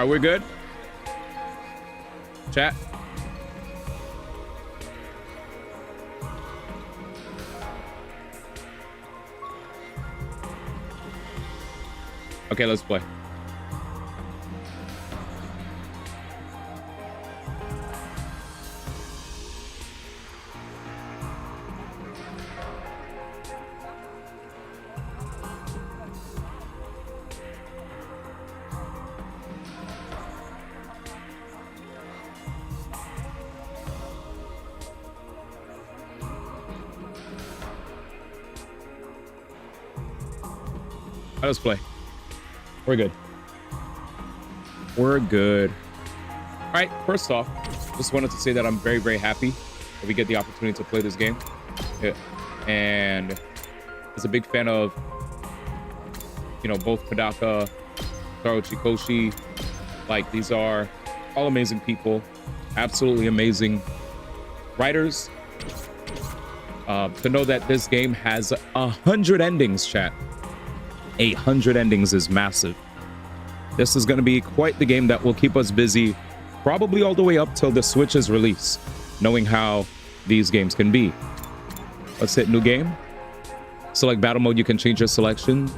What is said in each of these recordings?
Are we good? Chat. Okay, let's play. Let's play. We're good. We're good. All right, first off, just wanted to say that I'm very, very happy that we get the opportunity to play this game. Yeah. And as a big fan of, you know, both Kodaka, Taro Chikoshi, like these are all amazing people, absolutely amazing writers. To know that this game has 100 endings, chat. 100 endings is massive. This is going to be quite the game that will keep us busy probably all the way up till the Switch's release, knowing how these games can be. Let's hit new game. Select battle mode. You can change your selection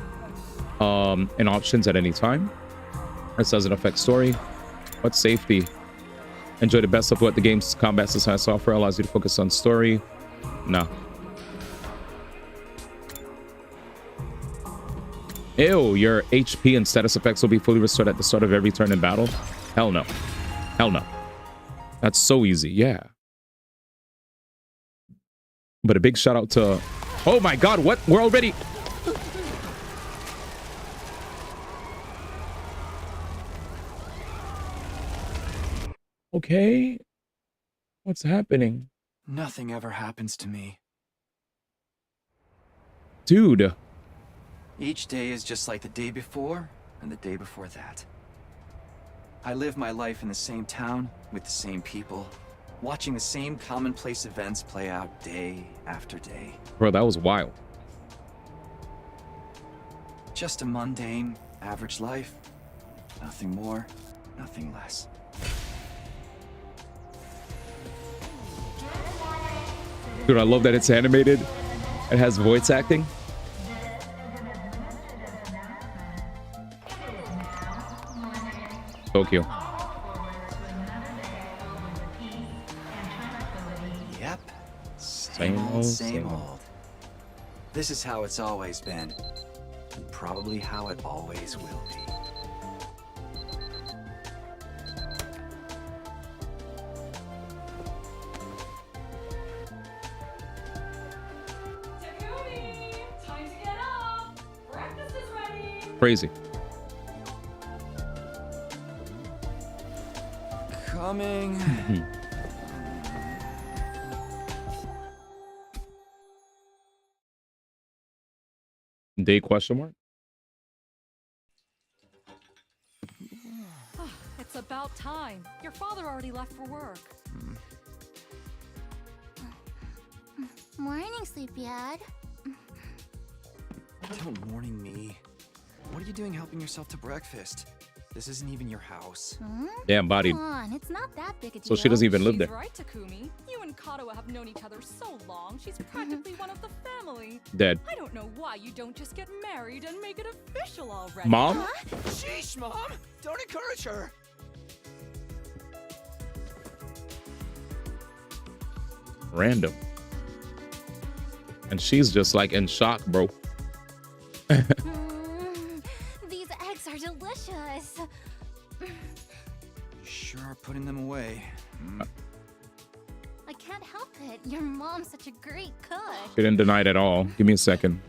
and options at any time. This doesn't affect story. What's safety? Enjoy the best of what the game's combat design software allows you to focus on story. No. Ew, your HP and status effects will be fully restored at the start of every turn in battle. Hell no. Hell no. That's so easy. Yeah. But a big shout out to... Oh my god, what? We're already... Okay. What's happening? Nothing ever happens to me. Dude. Each day is just like the day before and the day before that. I live my life in the same town with the same people, watching the same commonplace events play out day after day. Bro, that was wild. Just a mundane, average life. Nothing more, nothing less. Dude, I love that it's animated. It has voice acting. Tokyo. Yep. Same old. This is how it's always been. And probably how it always will be. Time to get up. Breakfast is ready. Crazy. Coming. Day question mark? It's about time. Your father already left for work. Morning, sleepyhead. Don't morning me. What are you doing helping yourself to breakfast? This isn't even your house. Damn, bodied. Come on, it's not that big a deal. So she doesn't even live She's there. right, Takumi. You and Kato have known each other so long, she's practically one of the family. Dead. I don't know why you don't just get married and make it official already. Mom? Sheesh, Mom! Don't encourage her! Random. And she's just like in shock, bro. These eggs are delicious. You sure are putting them away. I can't help it. Your mom's such a great cook. She didn't deny it at all. Give me a second.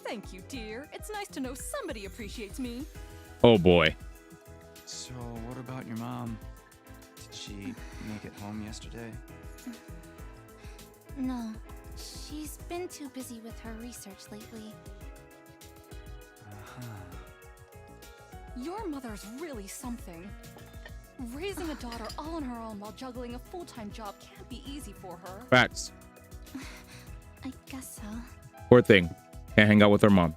Thank you, dear. It's nice to know somebody appreciates me. Oh boy. So, what about your mom? Did she make it home yesterday? No, she's been too busy with her research lately. Your mother's really something. Raising a daughter all on her own while juggling a full-time job can't be easy for her. Facts. I guess so. Poor thing. Can't hang out with her mom.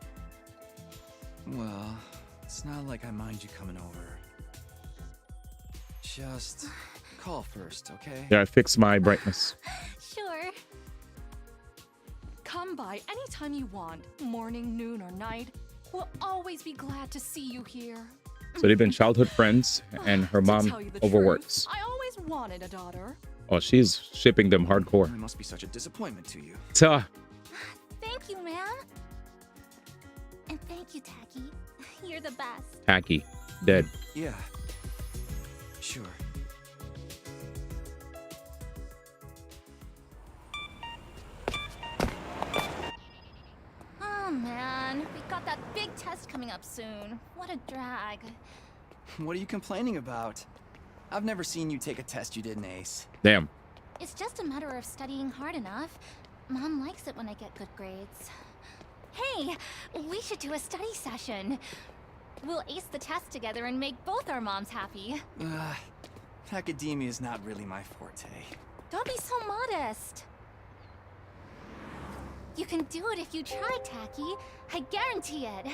Well, it's not like I mind you coming over. Just call first, okay? Yeah, I fixed my brightness. Sure. Come by anytime you want, morning, noon, or night. We'll always be glad to see you here. So they've been childhood friends, and her To mom tell you the overworks. truth, I always wanted a daughter. Oh, she's shipping them hardcore. It must be such a disappointment to you. Tuh. Thank you, ma'am. And thank you, Tacky. You're the best. Tacky. Dead. Yeah. Sure. Oh, man. We got that big test coming up soon. What a drag. What are you complaining about? I've never seen you take a test you didn't ace. Damn. It's just a matter of studying hard enough. Mom likes it when I get good grades. Hey, we should do a study session. We'll ace the test together and make both our moms happy. Academia is not really my forte. Don't be so modest. You can do it if you try, Tacky. I guarantee it.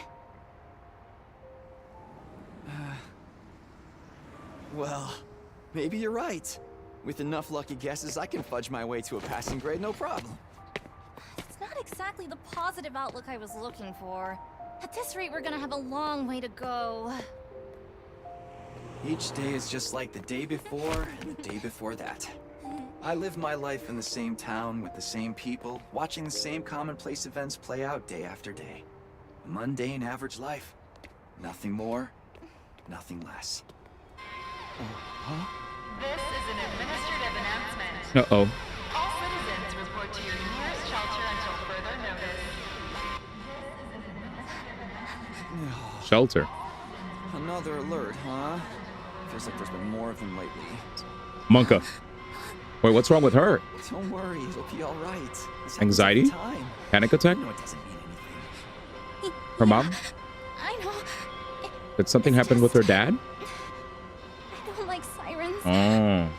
Well, maybe you're right. With enough lucky guesses, I can fudge my way to a passing grade, no problem. It's not exactly the positive outlook I was looking for. At this rate, we're gonna have a long way to go. Each day is just like the day before and the day before that. I live my life in the same town with the same people, watching the same commonplace events play out day after day. A mundane average life. Nothing more, nothing less. This is an administrative announcement. Uh-oh. All citizens report to your nearest shelter until further notice. Shelter. Another alert, huh? Feels like there's been more of them lately. Monka. Wait, what's wrong with her? Don't worry, it'll be all right. This happens Anxiety? every time. Panic attack? No, it doesn't mean anything. Her mom? I know. Did something happen with her dad? I don't like sirens. Oh.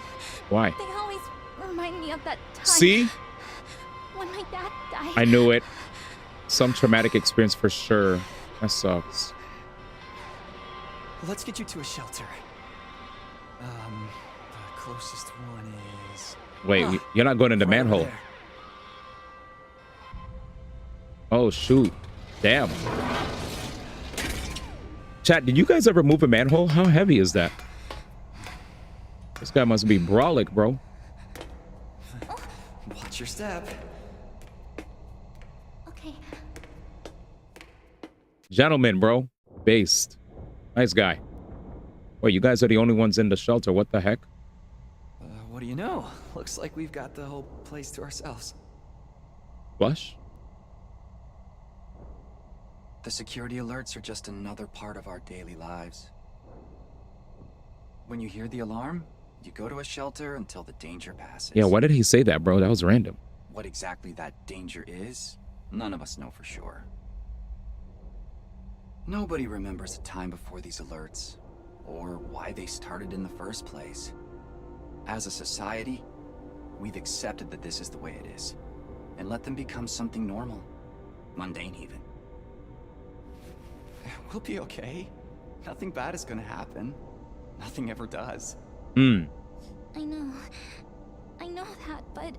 Why? They always remind me of that time See? when my dad died. I knew it. Some traumatic experience for sure. That sucks. Let's get you to a shelter. The closest one is... Wait, you're not going in the right over manhole. there. Oh, shoot. Damn. Chat, did you guys ever move a manhole? How heavy is that? This guy must be brolic, bro. Watch your step. Okay. Gentleman, bro. Based. Nice guy. Wait, you guys are the only ones in the shelter. What the heck? What do you know? Looks like we've got the whole place to ourselves. Flush? The security alerts are just another part of our daily lives. When you hear the alarm, you go to a shelter until the danger passes. Yeah, why did he say that, bro? That was random. What exactly that danger is, none of us know for sure. Nobody remembers a time before these alerts, or why they started in the first place. As a society, we've accepted that this is the way it is, and let them become something normal, mundane even. We'll be okay. Nothing bad is gonna happen. Nothing ever does. Hmm. I know that, but...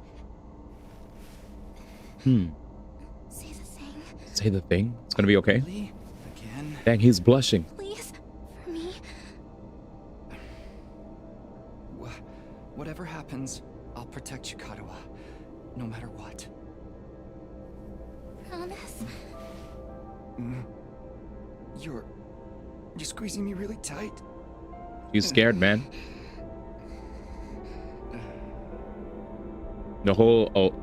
Say the thing. Say the thing. It's gonna be okay. Really? Again? Dang, he's blushing. Please, for me. Whatever happens, I'll protect Chikarawa, no matter what. Promise? You're squeezing me really tight. She's scared, man. The whole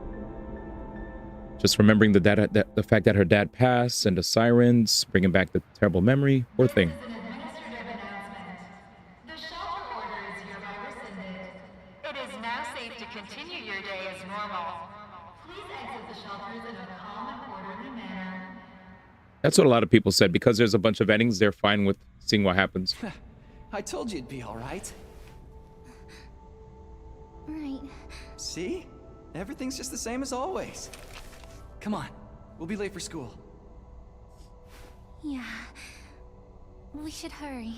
just remembering the fact that her dad passed and the sirens, bringing back the terrible memory. Poor thing. This is an administrative announcement. The shelter order is hereby rescinded. It is now safe to continue your day as normal. Please exit the shelters in a calm and orderly manner. That's what a lot of people said. Because there's a bunch of endings, they're fine with seeing what happens. I told you it'd be all right. Right. See? Everything's just the same as always. Come on, we'll be late for school. Yeah. We should hurry.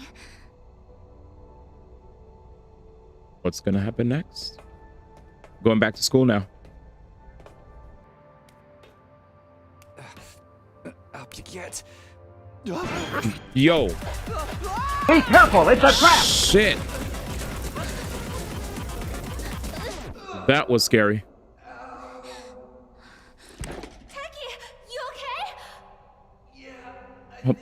What's gonna happen next? Going back to school now. Up you get. Yo. Be careful, it's a trap! Shit. That was scary. Techie, you okay? Oh,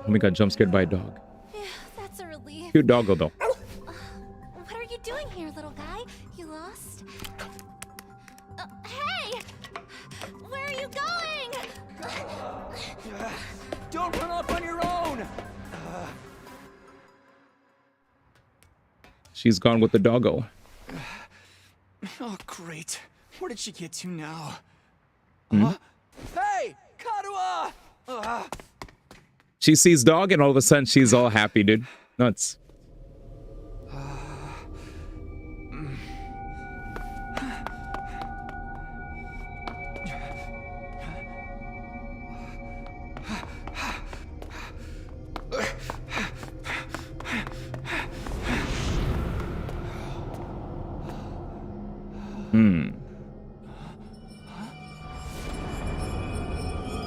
we got jump scared by a dog. Yeah, that's a relief. Cute doggo though. What are you doing here, little guy? You lost? Hey! Where are you going? Don't run off on your own! She's gone with the doggo. Oh, great. Where did she get to now? Hmm? Hey! Kadua! She sees dog and all of a sudden she's all happy, dude. Nuts.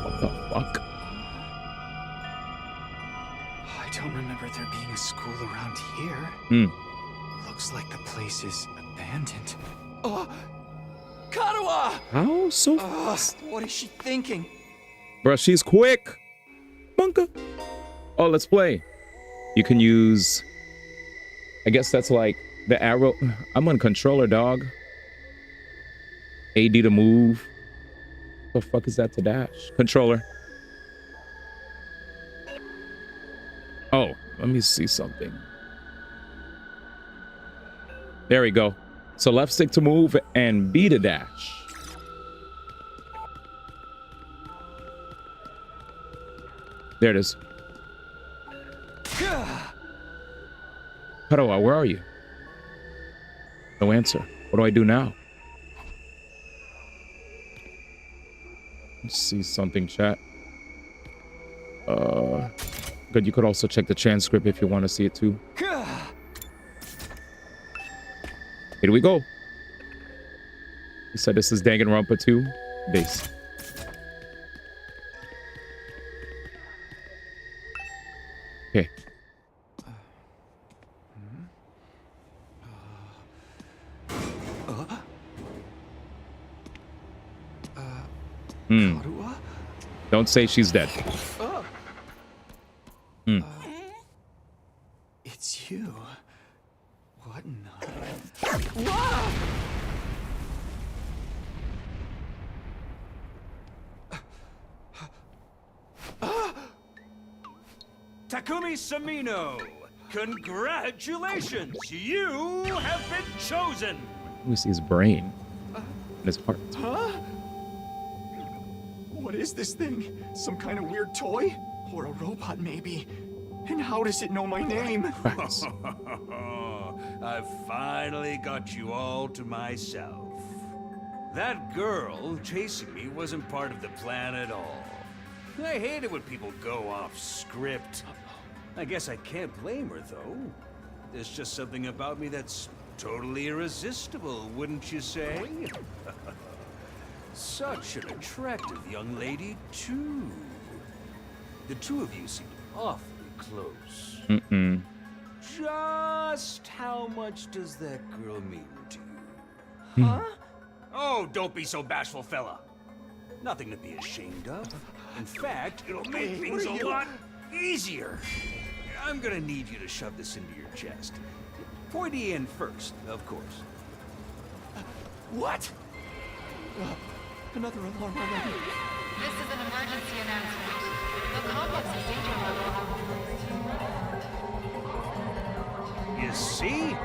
What the fuck? I don't remember there being a school around here. Looks like the place is abandoned. Kadua! How so? What is she thinking? Bro, she's quick. Bunka. Oh, let's play. You can use... I guess that's like the arrow. I'm on controller, dog. AD to move. The fuck is that to dash? Controller. Oh, let me see something. There we go. So left stick to move and B to dash. There it is. Kadua, where are you? No answer. What do I do now? Let's see something, chat. Good, you could also check the transcript if you want to see it too. Here we go. He said this is Danganronpa 2 base. Okay. Kadua? Don't say she's dead. It's you. What in the... Whoa! Takumi Samino, congratulations! You have been chosen! Let me see his brain and his heart. What is this thing? Some kind of weird toy? Or a robot, maybe? And how does it know my name? Facts. I've finally got you all to myself. That girl chasing me wasn't part of the plan at all. I hate it when people go off script. I guess I can't blame her, though. There's just something about me that's totally irresistible, wouldn't you say? Such an attractive young lady, too. The two of you seem awfully close. Just how much does that girl mean to you? Huh? Oh, don't be so bashful, fella. Nothing to be ashamed of. In fact, it'll make things a lot easier. I'm gonna need you to shove this into your chest. Pointy end first, of course. What? Another alarm already. This is an emergency announcement. The complex's danger level has... You see?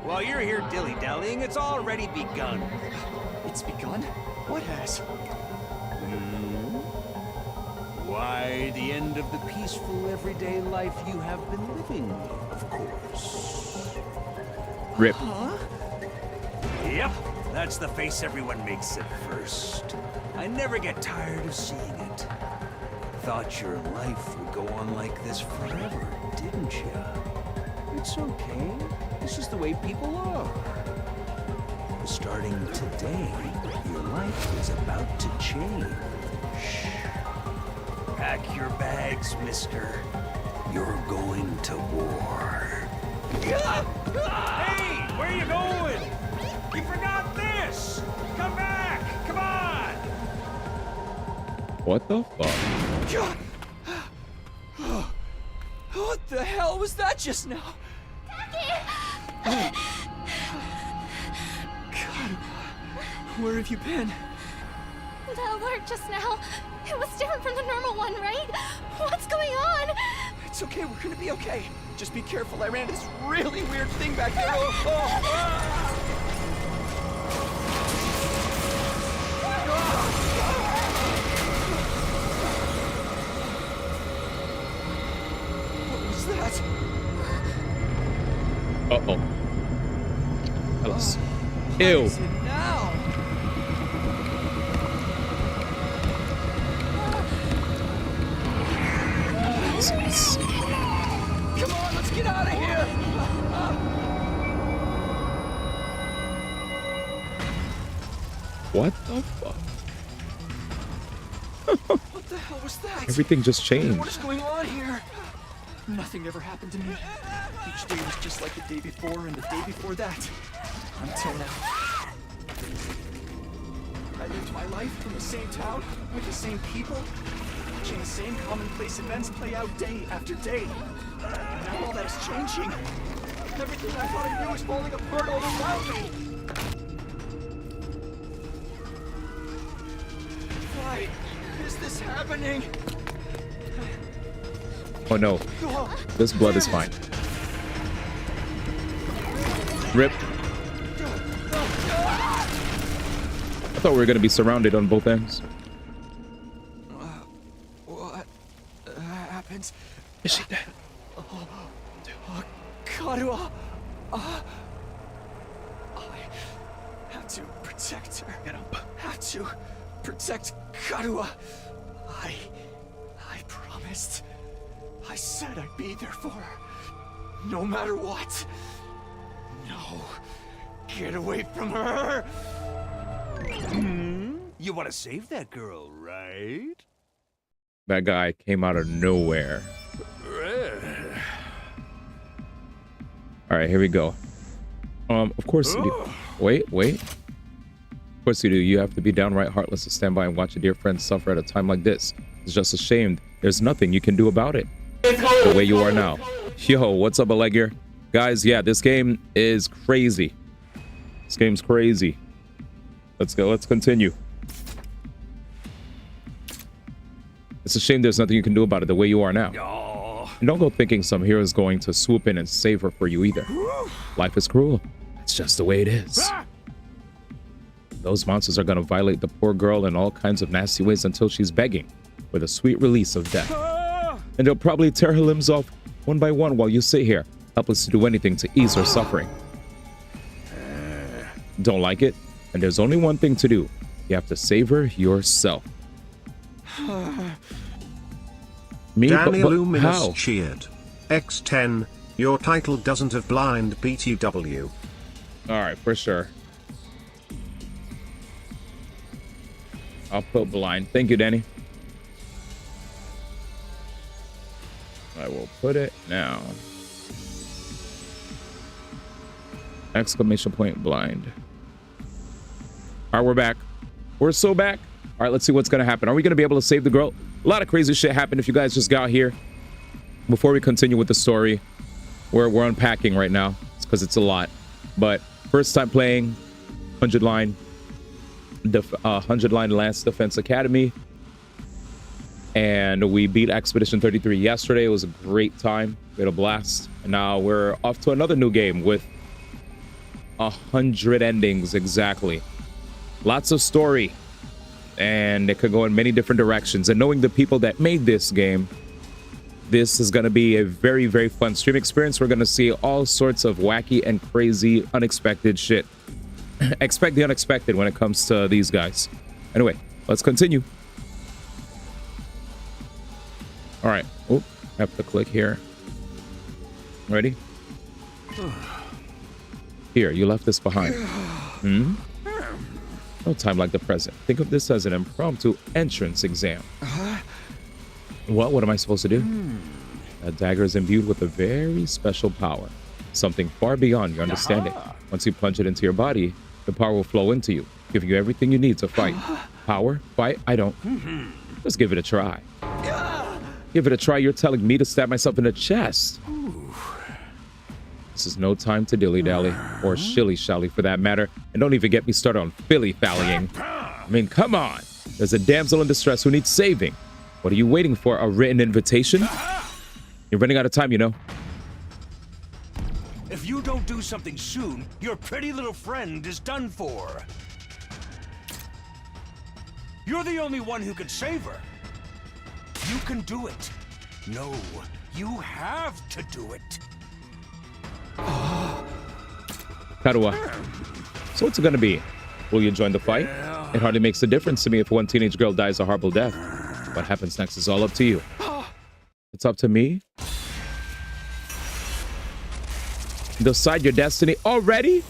While you're here dilly-dallying, it's already begun. It's begun? What has? Why, the end of the peaceful, everyday life you have been living, of course. Rip. Yep, that's the face everyone makes at first. I never get tired of seeing it. Thought your life would go on like this forever, didn't you? It's okay. This is the way people are. Starting today, your life is about to change. Pack your bags, mister. You're going to war. Hey, where are you going? You forgot this! Come back! Come on! What the fuck? What the hell was that just now? God, where have you been? The alert just now. It was different from the normal one, right? What's going on? It's okay, we're gonna be okay. Just be careful, I ran into this really weird thing back there. Oh. What was that? Uh-oh. Alice. What Ew. is it now? Come on, let's get out of here! What the fuck? What the hell was that? Everything just changed. What is going on here? Nothing ever happened to me. Each day was just like the day before and the day before that. Until now. I lived my life in the same town, with the same people, watching the same commonplace events play out day after day. And now all that is changing. Everything I thought I knew is falling apart all around me. Why is this happening? Oh no. This blood is fine. Rip. I thought we were going to be surrounded on both ends. What happened? Is she dead? Karua. I have to protect her. Get up. Have to protect Karua. I promised. I said I'd be there for her. No matter what. No. Get away from her. You want to save that girl, right? That guy came out of nowhere. All right, here we go. Of course you do. Wait. Of course you do. You have to be downright heartless to stand by and watch a dear friend suffer at a time like this. It's just a shame. There's nothing you can do about it. The way you are now. Yo, what's up, Allegier? Guys, yeah, this game is crazy. This game's crazy. Let's go. Let's continue. It's a shame there's nothing you can do about it the way you are now. And don't go thinking some hero is going to swoop in and save her for you either. Life is cruel. It's just the way it is. Those monsters are going to violate the poor girl in all kinds of nasty ways until she's begging for the sweet release of death. And they'll probably tear her limbs off one by one while you sit here, helpless to do anything to ease her suffering. Don't like it? And there's only one thing to do. You have to save her yourself. Me? Danny But Luminous how? cheered. X10, your title doesn't have blind BTW. All right, for sure. I'll put blind. Thank you, Danny. I will put it now. Exclamation point blind. All right, we're back. We're so back. All right, let's see what's going to happen. Are we going to be able to save the girl? A lot of crazy shit happened if you guys just got here. Before we continue with the story, we're unpacking right now because it's a lot. But first time playing 100 line Lance Defense Academy. And we beat Expedition 33 yesterday. It was a great time. We had a blast. And now we're off to another new game with 100 endings exactly. Lots of story. And it could go in many different directions. And knowing the people that made this game, this is going to be a very, very fun stream experience. We're going to see all sorts of wacky and crazy, unexpected shit. Expect the unexpected when it comes to these guys. Anyway, let's continue. All right. Oh, have to click here. Ready? Here, you left this behind. Hmm? No time like the present. Think of this as an impromptu entrance exam. What am I supposed to do? That dagger is imbued with a very special power. Something far beyond your understanding. Once you plunge it into your body, the power will flow into you, giving you everything you need to fight. Power? Fight? I don't. Let's give it a try. Give it a try. You're telling me to stab myself in the chest. This is no time to dilly-dally, or shilly-shally for that matter. And don't even get me started on filly-fallying. I mean, come on. There's a damsel in distress who needs saving. What are you waiting for? A written invitation? You're running out of time, you know. If you don't do something soon, your pretty little friend is done for. You're the only one who can save her. You can do it. No, you have to do it. Karua. So what's it gonna be? Will you join the fight? It hardly makes a difference to me if one teenage girl dies a horrible death. What happens next is all up to you. It's up to me? Decide your destiny already?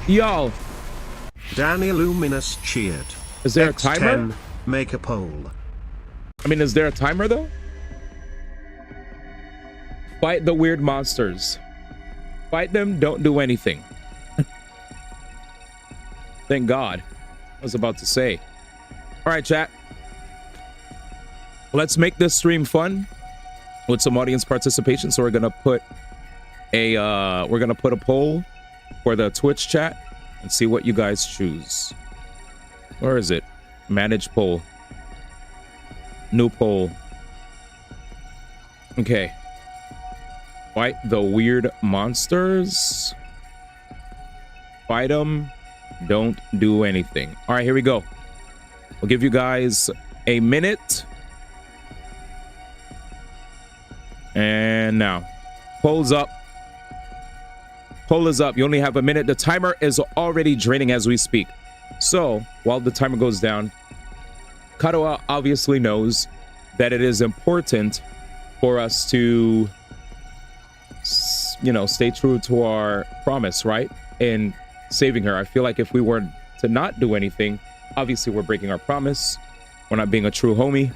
Y'all. Danny Luminous cheered. Is there a X10, timer? make a poll. I mean, is there a timer though? Fight the weird monsters. Fight them, don't do anything. Thank God. I was about to say. All right, chat. Let's make this stream fun with some audience participation. So we're gonna put a poll for the Twitch chat and see what you guys choose. Where is it? Manage poll. New poll. Okay. Fight the weird monsters. Fight them. Don't do anything. All right, here we go. We'll give you guys a minute. And now, polls up. Poll is up. You only have a minute. The timer is already draining as we speak. So, while the timer goes down, Kadoa obviously knows that it is important for us to, you know, stay true to our promise, right? In saving her. I feel like if we were to not do anything, obviously we're breaking our promise. We're not being a true homie.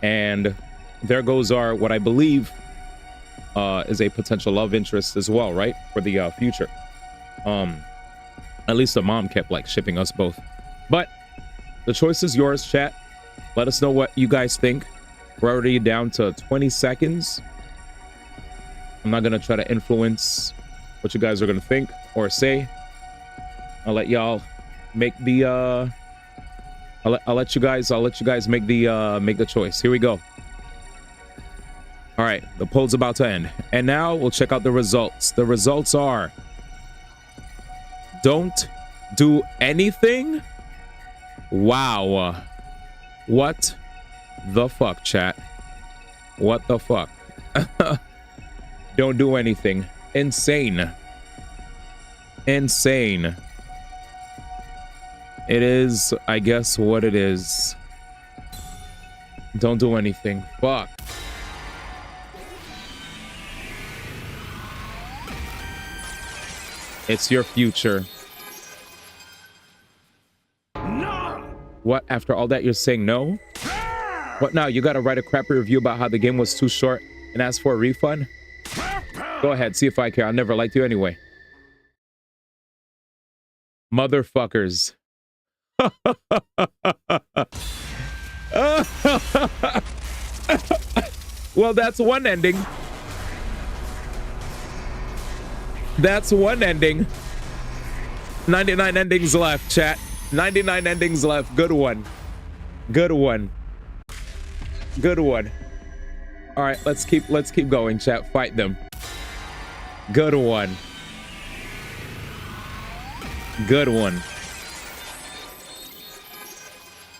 And there goes our, what I believe is a potential love interest as well, right? For the future. At least the mom kept like shipping us both. But the choice is yours, chat. Let us know what you guys think. We're already down to 20 seconds. I'm not gonna try to influence what you guys are gonna think or say. I'll let y'all make the I'll let you guys make the choice. Here we go. All right, the poll's about to end. And now we'll check out the results. The results are don't do anything. Wow. What the fuck, chat? What the fuck? Don't do anything. Insane. Insane. It is, I guess, what it is. Don't do anything. Fuck. It's your future. No! What? After all that, you're saying no? What now? You gotta write a crappy review about how the game was too short and ask for a refund? Go ahead, see if I care. I never liked you anyway. Motherfuckers. Well, that's one ending. That's one ending. 99 endings left, chat. 99 endings left. Good one. Good one. Good one. All right, let's keep going, chat. Fight them. Good one. Good one.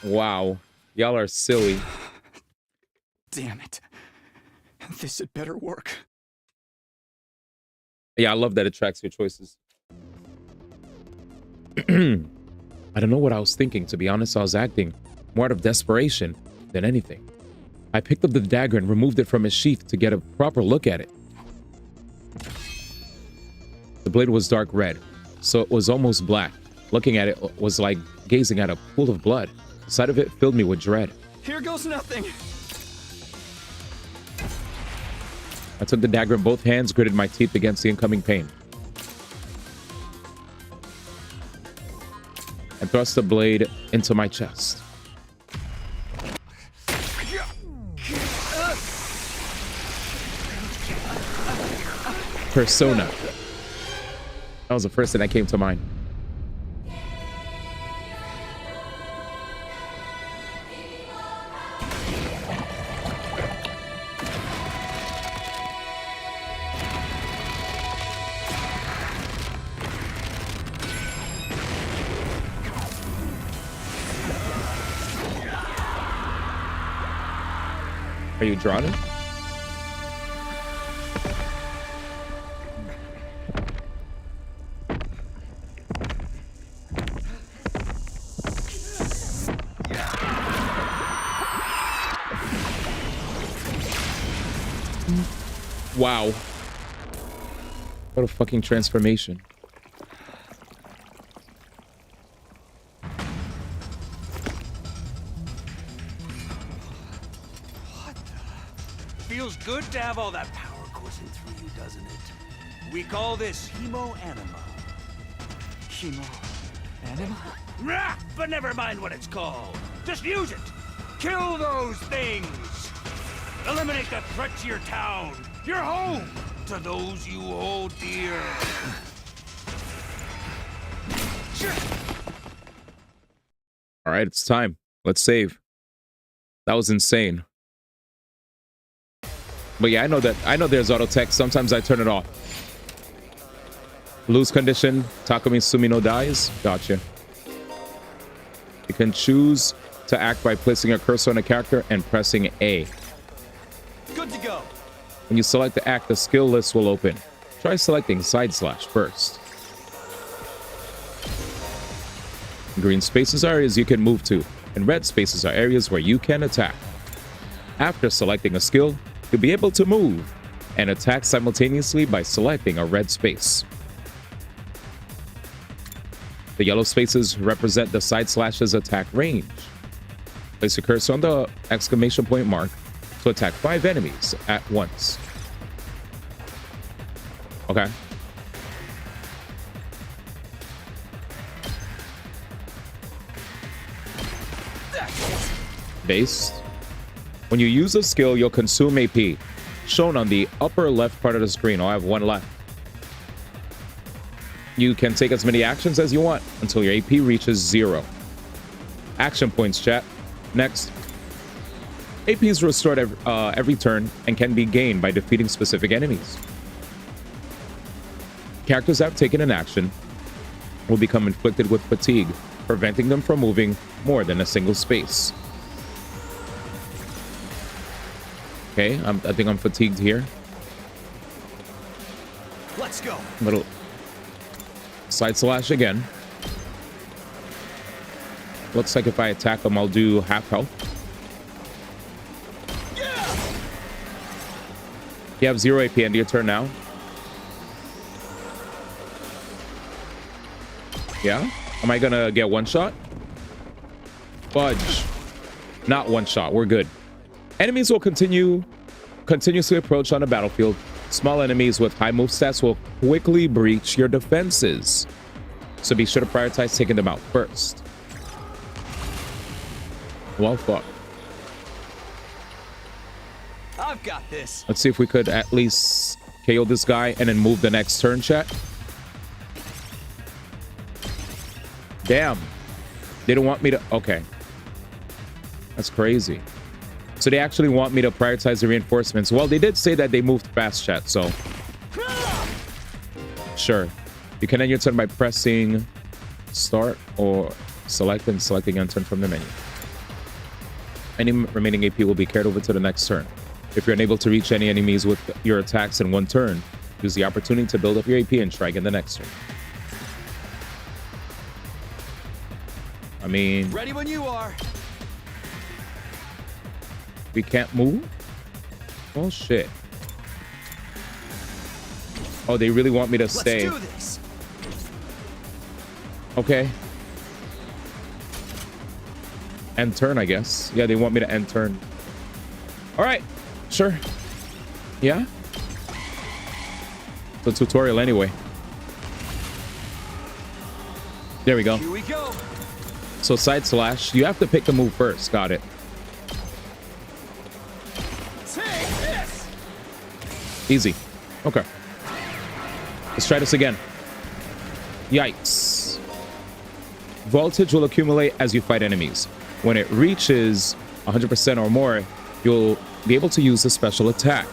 Wow. Y'all are silly. Damn it. This had better work. Yeah, I love that it tracks your choices. I don't know what I was thinking. To be honest, I was acting more out of desperation than anything. I picked up the dagger and removed it from its sheath to get a proper look at it. The blade was dark red, so it was almost black. Looking at it was like gazing at a pool of blood. The sight of it filled me with dread. Here goes nothing. I took the dagger in both hands, gritted my teeth against the incoming pain, and thrust the blade into my chest. Persona. That was the first thing that came to mind. Are you drowning? Wow. What a fucking transformation. Feels good to have all that power coursing through you, doesn't it? We call this hemo-anima. Hemo-anima? Rah! But never mind what it's called. Just use it. Kill those things. Eliminate the threat to your town, your home, to those you hold dear. All right, it's time. Let's save. That was insane. But yeah, I know there's auto text. Sometimes I turn it off. Lose condition. Takumi Sumino dies. Gotcha. You can choose to act by placing a cursor on a character and pressing A. Good to go. When you select the act, the skill list will open. Try selecting side slash first. Green spaces are areas you can move to, and red spaces are areas where you can attack. After selecting a skill, you'll be able to move and attack simultaneously by selecting a red space. The yellow spaces represent the side slash's attack range. Place your cursor on the exclamation point mark to attack 5 enemies at once. Okay. Base. When you use a skill, you'll consume AP, shown on the upper left part of the screen. I have 1 left. You can take as many actions as you want until your AP reaches 0. Action points, chat. Next. AP is restored every turn and can be gained by defeating specific enemies. Characters that have taken an action will become inflicted with fatigue, preventing them from moving more than a single space. Okay, I think I'm fatigued here. Let's go. Little side slash again. Looks like if I attack them, I'll do half health. You have 0 AP, end of your turn now. Yeah? Am I gonna get 1 shot? Fudge. Not 1 shot. We're good. Enemies will continuously approach on the battlefield. Small enemies with high move stats will quickly breach your defenses. So be sure to prioritize taking them out first. Well, fuck. I've got this. Let's see if we could at least KO this guy and then move the next turn, chat. Damn. They don't want me to... Okay. That's crazy. So they actually want me to prioritize the reinforcements. Well, they did say that they moved fast, chat, so... Sure. You can end your turn by pressing start or select and selecting end turn from the menu. Any remaining AP will be carried over to the next turn. If you're unable to reach any enemies with your attacks in 1 turn, use the opportunity to build up your AP and strike in the next turn. I mean... Ready when you are. We can't move? Oh, shit. Oh, they really want me to stay. Let's do this. Okay. End turn, I guess. Yeah, they want me to end turn. All right. Sure. Yeah? The tutorial anyway. There we go. Here we go. So side slash, you have to pick the move first. Got it. Take this. Easy. Okay. Let's try this again. Yikes. Voltage will accumulate as you fight enemies. When it reaches 100% or more, you'll be able to use a special attack.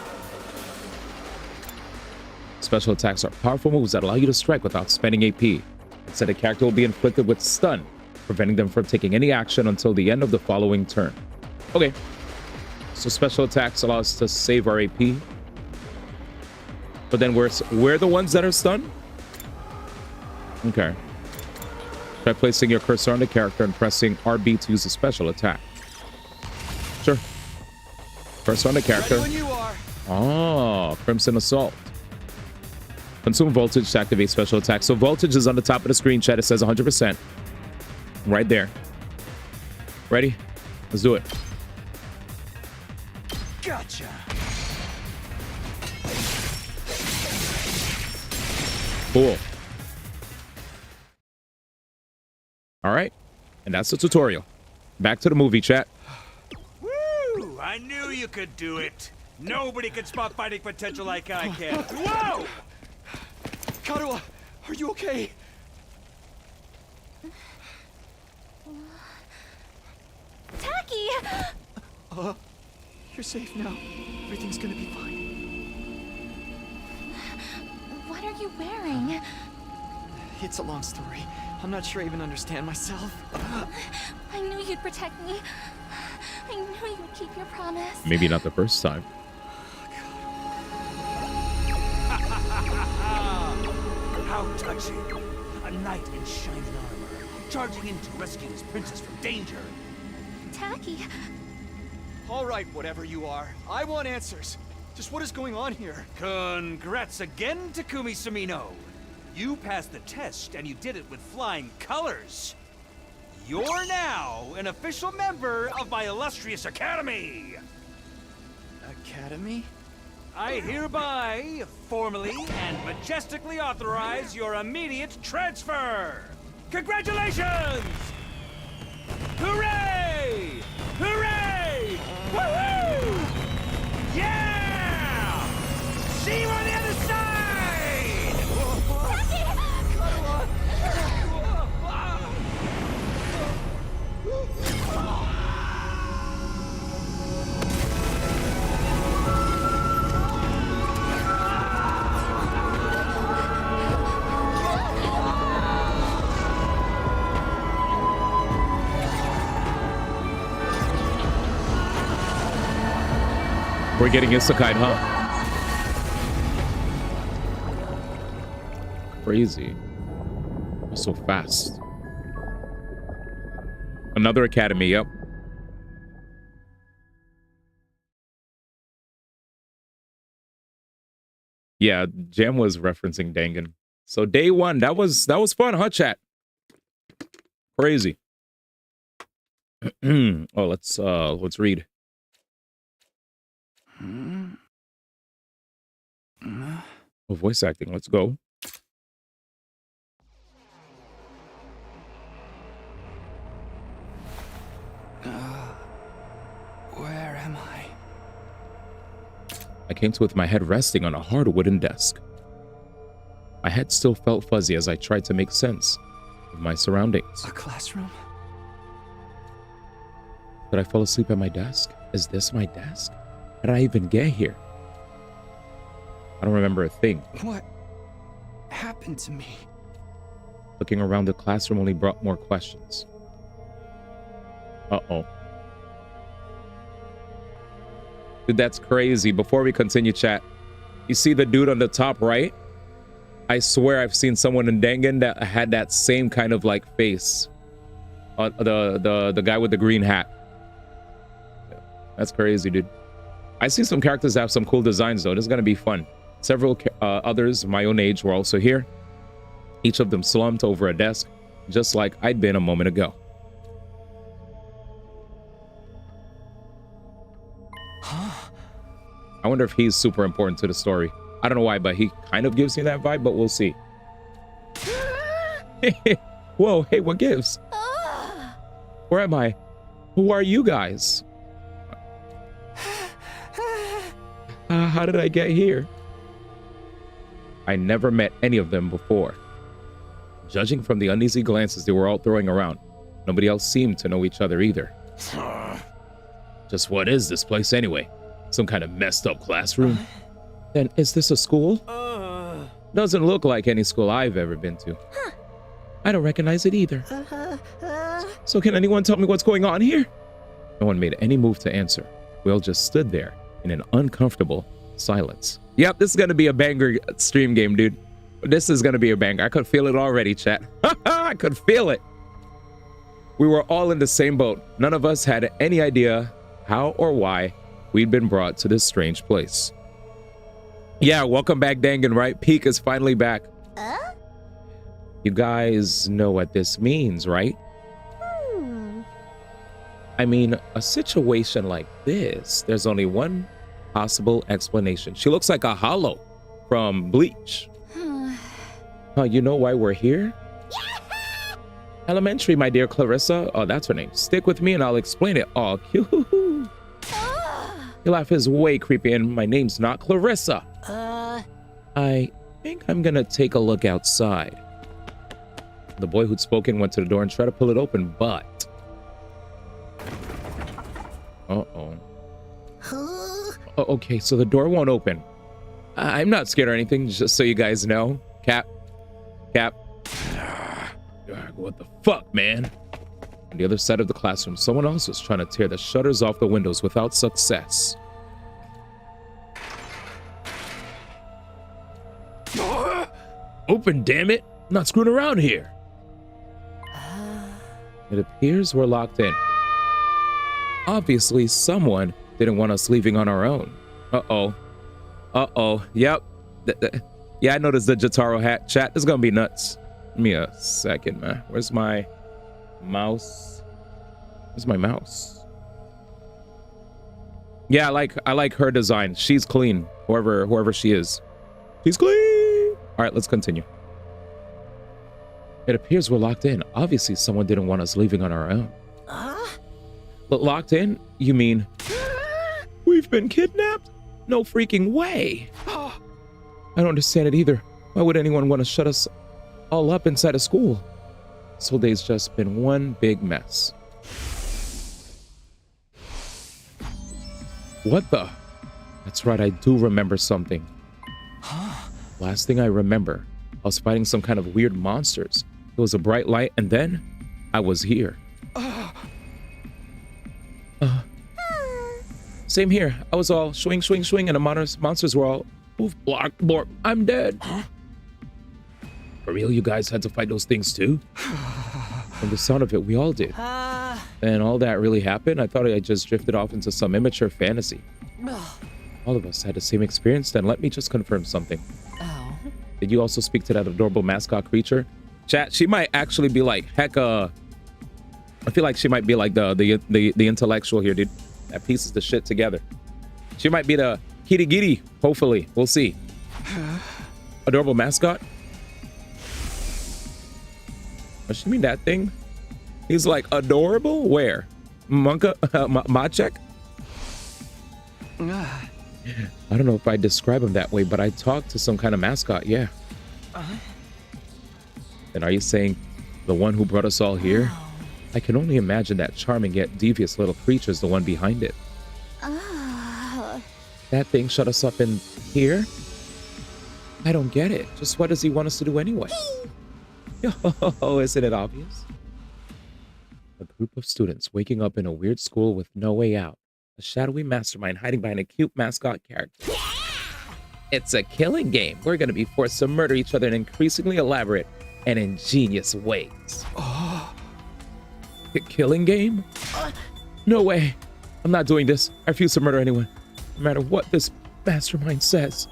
Special attacks are powerful moves that allow you to strike without spending AP. Instead, a character will be inflicted with stun, preventing them from taking any action until the end of the following turn. Okay. So special attacks allow us to save our AP. But then we're the ones that are stunned? Okay. Try placing your cursor on the character and pressing RB to use a special attack. Sure. Cursor on the character. Ready when you are. Oh, Crimson Assault. Consume voltage to activate special attack. So voltage is on the top of the screen, chat. It says 100%. Right there. Ready? Let's do it. Gotcha. Cool. All right. And that's the tutorial. Back to the movie, chat. Woo! I knew you could do it. Nobody can spot fighting potential like I can. Whoa! Karua, are you okay? Tacky! You're safe now. Everything's gonna be fine. What are you wearing? It's a long story. I'm not sure I even understand myself. I knew you'd protect me. I knew you'd keep your promise. Maybe not the first time. How touching. A knight in shining armor, charging in to rescue his princess from danger. Tacky, All right, whatever you are. I want answers. Just what is going on here? Congrats again, Takumi Sumino. You passed the test, and you did it with flying colors. You're now an official member of my illustrious academy. Academy? I hereby, formally and majestically authorize your immediate transfer. Congratulations! Hooray! Hooray! Woohoo! Yeah! See you on the other side! We're getting isekai, huh? Crazy. So fast. Another academy, yep. Yeah, Jam was referencing Dangan. So day one, that was fun, huh, chat? Crazy. Oh, let's read. Oh, voice acting, let's go. Where am I? I came to with my head resting on a hard wooden desk. My head still felt fuzzy as I tried to make sense of my surroundings. A classroom? Did I fall asleep at my desk? Is this my desk? How did I even get here? I don't remember a thing. What happened to me? Looking around the classroom only brought more questions. Uh-oh. Dude, that's crazy. Before we continue, chat, you see the dude on the top right? I swear I've seen someone in Dangan that had that same kind of like face. The guy with the green hat. That's crazy, dude. I see some characters have some cool designs, though. This is going to be fun. Several others my own age were also here. Each of them slumped over a desk, just like I'd been a moment ago. I wonder if he's super important to the story. I don't know why, but he kind of gives me that vibe, but we'll see. Whoa, hey, what gives? Where am I? Who are you guys? How did I get here? I never met any of them before. Judging from the uneasy glances they were all throwing around, nobody else seemed to know each other either. Just what is this place anyway? Some kind of messed up classroom? Then is this a school? Doesn't look like any school I've ever been to. I don't recognize it either. So can anyone tell me what's going on here? No one made any move to answer. We all just stood there in an uncomfortable silence. Yep, this is gonna be a banger stream game, dude. This is gonna be a banger. I could feel it already, chat. I could feel it. We were all in the same boat. None of us had any idea how or why we'd been brought to this strange place. Yeah, welcome back, Dangan, right? Peak is finally back. You guys know what this means, right? I mean, a situation like this, there's only one possible explanation. She looks like a hollow from Bleach. You know why we're here? Elementary, my dear Clarissa. Oh, that's her name. Stick with me and I'll explain it. Oh, cute. Your laugh is way creepy and my name's not Clarissa. I think I'm gonna take a look outside. The boy who'd spoken went to the door and tried to pull it open, but... Uh-oh. Okay, so the door won't open. I'm not scared or anything, just so you guys know. Cap. What the fuck, man? On the other side of the classroom, someone else was trying to tear the shutters off the windows without success. Open, damn it! I'm not screwing around here. It appears we're locked in. Obviously, someone didn't want us leaving on our own. Uh-oh. Yep. Yeah, I noticed the Jotaro hat. Chat, this is gonna be nuts. Give me a second, man. Where's my mouse? Yeah, I like her design. She's clean. Whoever she is. She's clean. All right, let's continue. It appears we're locked in. Obviously, someone didn't want us leaving on our own. But locked in? You mean we've been kidnapped? No freaking way. I don't understand it either. Why would anyone want to shut us all up inside a school? This whole day's just been one big mess. What the? That's right, I do remember something. Last thing I remember, I was fighting some kind of weird monsters. It was a bright light, and then I was here. Same here. I was all swing, and the monsters were all move, block, blorp. I'm dead. For real, you guys had to fight those things too? From the sound of it, we all did. And all that really happened? I thought I just drifted off into some immature fantasy. All of us had the same experience. Then let me just confirm something. Did you also speak to that adorable mascot creature? Chat, she might actually be like hecka. I feel like she might be like the intellectual here, dude. That pieces the shit together. She might be the kitty giddy. Hopefully, we'll see. Adorable mascot. Does she mean that thing? He's like adorable. Where? Monka, Machek. I don't know if I describe him that way, but I talked to some kind of mascot. Yeah. And are you saying the one who brought us all here? I can only imagine that charming yet devious little creature is the one behind it. That thing shut us up in here? I don't get it. Just what does he want us to do anyway? Oh, isn't it obvious? A group of students waking up in a weird school with no way out. A shadowy mastermind hiding behind a cute mascot character. It's a killing game. We're going to be forced to murder each other in increasingly elaborate and ingenious ways. Killing game? No way. I'm not doing this. I refuse to murder anyone, no matter what this mastermind says.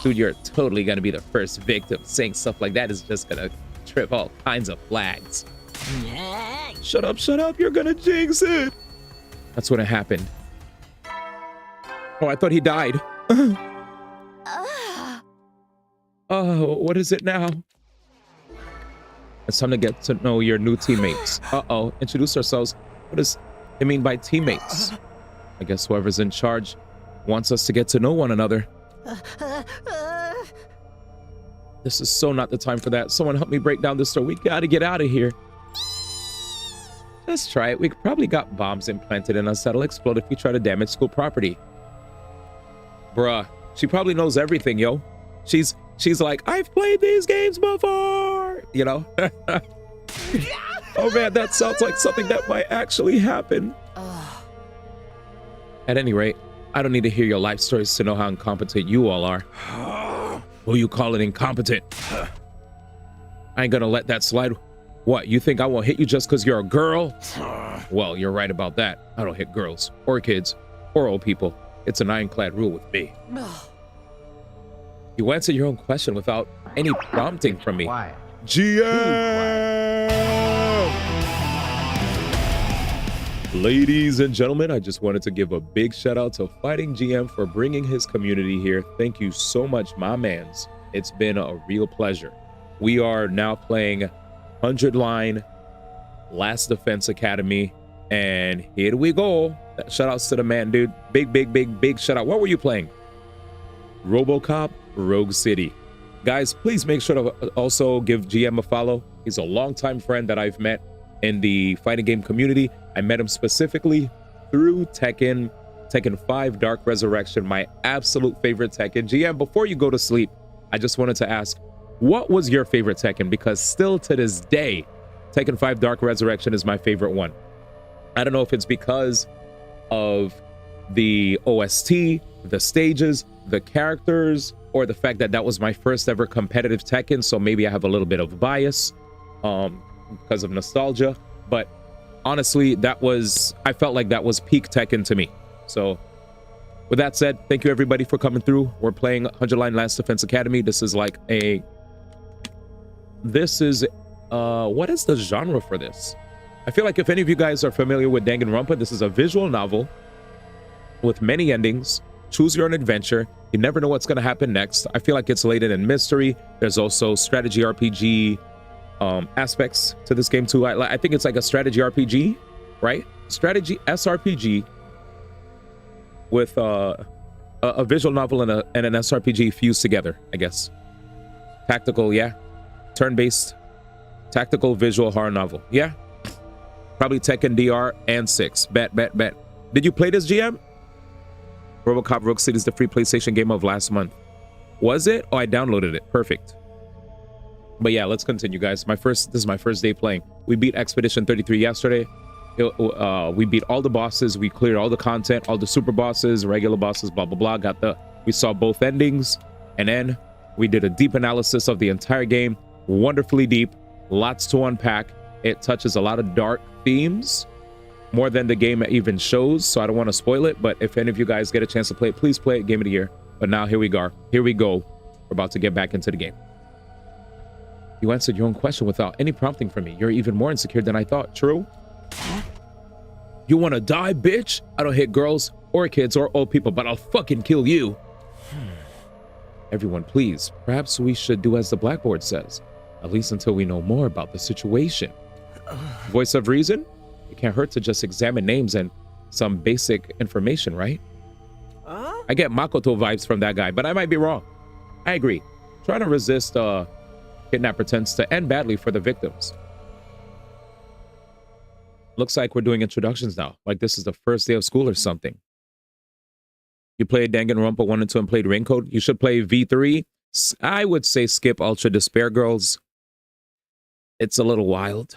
Dude, you're totally gonna be the first victim. Saying stuff like that is just gonna trip all kinds of flags. Shut up, you're gonna jinx it. That's when it happened. Oh, I thought he died. Oh, what is it now? It's time to get to know your new teammates. Uh-oh, introduce ourselves. What does it mean by teammates? I guess whoever's in charge wants us to get to know one another. This is so not the time for that. Someone help me break down this door. We gotta get out of here. Let's try it. We probably got bombs implanted in us that'll explode if we try to damage school property. Bruh, she probably knows everything, yo. She's like, I've played these games before, you know? Oh man, that sounds like something that might actually happen. At any rate, I don't need to hear your life stories to know how incompetent you all are. Who you calling incompetent? I ain't gonna let that slide. What, you think I won't hit you just because you're a girl? Well, you're right about that. I don't hit girls, or kids, or old people. It's an ironclad rule with me. You answered your own question without any prompting from me. Quiet. GM! Ladies and gentlemen, I just wanted to give a big shout out to Fighting GM for bringing his community here. Thank you so much, my mans. It's been a real pleasure. We are now playing 100 Line, Last Defense Academy, and here we go. Shout outs to the man, dude. Big shout out. What were you playing? RoboCop, Rogue City. Guys, please make sure to also give GM a follow. He's a longtime friend that I've met in the fighting game community. I met him specifically through Tekken 5 Dark Resurrection, my absolute favorite Tekken. GM, before you go to sleep, I just wanted to ask, what was your favorite Tekken? Because still to this day, Tekken 5 Dark Resurrection is my favorite one. I don't know if it's because of the OST, the stages, the characters, or the fact that that was my first ever competitive Tekken, so maybe I have a little bit of bias because of nostalgia. But honestly, I felt like that was peak Tekken to me. So with that said, thank you everybody for coming through. We're playing 100 Line Last Defense Academy. This is what is the genre for this? I feel like if any of you guys are familiar with Danganronpa, this is a visual novel with many endings. Choose your own adventure. You never know what's going to happen next. I feel like it's laden in mystery. There's also strategy RPG aspects to this game too. I think it's like a strategy RPG, right? Strategy SRPG with a visual novel and an SRPG fused together, I guess. Tactical, yeah. Turn-based tactical visual horror novel, yeah. Probably Tekken DR and 6. Bet. Did you play this, GM? RoboCop Rogue City is the free PlayStation game of last month. Was it? Oh, I downloaded it. Perfect. But yeah, let's continue, guys. This is my first day playing. We beat Expedition 33 yesterday. We beat all the bosses. We cleared all the content, all the super bosses, regular bosses, blah blah blah. We saw both endings, and then we did a deep analysis of the entire game. Wonderfully deep, lots to unpack. It touches a lot of dark themes, more than the game even shows, so I don't want to spoil it. But if any of you guys get a chance to play it, please play it. Game of the year. But now here we go. We're about to get back into the game. You answered your own question without any prompting from me. You're even more insecure than I thought. True? You want to die, bitch? I don't hit girls or kids or old people, but I'll fucking kill you. Everyone, please. Perhaps we should do as the blackboard says, at least until we know more about the situation. Voice of reason? It can't hurt to just examine names and some basic information, right? I get Makoto vibes from that guy, but I might be wrong. I agree. Trying to resist kidnapper tends to end badly for the victims. Looks like we're doing introductions now, like this is the first day of school or something. You played Danganronpa 1 and 2 and played Raincoat. You should play V3. I would say skip Ultra Despair Girls. It's a little wild.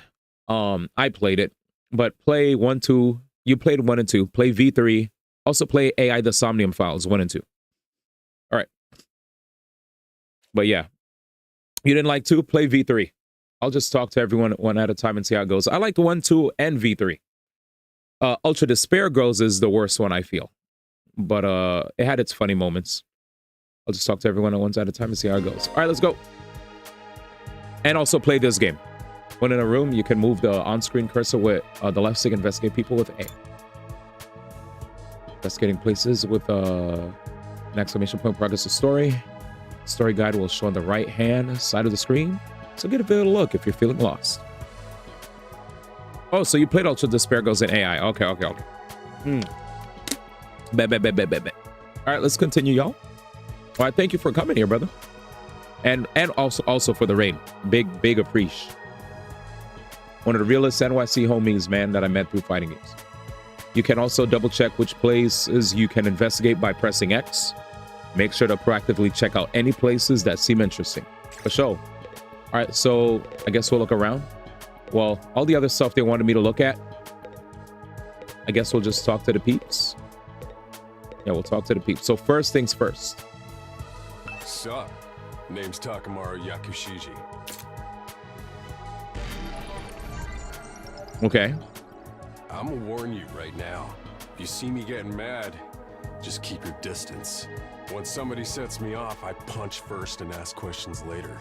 I played it, but play 1, 2. You played 1 and 2. Play V3. Also play AI The Somnium Files 1 and 2. All right. But yeah, you didn't like 2? Play V3. I'll just talk to everyone one at a time and see how it goes. I liked 1, 2, and V3. Ultra Despair Girls is the worst one, I feel. But it had its funny moments. I'll just talk to everyone at once at a time and see how it goes. All right, let's go. And also play this game. When in a room, you can move the on-screen cursor with the left stick, investigate people with A. Investigating places with an exclamation point, progress of story. Story guide will show on the right-hand side of the screen. So get a bit of a look if you're feeling lost. Oh, so you played Ultra Despair Girls in AI. Okay. Bet. All right, let's continue, y'all. All right, thank you for coming here, brother. And also for the raid. Big appreciation. One of the realest NYC homies, man, that I met through fighting games. You can also double check which places you can investigate by pressing X. Make sure to proactively check out any places that seem interesting. For sure. All right, so I guess we'll look around. Well, all the other stuff they wanted me to look at, I guess we'll just talk to the peeps. Yeah, we'll talk to the peeps. So first things first. Sup? Name's Takamaru Yakushiji. Okay. I'm gonna warn you right now. If you see me getting mad, just keep your distance. When somebody sets me off, I punch first and ask questions later.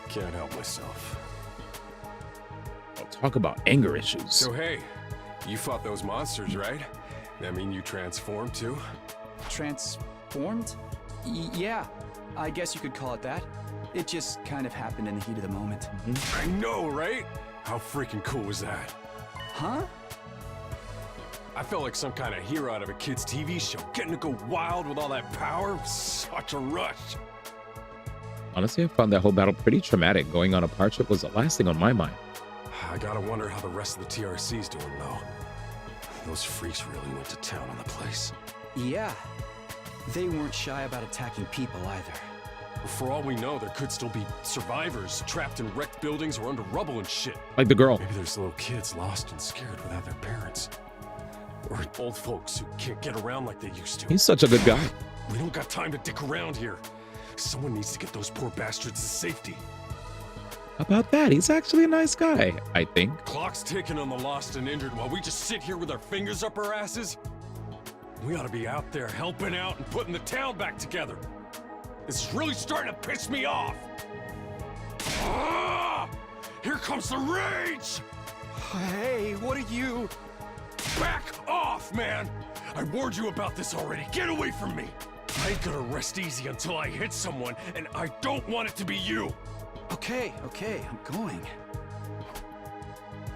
Can't help myself. I'll talk about anger issues. So hey, you fought those monsters, right? That mean you transformed too? Transformed? Yeah, I guess you could call it that. It just kind of happened in the heat of the moment. I know, right? How freaking cool was that? Huh? I felt like some kind of hero out of a kid's TV show, getting to go wild with all that power. Such a rush. Honestly, I found that whole battle pretty traumatic. Going on a power trip was the last thing on my mind. I gotta wonder how the rest of the TRC's doing, though. Those freaks really went to town on the place. Yeah. They weren't shy about attacking people either. For all we know, there could still be survivors trapped in wrecked buildings or under rubble and shit. Like the girl. Maybe there's little kids lost and scared without their parents. Or old folks who can't get around like they used to. He's such a good guy. We don't got time to dick around here. Someone needs to get those poor bastards to safety. How about that? He's actually a nice guy, I think. Clock's ticking on the lost and injured while we just sit here with our fingers up our asses. We ought to be out there helping out and putting the town back together. This is really starting to piss me off. Ah! Here comes the rage! Hey, what are you? Back off, man! I warned you about this already. Get away from me! I ain't gonna rest easy until I hit someone, and I don't want it to be you. Okay, I'm going.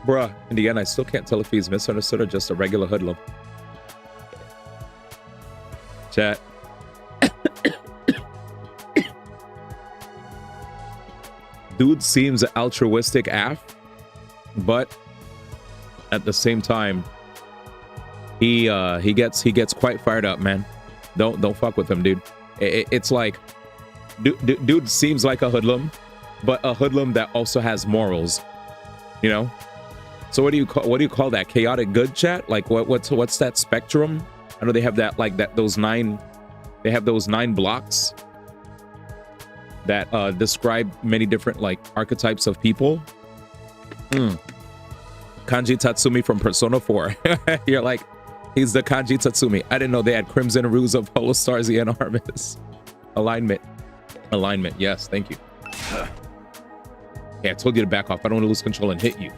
Bruh, in the end, I still can't tell if he's misunderstood or just a regular hoodlum. Chat. Dude seems altruistic AF, but at the same time, he gets quite fired up, man. Don't fuck with him, dude. It's like dude seems like a hoodlum, but a hoodlum that also has morals, you know. So what do you call that? Chaotic good, chat? Like what's that spectrum? I know they have that, like that those 9 blocks that describe many different like archetypes of people. Kanji Tatsumi from Persona 4. You're like, he's the Kanji Tatsumi. I didn't know they had Crimson Ruse of Polo Starzy and Armis. Alignment. Yes, thank you. Yeah, I told you to back off. I don't want to lose control and hit you.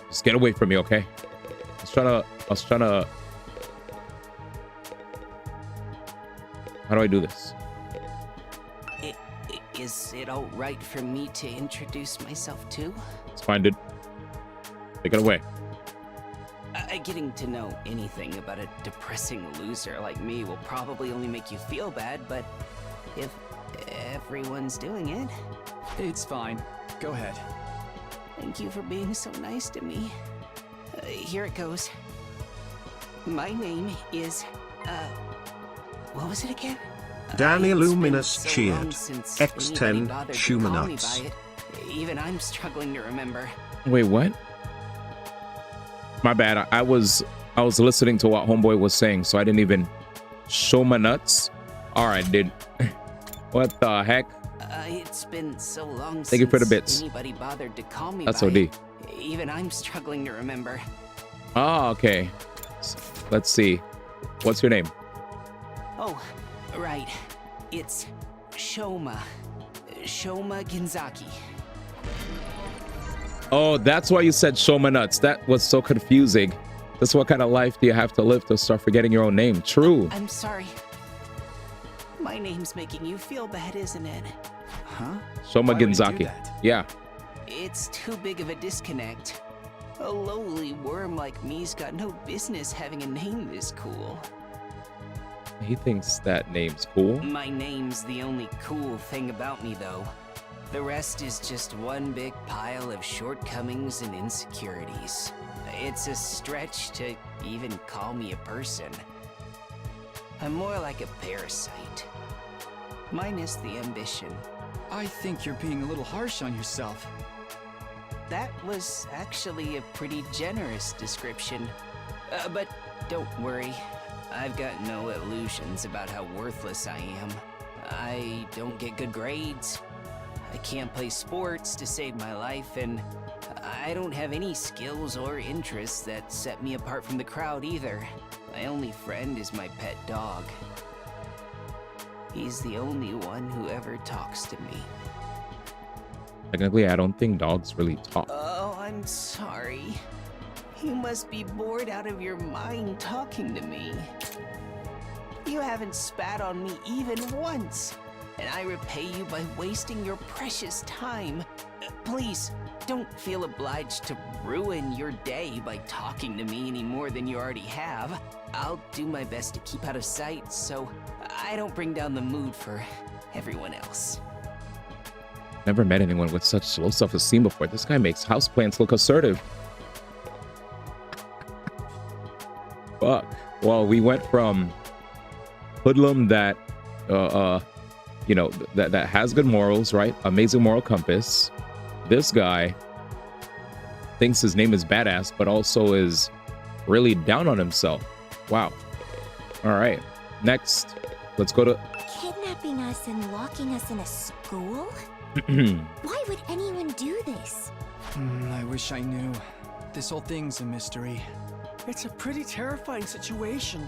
Just get away from me, okay? I was trying to. How do I do this? Is it all right for me to introduce myself too? It's fine, dude. Take it away. Getting to know anything about a depressing loser like me will probably only make you feel bad, but if everyone's doing it... It's fine. Go ahead. Thank you for being so nice to me. Here it goes. My name is, what was it again? Danny Luminous so cheered. X10 Schumannats. Even I'm struggling to remember. Wait, what? My bad. I was listening to what Homeboy was saying, so I didn't even show my nuts. All right, dude. What the heck? It's been so long Thank you for the bits. Anybody bothered to call me That's by OD. it. Even I'm struggling to remember. Ah, okay. Let's see. What's your name? Oh, right. It's Shoma. Shoma Ginzaki. Oh, that's why you said Shoma Nuts. That was so confusing. That's what kind of life do you have to live to start forgetting your own name? True. I'm sorry. My name's making you feel bad, isn't it? Huh? Shoma Why would he do Ginzaki. that? Yeah. It's too big of a disconnect. A lowly worm like me's got no business having a name this cool. He thinks that name's cool. My name's the only cool thing about me, though. The rest is just one big pile of shortcomings and insecurities. It's a stretch to even call me a person. I'm more like a parasite. Minus the ambition. I think you're being a little harsh on yourself. That was actually a pretty generous description. But don't worry. I've got no illusions about how worthless I am. I don't get good grades. I can't play sports to save my life, and I don't have any skills or interests that set me apart from the crowd either. My only friend is my pet dog. He's the only one who ever talks to me. Technically, I don't think dogs really talk. Oh, I'm sorry. You must be bored out of your mind talking to me. You haven't spat on me even once, and I repay you by wasting your precious time. Please, don't feel obliged to ruin your day by talking to me any more than you already have. I'll do my best to keep out of sight so I don't bring down the mood for everyone else. Never met anyone with such low self-esteem before. This guy makes houseplants look assertive. Fuck. Well, we went from hoodlum that, you know, that has good morals, right? Amazing moral compass. This guy thinks his name is badass, but also is really down on himself. Wow. All right. Next, let's go to... Kidnapping us and locking us in a school? Why would anyone do this? I wish I knew. This whole thing's a mystery. It's a pretty terrifying situation.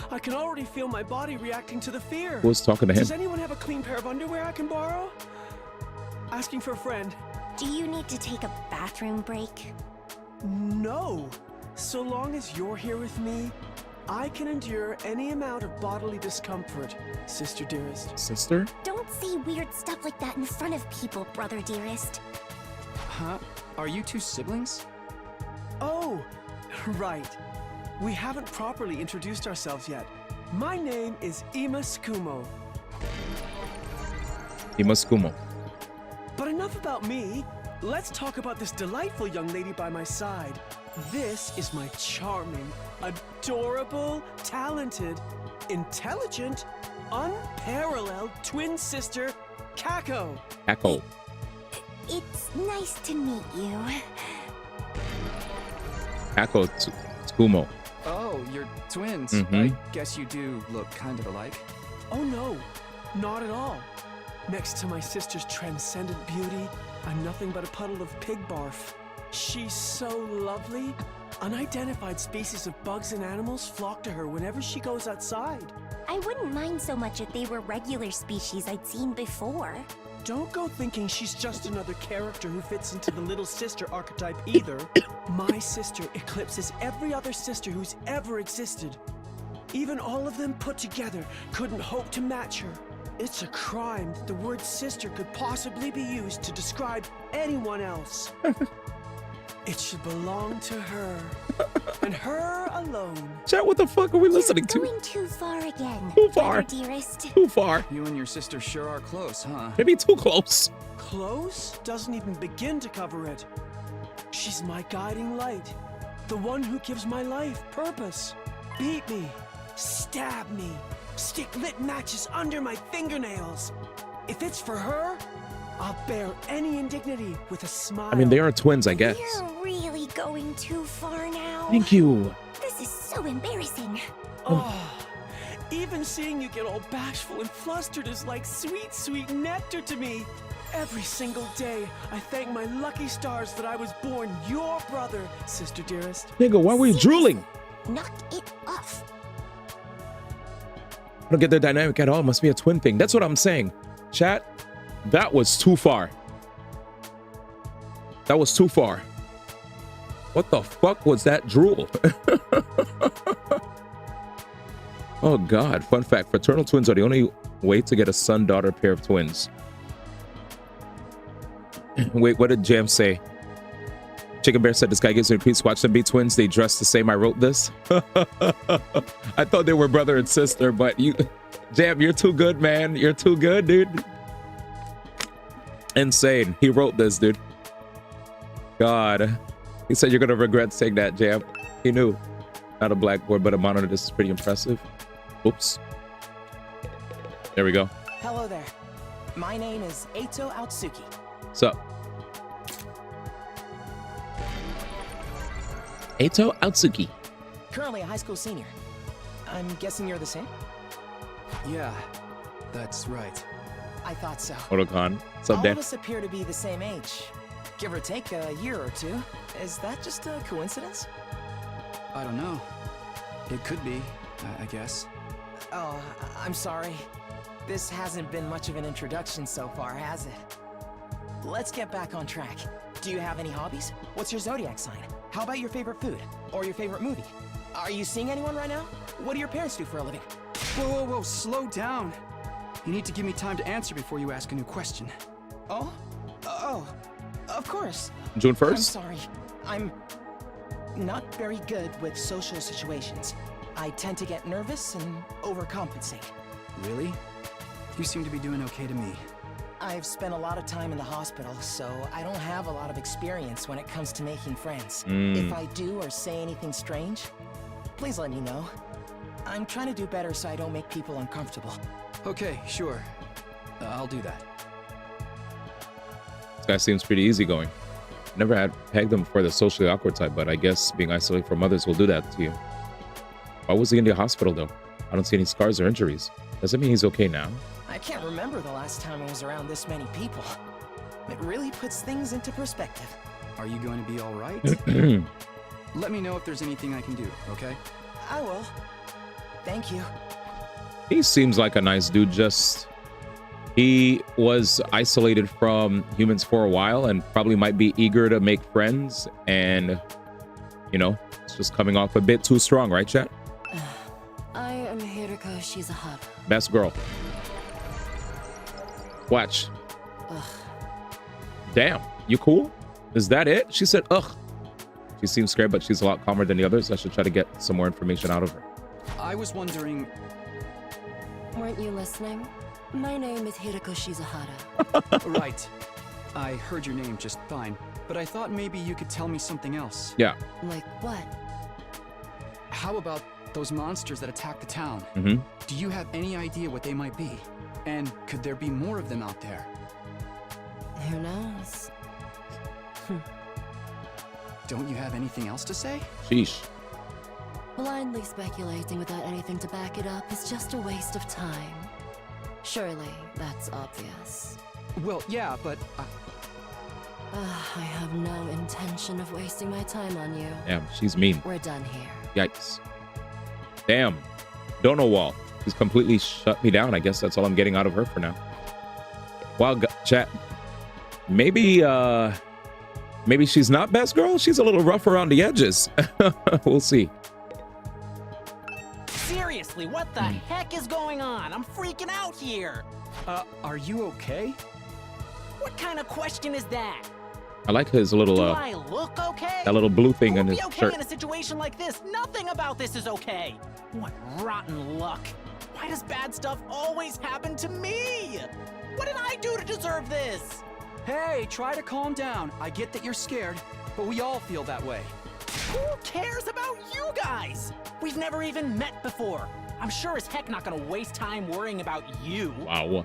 I can already feel my body reacting to the fear. Who's talking to him? Does anyone have a clean pair of underwear I can borrow? Asking for a friend. Do you need to take a bathroom break? No. So long as you're here with me, I can endure any amount of bodily discomfort, sister dearest. Sister? Don't say weird stuff like that in front of people, brother dearest. Huh? Are you two siblings? Oh, right. We haven't properly introduced ourselves yet. My name is Ima Skumo. Ima Skumo. But enough about me. Let's talk about this delightful young lady by my side. This is my charming, adorable, talented, intelligent, unparalleled twin sister, Kako. Kako. It's nice to meet you. Kako Skumo. Oh, you're twins. Mhm. I guess you do look kind of alike. Oh no, not at all. Next to my sister's transcendent beauty, I'm nothing but a puddle of pig barf. She's so lovely. Unidentified species of bugs and animals flock to her whenever she goes outside. I wouldn't mind so much if they were regular species I'd seen before. Don't go thinking she's just another character who fits into the little sister archetype either. My sister eclipses every other sister who's ever existed. Even all of them put together couldn't hope to match her. It's a crime that the word sister could possibly be used to describe anyone else. It should belong to her, and her alone. Chat, what the fuck are we listening to? You're going too far again. Too far. Brother dearest. Too far. You and your sister sure are close, huh? Maybe too close. Close doesn't even begin to cover it. She's my guiding light, the one who gives my life purpose. Beat me, stab me, stick lit matches under my fingernails. If it's for her, I'll bear any indignity with a smile. I mean, they are twins, I guess. You're really going too far now. Thank you. This is so embarrassing. Oh, even seeing you get all bashful and flustered is like sweet, sweet nectar to me. Every single day, I thank my lucky stars that I was born your brother, sister dearest. Nigga, why were you drooling? Knock it off. I don't get the dynamic at all. Must be a twin thing. That's what I'm saying. Chat, that was too far. That was too far. What the fuck was that drool? Oh God. Fun fact, fraternal twins are the only way to get a son-daughter pair of twins. Wait, what did Jam say? Chicken Bear said this guy gives me a creeps. Watch them be twins. They dress the same. I wrote this. I thought they were brother and sister, but you, Jam, you're too good, man. You're too good, dude. Insane. He wrote this, dude. God. He said you're gonna regret saying that, Jam. He knew. Not a blackboard, but a monitor. This is pretty impressive. Oops. There we go. Hello there. My name is Eito Aotsuki. What's up? Eito Aotsuki. Currently a high school senior. I'm guessing you're the same? Yeah, that's right. I thought so. Otokan. What's up, All Dan? of us appear to be the same age. Give or take a year or two. Is that just a coincidence? I don't know. It could be, I guess. Oh, I'm sorry. This hasn't been much of an introduction so far, has it? Let's get back on track. Do you have any hobbies? What's your zodiac sign? How about your favorite food? Or your favorite movie? Are you seeing anyone right now? What do your parents do for a living? Whoa, slow down. You need to give me time to answer before you ask a new question. Oh, of course. June 1st? I'm sorry. I'm not very good with social situations. I tend to get nervous and overcompensate. Really? You seem to be doing okay to me. I've spent a lot of time in the hospital, so I don't have a lot of experience when it comes to making friends. If I do or say anything strange, please let me know. I'm trying to do better so I don't make people uncomfortable. Okay, sure. I'll do that. This guy seems pretty easygoing. Never had pegged him for the socially awkward type, but I guess being isolated from others will do that to you. Why was he in the hospital, though? I don't see any scars or injuries. Does it mean he's okay now? I can't remember the last time I was around this many people. It really puts things into perspective. Are you going to be all right? Let me know if there's anything I can do, okay? I will. Thank you. He seems like a nice dude, just... He was isolated from humans for a while and probably might be eager to make friends. And, you know, it's just coming off a bit too strong, right, chat? I am Hiriko Shizahara. Best girl. Watch. Ugh. Damn, you cool? Is that it? She said, ugh. She seems scared, but she's a lot calmer than the others. I should try to get some more information out of her. I was wondering... Weren't you listening? My name is Hiriko Shizahara. Right. I heard your name just fine, but I thought maybe you could tell me something else. Yeah. Like what? How about those monsters that attacked the town? Do you have any idea what they might be? And could there be more of them out there? Who knows? Don't you have anything else to say? Sheesh. Blindly speculating without anything to back it up is just a waste of time. Surely, that's obvious. Well, yeah, but... I have no intention of wasting my time on you. Damn, she's mean. We're done here. Yikes. Damn. Don't know wall. She's completely shut me down. I guess that's all I'm getting out of her for now. Wow, chat. Maybe she's not best girl. She's a little rough around the edges. We'll see. Seriously, what the heck is going on? I'm freaking out here. Are you okay? What kind of question is that? I like his little Do I look okay? that little blue thing in his Be okay shirt. in a situation like this. Nothing about this is okay. What rotten luck. Why does bad stuff always happen to me? What did I do to deserve this? Hey, try to calm down. I get that you're scared, but we all feel that way. Who cares about you guys? We've never even met before. I'm sure as heck not gonna waste time worrying about you. Wow.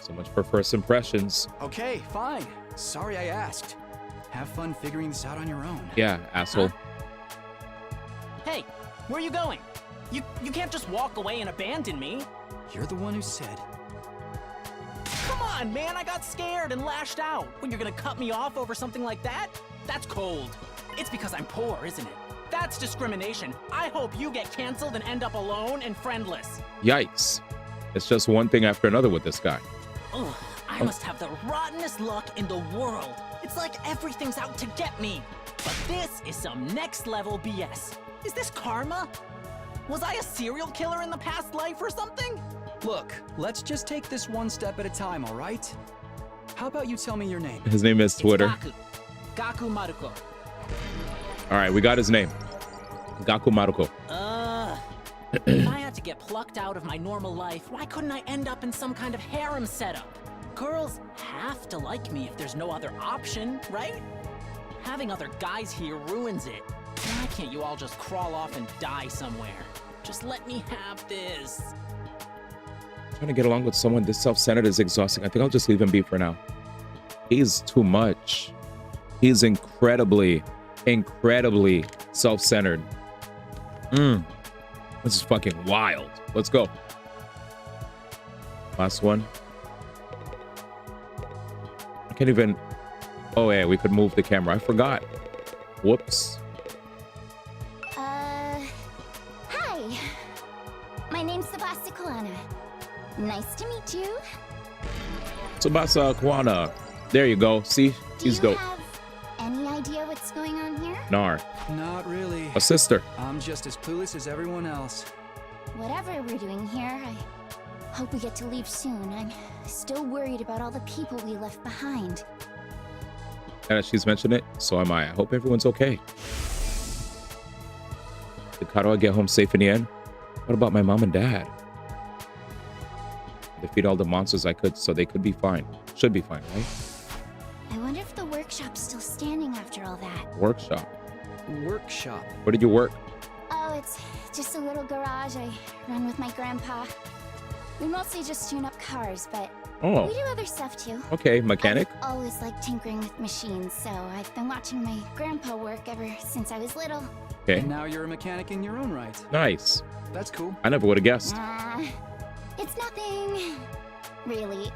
So much for first impressions. Okay, fine. Sorry I asked. Have fun figuring this out on your own. Yeah, asshole. Hey, where are you going? You can't just walk away and abandon me. You're the one who said. Come on, on, man, I got scared and lashed out. When you're gonna cut me off over something like that? That's cold. It's because I'm poor, isn't it? That's discrimination. I hope you get canceled and end up alone and friendless. Yikes. It's just one thing after another with this guy. Ugh, I must have the rottenest luck in the world. It's like everything's out to get me. But this is some next level BS. Is this karma? Was I a serial killer in the past life or something? Look, let's just take this one step at a time, all right? How about you tell me your name? His name is Twitter. It's Gaku Maruko. All right, we got his name. Gaku Maruko. If I had to get plucked out of my normal life, why couldn't I end up in some kind of harem setup? Girls have to like me if there's no other option, right? Having other guys here ruins it. Why can't you all just crawl off and die somewhere? Just let me have this. Trying to get along with someone this self-centered is exhausting. I think I'll just leave him be for now. He's too much. He's incredibly self-centered. This is fucking wild. Let's go. Last one. I can't even... Oh, yeah, we could move the camera. I forgot. Whoops. Hi. My name's Tsubasa Kuana. Nice to meet you. Tsubasa Kuana. There you go. See? She's dope. Have any idea what's going on here? Nar. Not really. A sister. I'm just as clueless as everyone else. Whatever we're doing here, I hope we get to leave soon. I'm still worried about all the people we left behind. And as she's mentioned it, so am I. I hope everyone's okay. Did Karoa get home safe in the end? What about my mom and dad? Defeat all the monsters I could, so they could be fine. Should be fine, right? I wonder if the workshop's still standing after all that. Workshop. Workshop. Where did you work? Oh, it's just a little garage I run with my grandpa. We mostly just tune up cars, but we do other stuff too. Okay, mechanic. I've always liked tinkering with machines, so I've been watching my grandpa work ever since I was little. Okay. And now you're a mechanic in your own right. Nice. That's cool. I never would have guessed. It's nothing. Really,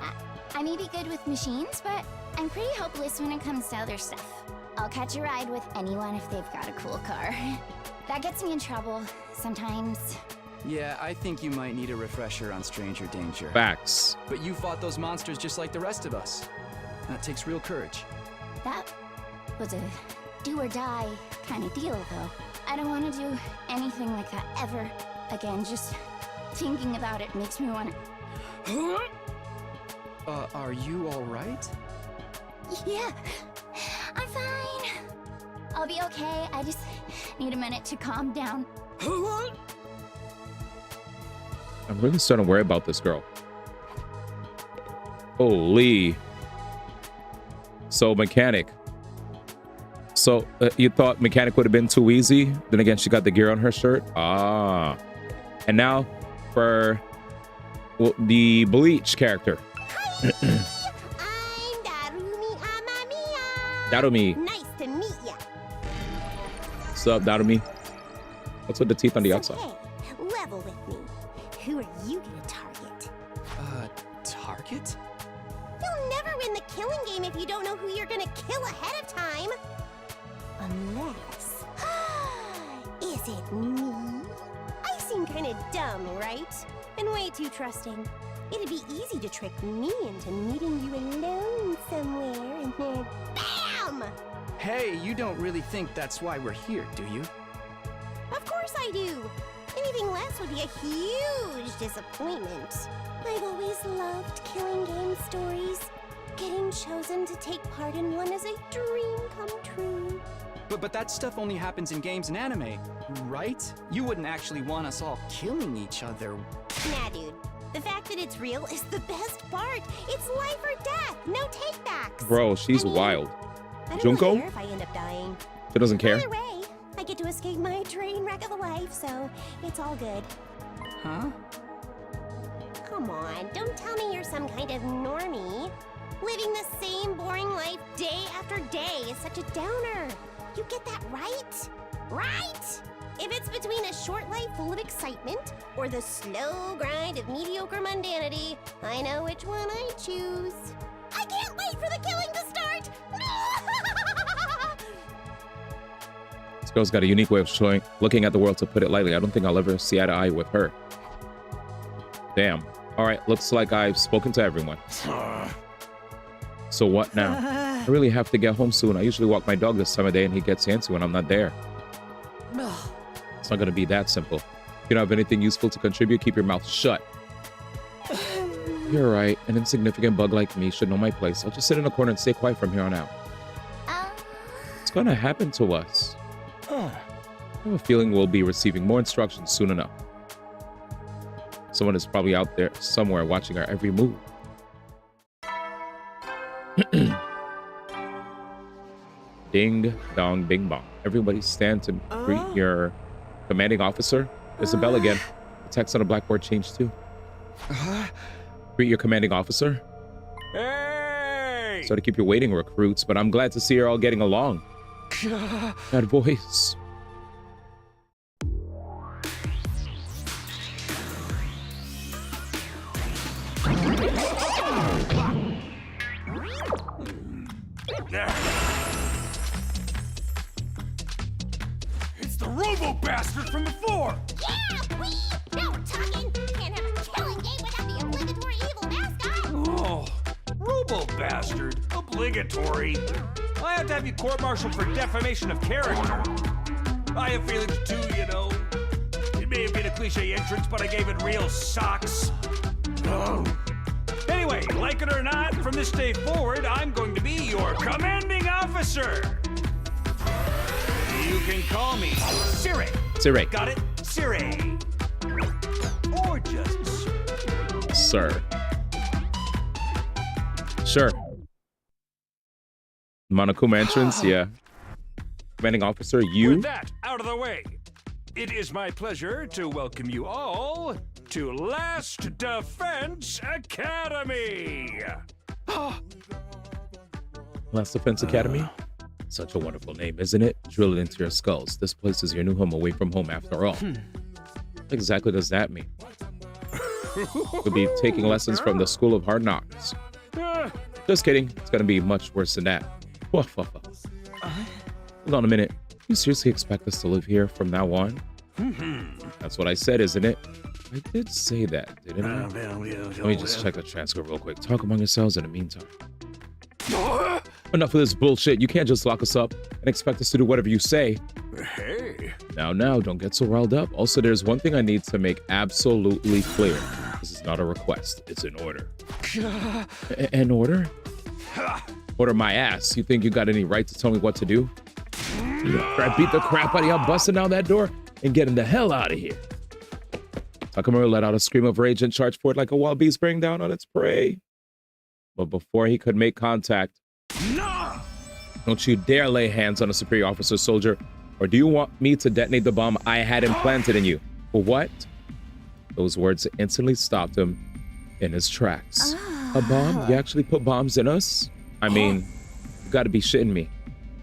I may be good with machines, but I'm pretty hopeless when it comes to other stuff. I'll catch a ride with anyone if they've got a cool car. That gets me in trouble sometimes. Yeah, I think you might need a refresher on stranger danger. Facts. But you fought those monsters just like the rest of us. That takes real courage. That was a do or die kind of deal, though. I don't want to do anything like that ever again. Just thinking about it makes me want to... Are you all right? Yeah, I'm fine. I'll be okay. I just need a minute to calm down. I'm really starting to worry about this girl. Holy. So mechanic. So you thought mechanic would have been too easy? Then again, she got the gear on her shirt. Ah. And now for the Bleach character. I'm Darumi Amamiya. Darumi. Nice to meet ya. What's up, Darumi? What's with the teeth on the outside? Hey, level with me. Who are you gonna target? Target? You'll never win the killing game if you don't know who you're gonna kill ahead of time. Unless... Is it me? I seem kinda dumb, right? And way too trusting. It'd be easy to trick me into meeting you alone somewhere and then BAM! Hey, you don't really think that's why we're here, do you? Of course I do. Anything less would be a huge disappointment. I've always loved killing game stories. Getting chosen to take part in one is a dream come true. But that stuff only happens in games and anime, right? You wouldn't actually want us all killing each other. Nah, dude. The fact that it's real is the best part. It's life or death, no takebacks. Bro, she's wild. I don't Junko? care if I end up dying. She doesn't care. Either way, I get to escape my train wreck of a life, so it's all good. Huh? Come on, don't tell me you're some kind of normie. Living the same boring life day after day is such a downer. You get that right? Right? If it's between a short life full of excitement or the slow grind of mediocre mundanity, I know which one I choose. I can't wait for the killing to start! This girl's got a unique way of looking at the world, to put it lightly. I don't think I'll ever see eye to eye with her. Damn. All right, looks like I've spoken to everyone. So what now? I really have to get home soon. I usually walk my dog this time of day and he gets antsy when I'm not there. It's not gonna be that simple. If you don't have anything useful to contribute, keep your mouth shut. You're right. An insignificant bug like me should know my place. I'll just sit in a corner and stay quiet from here on out. What's gonna happen to us? I have a feeling we'll be receiving more instructions soon enough. Someone is probably out there somewhere watching our every move. Ding dong bing bong. Everybody stand to greet your commanding officer. There's a bell again. The text on the blackboard changed too. Greet your commanding officer. Hey! So to keep you waiting, recruits, but I'm glad to see you're all getting along. That voice. It's the robo-bastard from before! Yeah, wee! Now we're talking! Can't have a killing game without the obligatory evil mascot! Oh, robo-bastard. Obligatory. I have to have you court-martialed for defamation of character. I have feelings too, you know. It may have been a cliche entrance, but I gave it real socks. Oh. Anyway, like it or not, from this day forward, I'm going to be your commanding officer. You can call me Siri. Siri. Got it? Siri. Or just Sir. Sure. Monokuma entrance, yeah. Commanding officer, you. With that out of the way, it is my pleasure to welcome you all to Last Defense Academy. Last Defense Academy? Such a wonderful name, isn't it? Drill it into your skulls. This place is your new home away from home after all. What exactly does that mean? We'll be taking lessons from the School of Hard Knocks. Just kidding. It's going to be much worse than that. Hold on a minute. You seriously expect us to live here from now on? That's what I said, isn't it? I did say that, didn't I? Let me just check the transcript real quick. Talk among yourselves in the meantime. Enough of this bullshit. You can't just lock us up and expect us to do whatever you say. Hey. Now, don't get so riled up. Also, there's one thing I need to make absolutely clear. This is not a request. It's an order. An order? Order my ass. You think you got any right to tell me what to do? Beat the crap out of y'all, busting out that door and getting the hell out of here. Takamaru let out a scream of rage and charged forward like a wild beast bearing down on its prey. But before he could make contact, don't you dare lay hands on a superior officer, soldier, or do you want me to detonate the bomb I had implanted in you? For what? Those words instantly stopped him in his tracks. A bomb? You actually put bombs in us? I mean, you gotta be shitting me.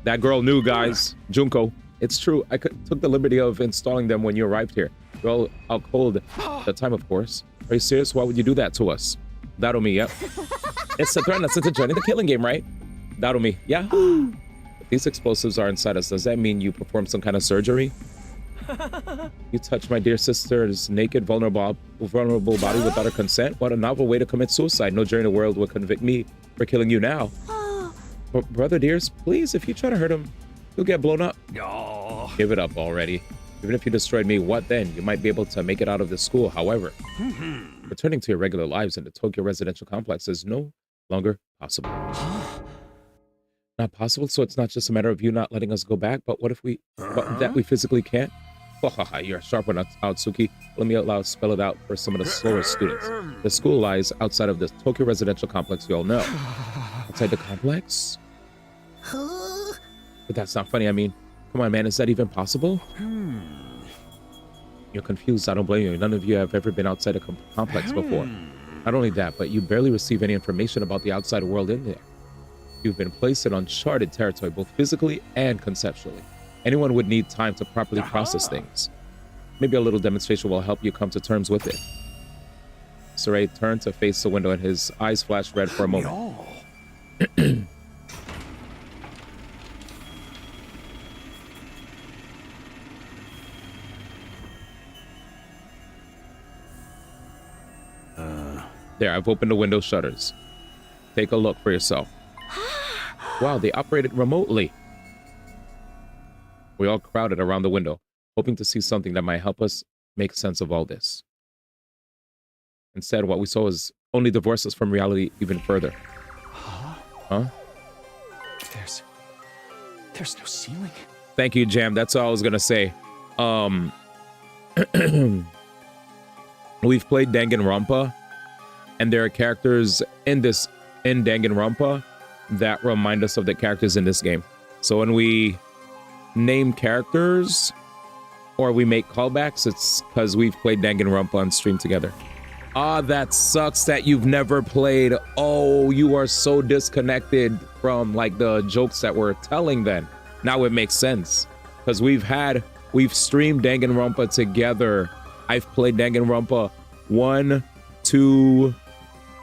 That girl knew, guys. Junko. It's true. I took the liberty of installing them when you arrived here. You're all out cold at the time, of course. Are you serious? Why would you do that to us? That'll me, yep. It's a threat that's into joining the killing game, right? That'll me, yeah. If these explosives are inside us, does that mean you perform some kind of surgery? You touched my dear sister's naked, vulnerable body without her consent? What a novel way to commit suicide. No jury in the world will convict me for killing you now. But brother dears, please, if you try to hurt him, you'll get blown up. Give it up already. Even if you destroyed me, what then? You might be able to make it out of the school. However, returning to your regular lives in the Tokyo residential complex is no longer possible. Not possible? So it's not just a matter of you not letting us go back, but what if that we physically can't? You're a sharp one, Atsuki. Let me spell it out for some of the slower students. The school lies outside of the Tokyo residential complex you all know. Outside the complex? But that's not funny. I mean, come on, man. Is that even possible? You're confused. I don't blame you. None of you have ever been outside a complex before. Not only that, but you barely receive any information about the outside world in there. You've been placed in uncharted territory, both physically and conceptually. anyone would need time to properly process things. Maybe a little demonstration will help you come to terms with it. Saray turned to face the window and his eyes flashed red for a moment. There, I've opened the window shutters. Take a look for yourself. Wow, they operated remotely. We all crowded around the window, hoping to see something that might help us make sense of all this. Instead, what we saw was only divorce us from reality even further. Huh? There's no ceiling. Thank you, Jam. That's all I was gonna say. We've played Danganronpa, and there are characters in Danganronpa that remind us of the characters in this game. So when we name characters or we make callbacks, it's because we've played Danganronpa on stream together. Ah, that sucks that you've never played. Oh, you are so disconnected from like the jokes that we're telling then. Now it makes sense. Because we've streamed Danganronpa together. I've played Danganronpa 1, 2,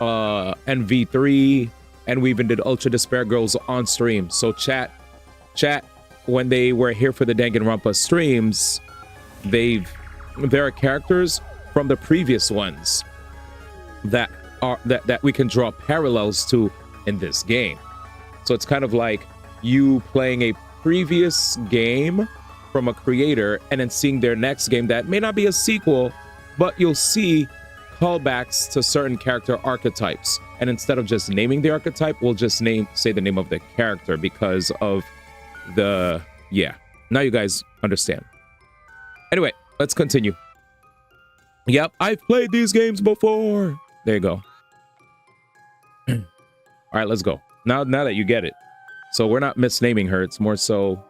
and V3, and we even did Ultra Despair Girls on stream. So chat, when they were here for the Danganronpa streams, there are characters from the previous ones that we can draw parallels to in this game. So it's kind of like you playing a previous game from a creator and then seeing their next game that may not be a sequel, but you'll see callbacks to certain character archetypes. And instead of just naming the archetype, we'll just say the name of the character because of the, yeah. Now you guys understand. Anyway, let's continue. Yep, I've played these games before. There you go. All right, let's go. Now that you get it. So we're not misnaming her. It's more so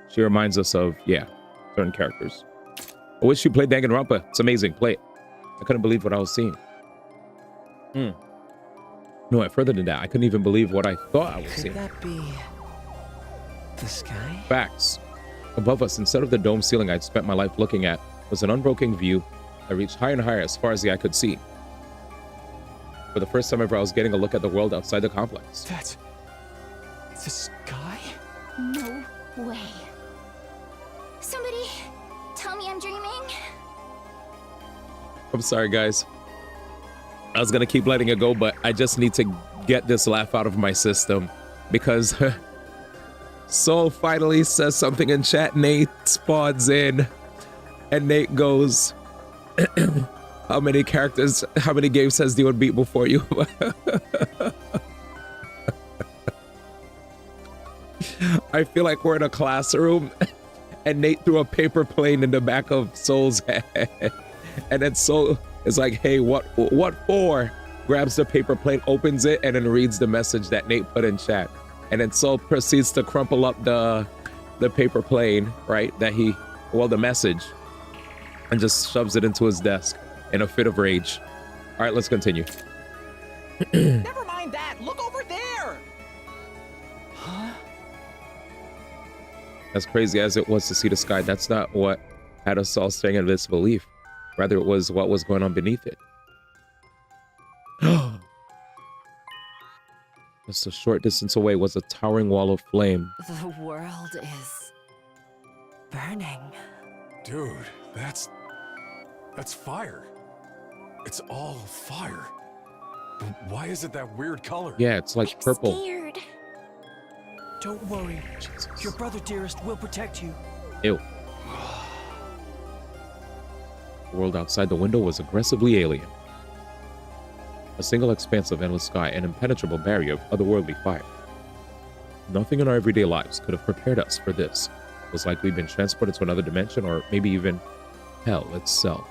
she reminds us of, yeah, certain characters. I wish you played Danganronpa. It's amazing. Play it. I couldn't believe what I was seeing. No, further than that, I couldn't even believe what I thought I was seeing. Could that be the sky? Facts. Above us, instead of the dome ceiling I'd spent my life looking at, was an unbroken view that reached higher and higher as far as the eye could see. For the first time ever, I was getting a look at the world outside the complex. That's the sky? No way. Somebody tell me I'm dreaming. I'm sorry, guys. I was gonna keep letting it go, but I just need to get this laugh out of my system because Soul finally says something in chat. Nate spawns in and Nate goes, how many games has Dion beat before you? I feel like we're in a classroom and Nate threw a paper plane in the back of Soul's head. And then Soul is like, hey, what for? Grabs the paper plane, opens it, and then reads the message that Nate put in chat. And then Soul proceeds to crumple up the paper plane, right? The message, and just shoves it into his desk in a fit of rage. All right, let's continue. Never mind that. Look over there. Huh? As crazy as it was to see the sky, that's not what had us all staying in disbelief. Rather, it was what was going on beneath it. Just a short distance away was a towering wall of flame. The world is burning. Dude, that's fire. It's all fire. But why is it that weird color? Yeah, it's like purple. Scared. Don't worry. Jesus. Your brother, dearest, will protect you. Ew. The world outside the window was aggressively alien. A single expanse of endless sky, an impenetrable barrier of otherworldly fire. Nothing in our everyday lives could have prepared us for this. It was like we'd been transported to another dimension, or maybe even hell itself.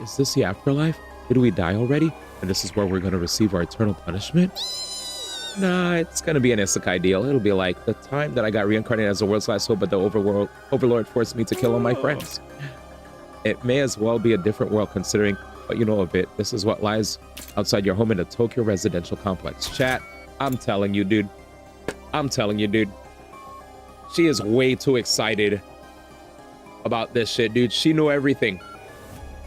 Is this the afterlife? Did we die already? And this is where we're going to receive our eternal punishment? Nah, it's going to be an isekai deal. It'll be like the time that I got reincarnated as the world's last hope, but the overlord forced me to kill all my friends. It may as well be a different world considering what you know of it. This is what lies outside your home in the Tokyo residential complex. Chat, I'm telling you, dude. I'm telling you, dude. She is way too excited about this shit, dude. She knew everything.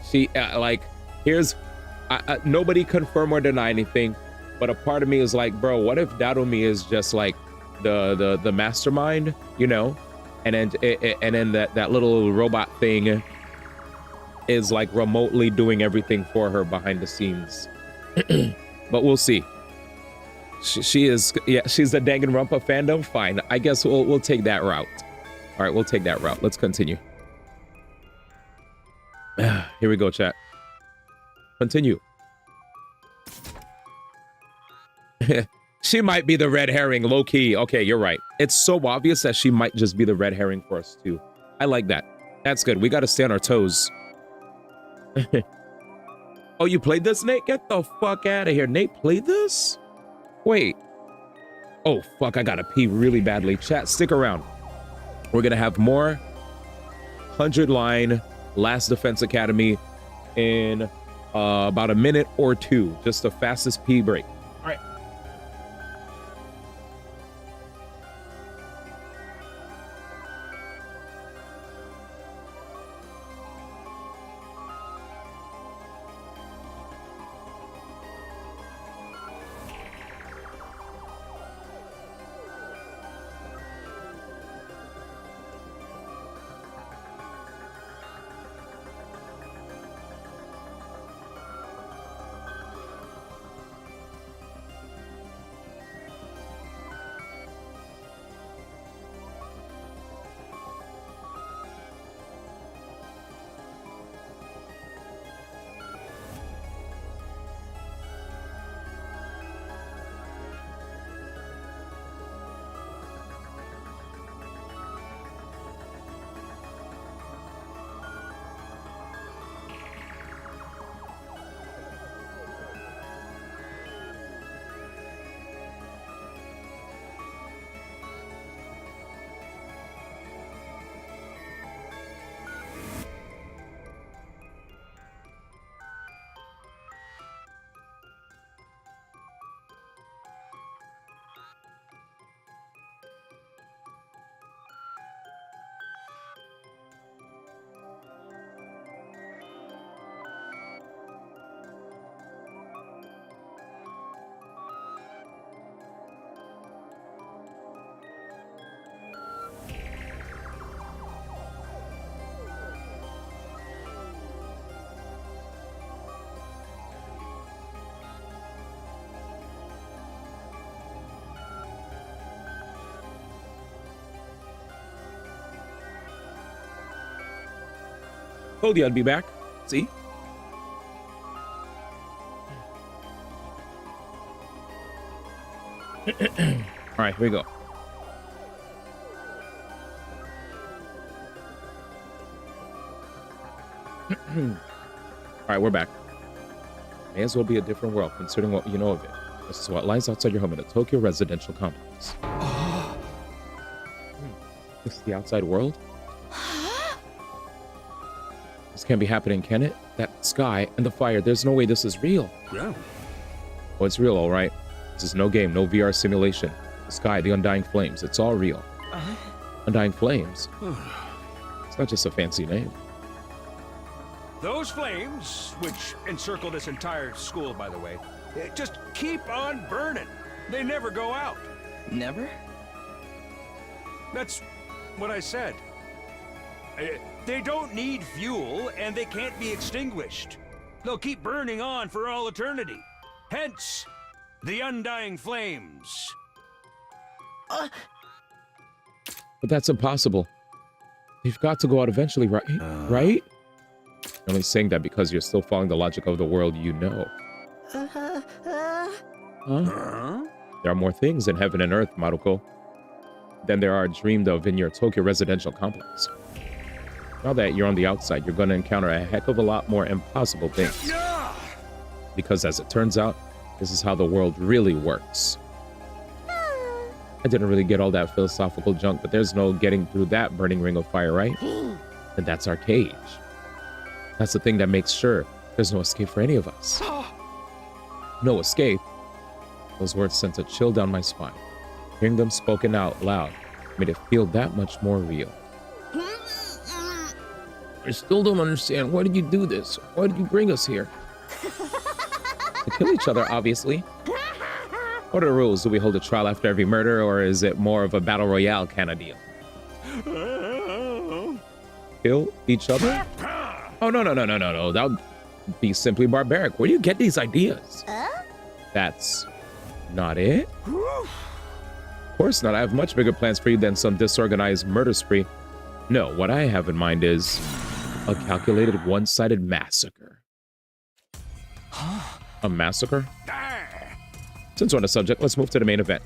She like, here's nobody confirm or deny anything, but a part of me is like, bro, what if Dadomi is just like the mastermind, you know, and then that little robot thing is like remotely doing everything for her behind the scenes. But we'll see. She is, yeah, she's the Danganronpa fandom. Fine, I guess we'll take that route. All right, we'll take that route. Let's continue. Here we go, chat. Continue. She might be the red herring, low key. Okay, you're right. It's so obvious that she might just be the red herring for us too. I like that. That's good. We got to stay on our toes. Oh, you played this, Nate? Get the fuck out of here. Nate played this? Wait. Oh, fuck. I gotta pee really badly. Chat, stick around. We're gonna have more 100-line Last Defense Academy in about a minute or two. Just the fastest pee break. All right. Told you I'd be back. See? All right, here we go. All right, we're back. May as well be a different world, considering what you know of it. This is what lies outside your home in a Tokyo residential complex. This is the outside world? This can't be happening, can it? That sky and the fire, there's no way this is real. Yeah. Oh, it's real, all right. This is no game, no VR simulation. The sky, the undying flames, it's all real. Undying flames? It's not just a fancy name. Those flames, which encircle this entire school, by the way, just keep on burning. They never go out. Never? That's what I said. They don't need fuel, and they can't be extinguished. They'll keep burning on for all eternity. Hence, the undying flames. But that's impossible. They've got to go out eventually, right? Right? You're only saying that because you're still following the logic of the world you know. Huh? There are more things in heaven and earth, Maruko, than there are dreamed of in your Tokyo residential complex. Now that you're on the outside, you're going to encounter a heck of a lot more impossible things. Because as it turns out, this is how the world really works. I didn't really get all that philosophical junk, but there's no getting through that burning ring of fire, right? And that's our cage. That's the thing that makes sure there's no escape for any of us. No escape. Those words sent a chill down my spine. Hearing them spoken out loud made it feel that much more real. I still don't understand. Why did you do this? Why did you bring us here? To kill each other, obviously. What are the rules? Do we hold a trial after every murder, or is it more of a battle royale kind of deal? Kill each other? Oh, no. That would be simply barbaric. Where do you get these ideas? That's not it? Of course not. I have much bigger plans for you than some disorganized murder spree. No, what I have in mind is a calculated one-sided massacre. A massacre? Since we're on the subject, let's move to the main event.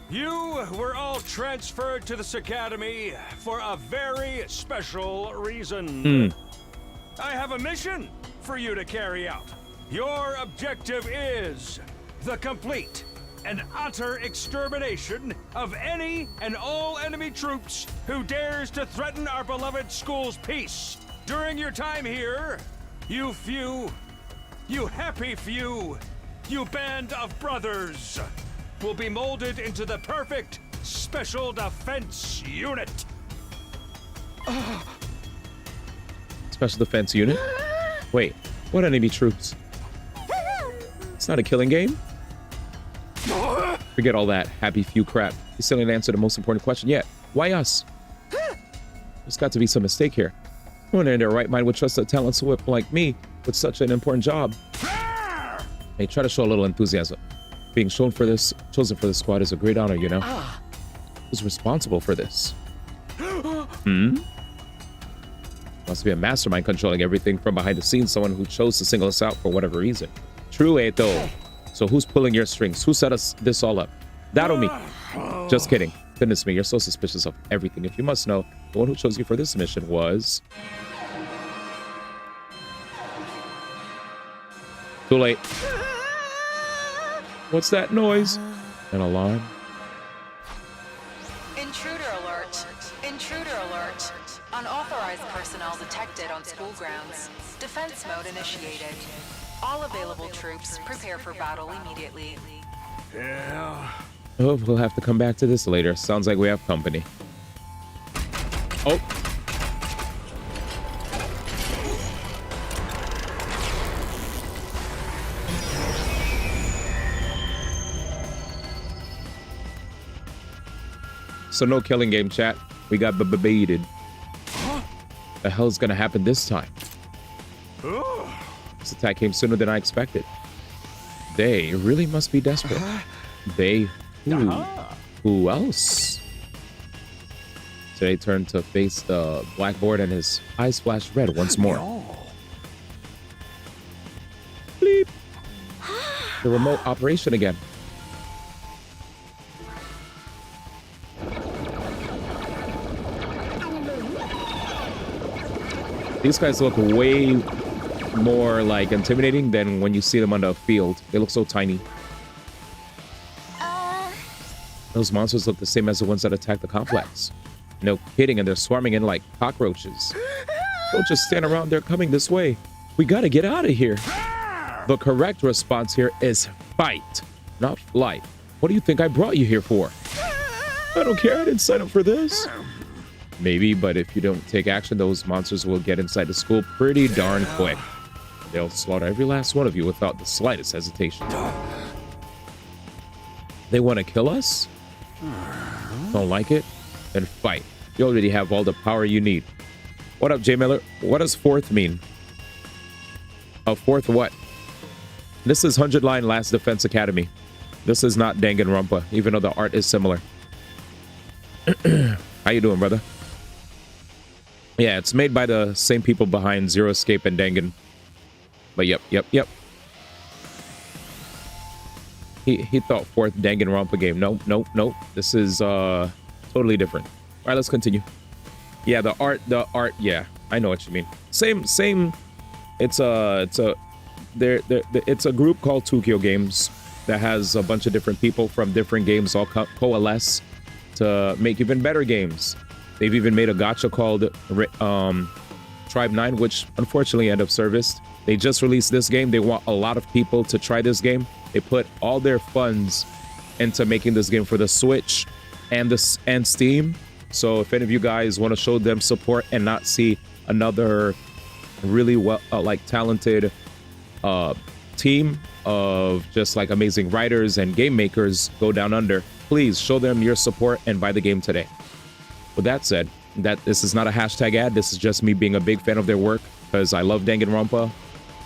You were all transferred to this academy for a very special reason. I have a mission for you to carry out. Your objective is the complete and utter extermination of any and all enemy troops who dares to threaten our beloved school's peace. During your time here, you happy few, you band of brothers, will be molded into the perfect special defense unit. Special defense unit? Wait, what enemy troops? It's not a killing game? Forget all that happy few crap. You still didn't answer the most important question yet. Why us? There's got to be some mistake here. No one in their right mind would trust a talented whip like me with such an important job. Hey, try to show a little enthusiasm. Being chosen for this squad is a great honor, you know? Who's responsible for this? Must be a mastermind controlling everything from behind the scenes, someone who chose to single us out for whatever reason. True, Eto. So who's pulling your strings? Who set this all up? That or me? Just kidding. Goodness me, you're so suspicious of everything. If you must know, the one who chose you for this mission was... Too late. What's that noise? An alarm? Intruder alert. Intruder alert. Unauthorized personnel detected on school grounds. Defense mode initiated. All available troops prepare for battle immediately. Yeah. Oh, we'll have to come back to this later. Sounds like we have company. Oh. So no killing game, chat. We got baited. The hell's gonna happen this time? This attack came sooner than I expected. They really must be desperate. They who else? So they turned to face the blackboard and his eyes flashed red once more. Bleep. The remote operation again. These guys look way more like intimidating than when you see them on the field. They look so tiny. Those monsters look the same as the ones that attacked the complex. No kidding, and they're swarming in like cockroaches. Don't just stand around, they're coming this way. We gotta get out of here. The correct response here is fight, not flight. What do you think I brought you here for? I don't care, I didn't sign up for this. Maybe, but if you don't take action, those monsters will get inside the school pretty darn quick. They'll slaughter every last one of you without the slightest hesitation. They want to kill us? Don't like it? Then fight. You already have all the power you need. What up, J Miller? What does fourth mean? A fourth what? This is 100 Line Last Defense Academy. This is not Danganronpa, even though the art is similar. How you doing, brother? Yeah, it's made by the same people behind Zero Escape and Dangan. But yep. He thought fourth Danganronpa game. No. This is totally different. All right, let's continue. Yeah, the art. Yeah, I know what you mean. Same. It's a group called Tokyo Games that has a bunch of different people from different games all coalesce to make even better games. They've even made a gacha called Tribe 9, which unfortunately end of service. They just released this game. They want a lot of people to try this game. They put all their funds into making this game for the Switch and Steam. So if any of you guys want to show them support and not see another really well talented team of just like amazing writers and game makers go down under, please show them your support and buy the game today. With that said, this is not a hashtag ad. This is just me being a big fan of their work because I love Danganronpa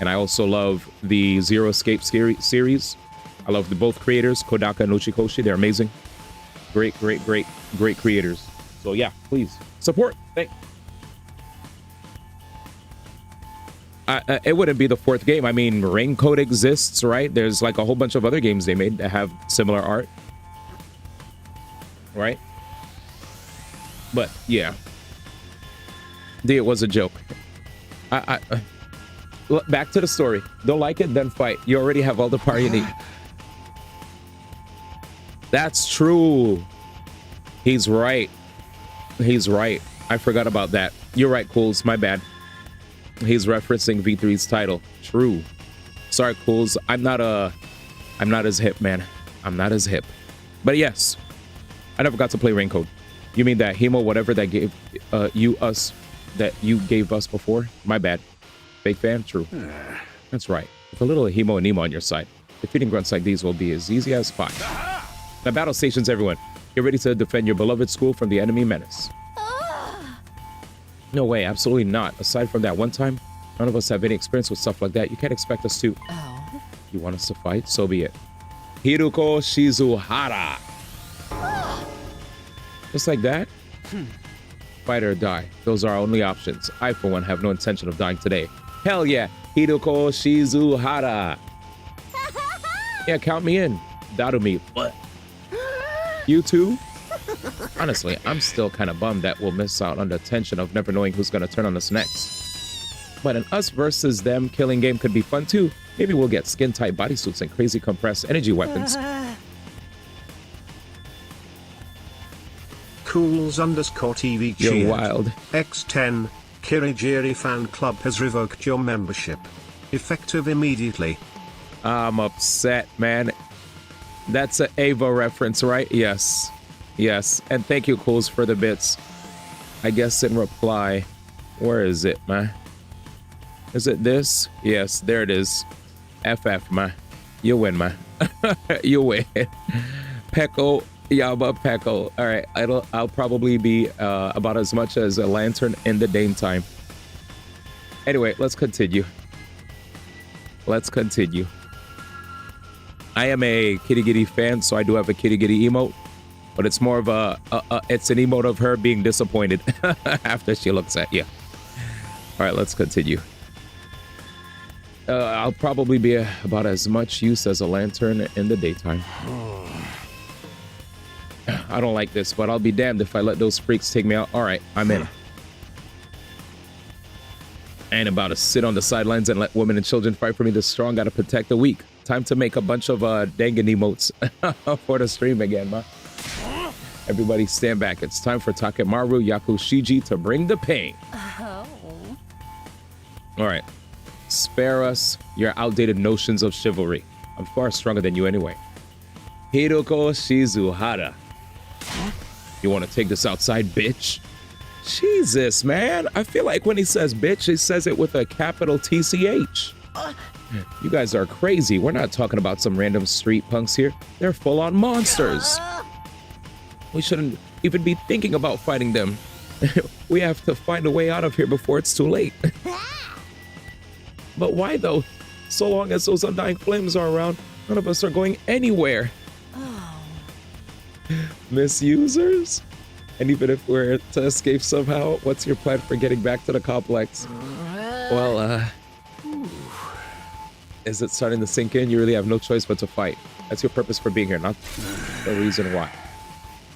and I also love the Zero Escape series. I love both creators, Kodaka and Uchikoshi. They're amazing. Great creators. So yeah, please support. Thanks. It wouldn't be the fourth game. I mean, Raincoat exists, right? There's like a whole bunch of other games they made that have similar art, right? But yeah, it was a joke. Back to the story. Don't like it, then fight. You already have all the power you need. That's true. He's right. I forgot about that. You're right, Cools. My bad. He's referencing V3's title. True. Sorry, Cools. I'm not as hip, man. I'm not as hip. But yes, I never got to play Raincoat. You mean that Hemo, whatever that gave you gave us before? My bad. Fake fan? True. That's right. With a little Hemo and Nemo on your side, defeating grunts like these will be as easy as pie. Now, battle stations, everyone. Get ready to defend your beloved school from the enemy menace. No way, absolutely not. Aside from that one time, none of us have any experience with stuff like that. You can't expect us to. Oh. You want us to fight? So be it. Hiruko Shizuhara. Just like that? Fight or die. Those are our only options. I, for one, have no intention of dying today. Hell yeah. Hiruko Shizuhara. Yeah, count me in. Darumi. What? You too? Honestly, I'm still kind of bummed that we'll miss out on the tension of never knowing who's going to turn on us next. But an us versus them killing game could be fun too. Maybe we'll get skin-tight bodysuits and crazy compressed energy weapons. Cools_TV You're cheered. wild. X10, Kirigiri fan club has revoked your membership. Effective immediately. I'm upset, man. That's an Ava reference, right? Yes. Yes. And thank you, Cools, for the bits. I guess in reply, where is it, man? Is it this? Yes, there it is. FF, man. You win, man. You win. Pecco, Yaba Pecco. All right, I'll probably be about as much as a lantern in the daytime. Anyway, let's continue. I am a Kitty fan, so I do have a Kitty emote, but it's more of it's an emote of her being disappointed after she looks at you. All right, let's continue. I'll probably be about as much use as a lantern in the daytime. I don't like this, but I'll be damned if I let those freaks take me out. All right, I'm in. I ain't about to sit on the sidelines and let women and children fight for me. The strong gotta protect the weak. Time to make a bunch of Dangan emotes for the stream again, ma. Everybody stand back. It's time for Takemaru Yakushiji to bring the pain. Oh. All right. Spare us your outdated notions of chivalry. I'm far stronger than you anyway. Hiruko Shizuhara. You want to take this outside, bitch? Jesus, man. I feel like when he says bitch, he says it with a capital TCH. You guys are crazy. We're not talking about some random street punks here. They're full-on monsters. We shouldn't even be thinking about fighting them. We have to find a way out of here before it's too late. But why, though? So long as those undying flames are around, none of us are going anywhere. Oh. Misusers? And even if we're to escape somehow, what's your plan for getting back to the complex? Well, is it starting to sink in? You really have no choice but to fight. That's your purpose for being here, not the reason why.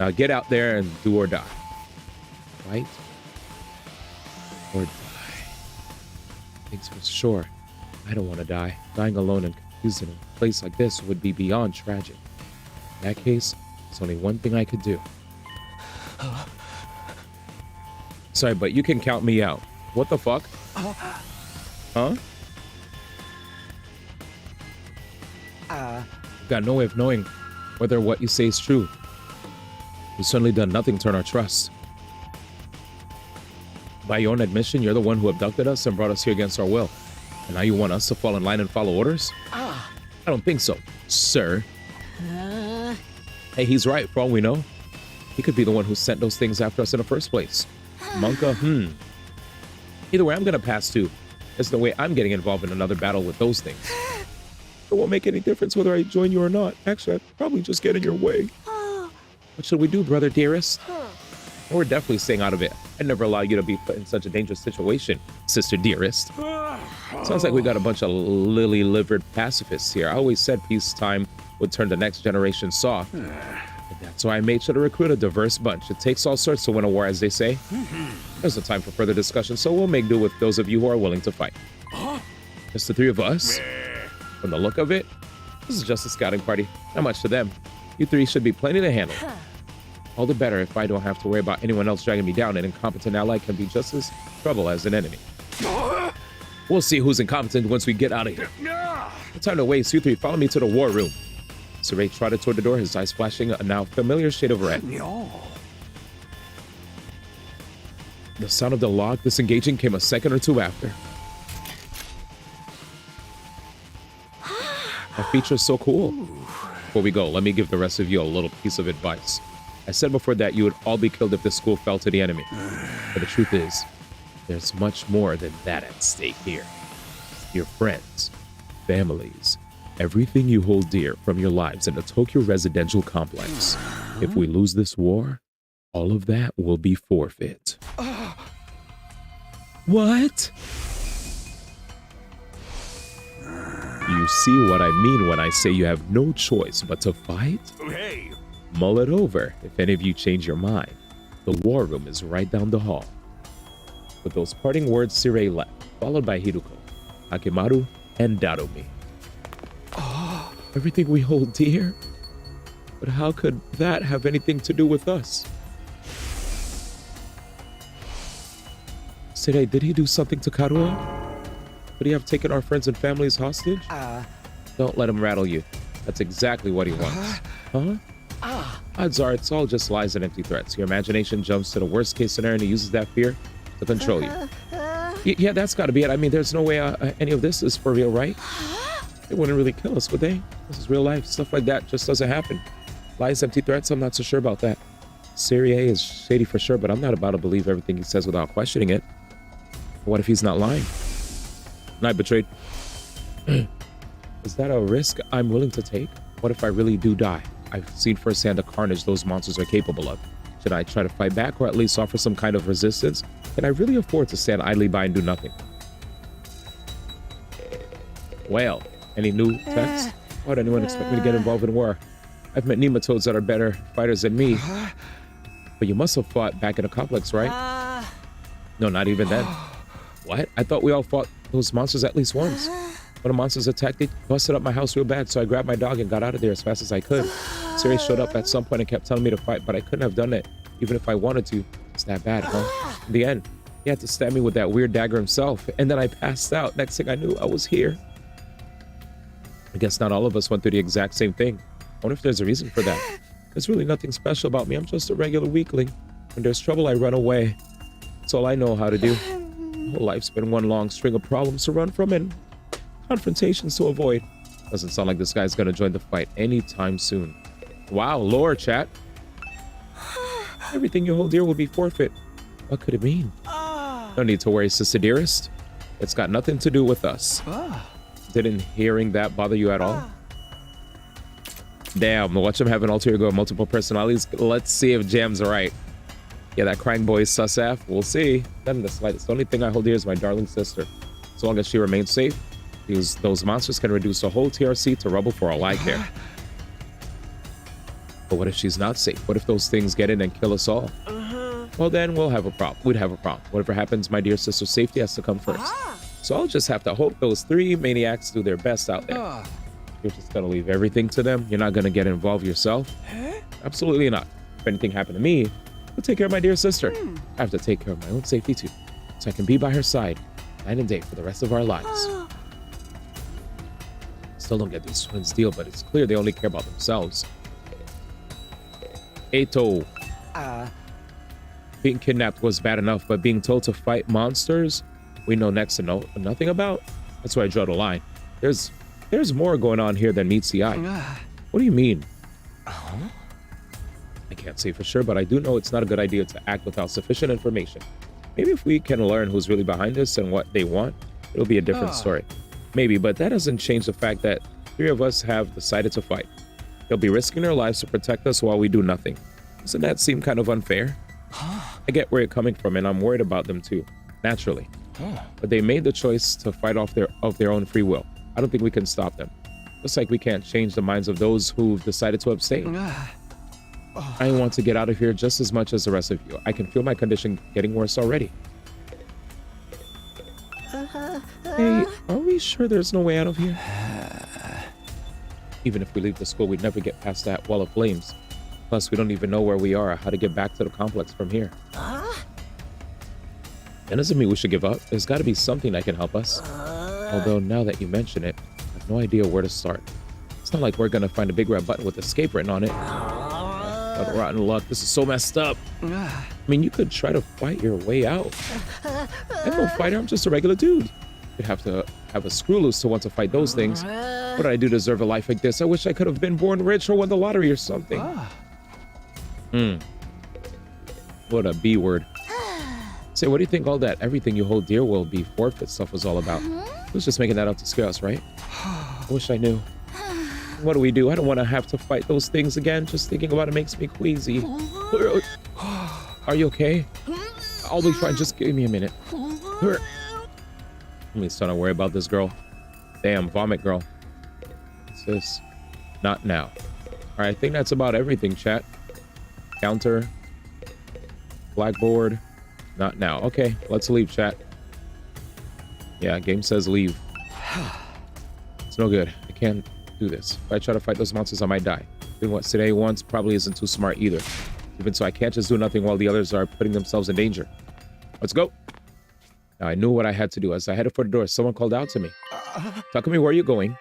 Now get out there and do or die. Fight or die. Things for sure. I don't want to die. Dying alone and confused in a place like this would be beyond tragic. In that case, there's only one thing I could do. Sorry, but you can count me out. What the fuck? Huh? We've got no way of knowing whether what you say is true. You've certainly done nothing to earn our trust. By your own admission, you're the one who abducted us and brought us here against our will. And now you want us to fall in line and follow orders? I don't think so, sir. Hey, he's right, for all we know. He could be the one who sent those things after us in the first place. Monka, Either way, I'm gonna pass too. There's no way I'm getting involved in another battle with those things. It won't make any difference whether I join you or not. Actually, I'd probably just get in your way. What should we do, brother dearest? We're definitely staying out of it. I'd never allow you to be put in such a dangerous situation, sister dearest. Sounds like we got a bunch of lily-livered pacifists here. I always said peacetime would turn the next generation soft. And that's why I made sure to recruit a diverse bunch. It takes all sorts to win a war, as they say. There's no time for further discussion, so we'll make do with those of you who are willing to fight. Just the three of us? From the look of it, this is just a scouting party. Not much to them. You three should be plenty to handle. All the better if I don't have to worry about anyone else dragging me down. An incompetent ally can be just as trouble as an enemy. We'll see who's incompetent once we get out of here. No time to waste. You three, follow me to the war room. Saray trotted toward the door, his eyes flashing a now familiar shade of red. The sound of the log disengaging came a second or two after. That feature is so cool. Before we go, let me give the rest of you a little piece of advice. I said before that you would all be killed if the school fell to the enemy. But the truth is, there's much more than that at stake here. Your friends, families, everything you hold dear from your lives in the Tokyo residential complex. If we lose this war, all of that will be forfeit. What? You see what I mean when I say you have no choice but to fight? Hey! Mull it over. If any of you change your mind, the war room is right down the hall. With those parting words, Saray left, followed by Hiruko, Hakimaru, and Darumi. Everything we hold dear? But how could that have anything to do with us? Saray, did he do something to Karua? Could he have taken our friends and families hostage? Don't let him rattle you. That's exactly what he wants. Huh? Odds are it's all just lies and empty threats. Your imagination jumps to the worst case scenario and he uses that fear to control you. Yeah, that's got to be it. I mean, there's no way any of this is for real, right? They wouldn't really kill us, would they? This is real life. Stuff like that just doesn't happen. Lies, empty threats, I'm not so sure about that. Serie is shady for sure, but I'm not about to believe everything he says without questioning it. What if he's not lying? Night betrayed. Is that a risk I'm willing to take? What if I really do die? I've seen firsthand the carnage those monsters are capable of. Should I try to fight back or at least offer some kind of resistance? Can I really afford to stand idly by and do nothing? Well, any new texts? Why would anyone expect me to get involved in war? I've met nematodes that are better fighters than me. But you must have fought back in the complex, right? No, not even then. What? I thought we all fought those monsters at least once. When the monsters attacked, they busted up my house real bad, so I grabbed my dog and got out of there as fast as I could. Siri showed up at some point and kept telling me to fight, but I couldn't have done it, even if I wanted to. It's that bad, huh? In the end, he had to stab me with that weird dagger himself, and then I passed out. Next thing I knew, I was here. I guess not all of us went through the exact same thing. I wonder if there's a reason for that. There's really nothing special about me. I'm just a regular weakling. When there's trouble, I run away. That's all I know how to do. My whole life's been one long string of problems to run from and confrontations to avoid. Doesn't sound like this guy's gonna join the fight anytime soon. Wow, lore, chat. Everything you hold dear will be forfeit. What could it mean? No need to worry, sister dearest. It's got nothing to do with us. Didn't hearing that bother you at all? Damn, watch him have an alter ego of multiple personalities. Let's see if Jam's right. Yeah, that crying boy is sus af. We'll see. Not in the slightest. The only thing I hold dear is my darling sister. As long as she remains safe, because those monsters can reduce the whole TRC to rubble for all I care. But what if she's not safe? What if those things get in and kill us all? Well, then we'll have a problem. We'd have a problem. Whatever happens, my dear sister's safety has to come first. So I'll just have to hope those three maniacs do their best out there. You're just gonna leave everything to them? You're not gonna get involved yourself? Absolutely not. If anything happened to me, I'll take care of my dear sister. I have to take care of my own safety too, so I can be by her side Night and day for the rest of our lives. Still don't get these twins' deal, but it's clear they only care about themselves. Eito. Being kidnapped was bad enough, but being told to fight monsters we know next to nothing about? That's where I draw the line. There's more going on here than meets the eye. What do you mean? I can't say for sure, but I do know it's not a good idea to act without sufficient information. Maybe if we can learn who's really behind this and what they want, it'll be a different story. Maybe, but that doesn't change the fact that 3 of us have decided to fight. They'll be risking their lives to protect us while we do nothing. Doesn't that seem kind of unfair? I get where you're coming from, and I'm worried about them too, naturally. But they made the choice to fight of their own free will. I don't think we can stop them. Just like we can't change the minds of those who've decided to abstain. I want to get out of here just as much as the rest of you. I can feel my condition getting worse already. Hey, are we sure there's no way out of here? Even if we leave the school, we'd never get past that wall of flames. Plus, we don't even know where we are or how to get back to the complex from here. That doesn't mean we should give up. There's got to be something that can help us. Although, now that you mention it, I have no idea where to start. It's not like we're going to find a big red button with escape written on it. But rotten luck, this is so messed up. I mean, you could try to fight your way out. I'm no fighter, I'm just a regular dude. You'd have to have a screw loose to want to fight those things. What did I do to deserve a life like this? I wish I could have been born rich or won the lottery or something. What a B word. Say, what do you think all that everything you hold dear will be forfeit stuff was all about? Who's just making that up to scare us, right? I wish I knew. What do we do? I don't want to have to fight those things again. Just thinking about it makes me queasy. Are you okay? I'll be fine. Just give me a minute. Let me start to worry about this girl. Damn, vomit girl. What's this? Not now. All right, I think that's about everything, chat. Counter. Blackboard. Not now. Okay, let's leave, chat. Yeah, game says leave. It's no good. I can't do this. If I try to fight those monsters, I might die. Doing what today wants probably isn't too smart either. Even so, I can't just do nothing while the others are putting themselves in danger. Let's go. Now, I knew what I had to do. As I headed for the door, someone called out to me. Talk to me, where are you going?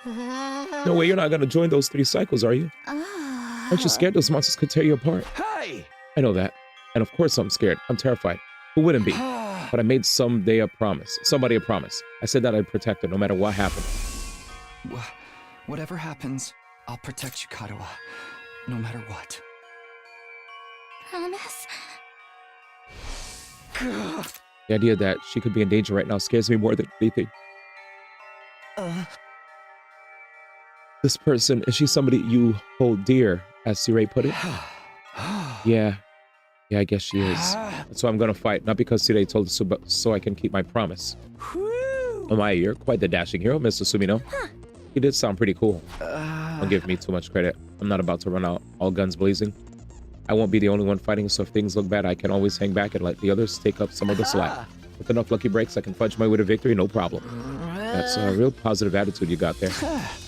No way, you're not going to join those 3 cycles, are you? Aren't you scared those monsters could tear you apart? Hey! I know that. And of course I'm scared. I'm terrified. Who wouldn't be? But I made somebody a promise. I said that I'd protect her no matter what happened. Whatever happens, I'll protect you, Kadoa. No matter what. Promise? The idea that she could be in danger right now scares me more than anything. This person, is she somebody you hold dear, as Sirei put it? Yeah, I guess she is. That's why I'm gonna fight, not because Sirei told us so I can keep my promise. Oh my, you're quite the dashing hero, Mr. Sumino. He did sound pretty cool. Don't give me too much credit. I'm not about to run out all guns blazing. I won't be the only one fighting, so if things look bad, I can always hang back and let the others take up some of the slack. With enough lucky breaks, I can fudge my way to victory, no problem. That's a real positive attitude you got there.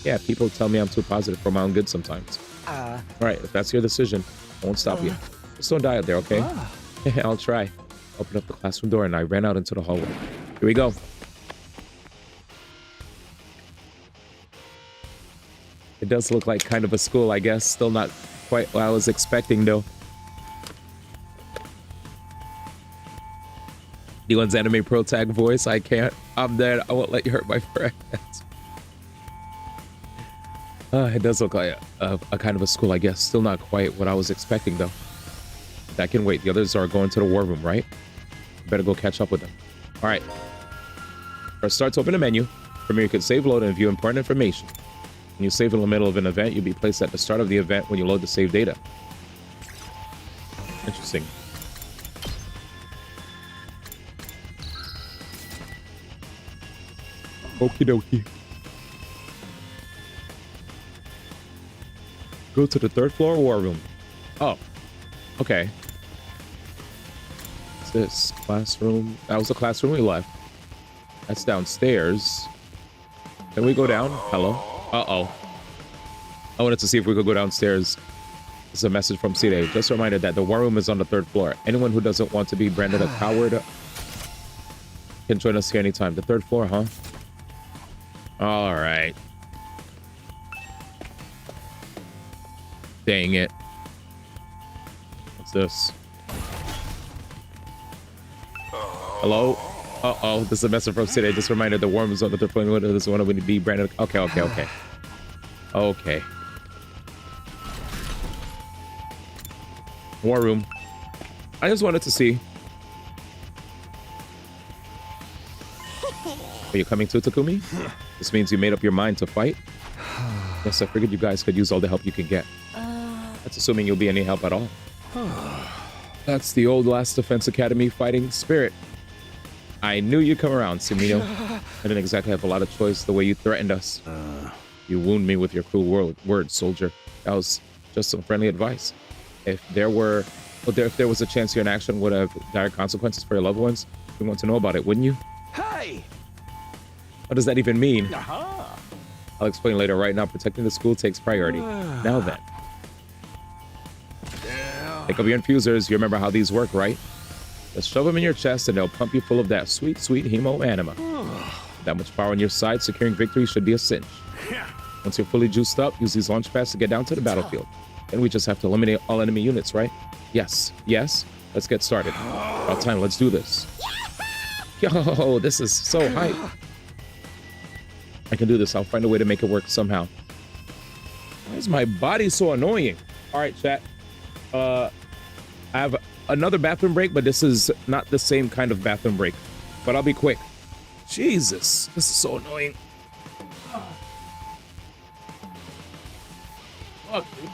Yeah, people tell me I'm too positive for my own good sometimes. All right, if that's your decision, I won't stop you. Just don't die out there, okay? I'll try. Open up the classroom door and I ran out into the hallway. Here we go. It does look like kind of a school, I guess. Still not quite what I was expecting, though. D1's anime pro tag voice. I can't. I'm dead. I won't let you hurt my friends. It does look like a kind of a school, I guess. Still not quite what I was expecting, though. That can wait. The others are going to the war room, right? Better go catch up with them. All right. Press start to open a menu. From here, you can save, load, and view important information. When you save in the middle of an event, you'll be placed at the start of the event when you load the save data. Interesting. Okie dokie. Go to the 3rd floor war room. Oh, okay. What's this? Classroom. That was the classroom we left. That's downstairs. Can we go down? Hello? Uh-oh. I wanted to see if we could go downstairs. This is a message from Sirei. Just a reminder that the war room is on the 3rd floor. Anyone who doesn't want to be branded a coward Can join us here anytime. The 3rd floor, huh? All right. Dang it. What's this? Hello? Uh-oh, this is a message from City. I just reminded the warm zone that they're playing with this one would be branded. Okay. Okay. War room. I just wanted to see. Are you coming to Takumi? This means you made up your mind to fight? Yes, I figured you guys could use all the help you can get. That's assuming you'll be any help at all. That's the old Last Defense Academy fighting spirit. I knew you'd come around, Simino. I didn't exactly have a lot of choice the way you threatened us. You wound me with your cruel words, soldier. That was just some friendly advice. If there was a chance your inaction would have dire consequences for your loved ones, you want to know about it, wouldn't you? Hey! What does that even mean? I'll explain later. Right now, protecting the school takes priority. Now then. Pick up your infusers. You remember how these work, right? Just shove them in your chest and they'll pump you full of that sweet, sweet hemo anima. That much power on your side, securing victory should be a cinch. Once you're fully juiced up, use these launch pads to get down to the battlefield. And we just have to eliminate all enemy units, right? Yes. Let's get started. About time, let's do this. Yo, this is so hype. I can do this. I'll find a way to make it work somehow. Why is my body so annoying? All right, chat. I have another bathroom break, but this is not the same kind of bathroom break. But I'll be quick. Jesus, this is so annoying. Fuck, dude.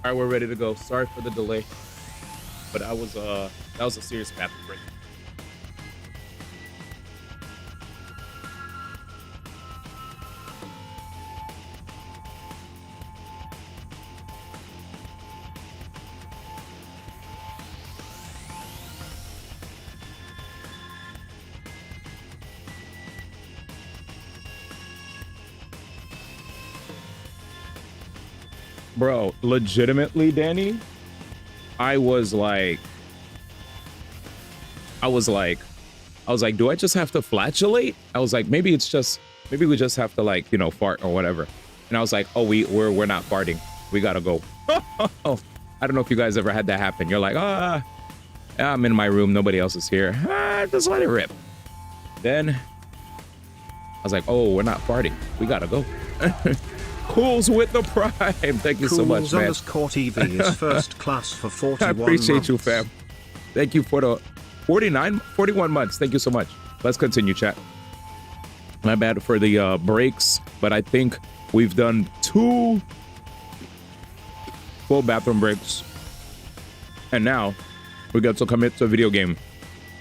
All right, we're ready to go. Sorry for the delay, but that was a serious bathroom break. Bro, legitimately, Danny, I was like, do I just have to flatulate? I was like, maybe we just have to, like, you know, fart or whatever. And I was like, oh, we're not farting. We gotta go. I don't know if you guys ever had that happen. You're like, I'm in my room. Nobody else is here. Just let it rip. Then I was like, oh, we're not farting. We gotta go. Cools with the prime. Thank you so much, man. TV is first class for 41 I appreciate months. you, fam. Thank you for the 41 months. Thank you so much. Let's continue, chat. My bad for the breaks, but I think we've done 2 full bathroom breaks. And now we got to commit to a video game.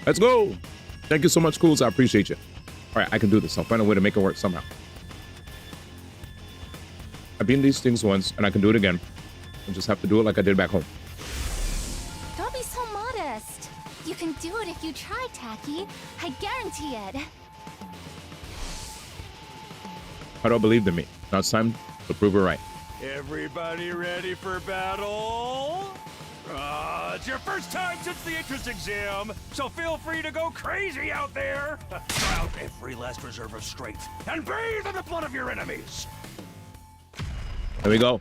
Let's go. Thank you so much, Cools. I appreciate you. All right, I can do this. I'll find a way to make it work somehow. I've been these things once, and I can do it again. I just have to do it like I did back home. Don't be so modest. You can do it if you try, Tacky. I guarantee it. I don't believe in me. Now it's time to prove her right. Everybody ready for battle? It's your first time since the entrance exam, so feel free to go crazy out there. Try out every last reserve of strength and bathe in the blood of your enemies. Here we go.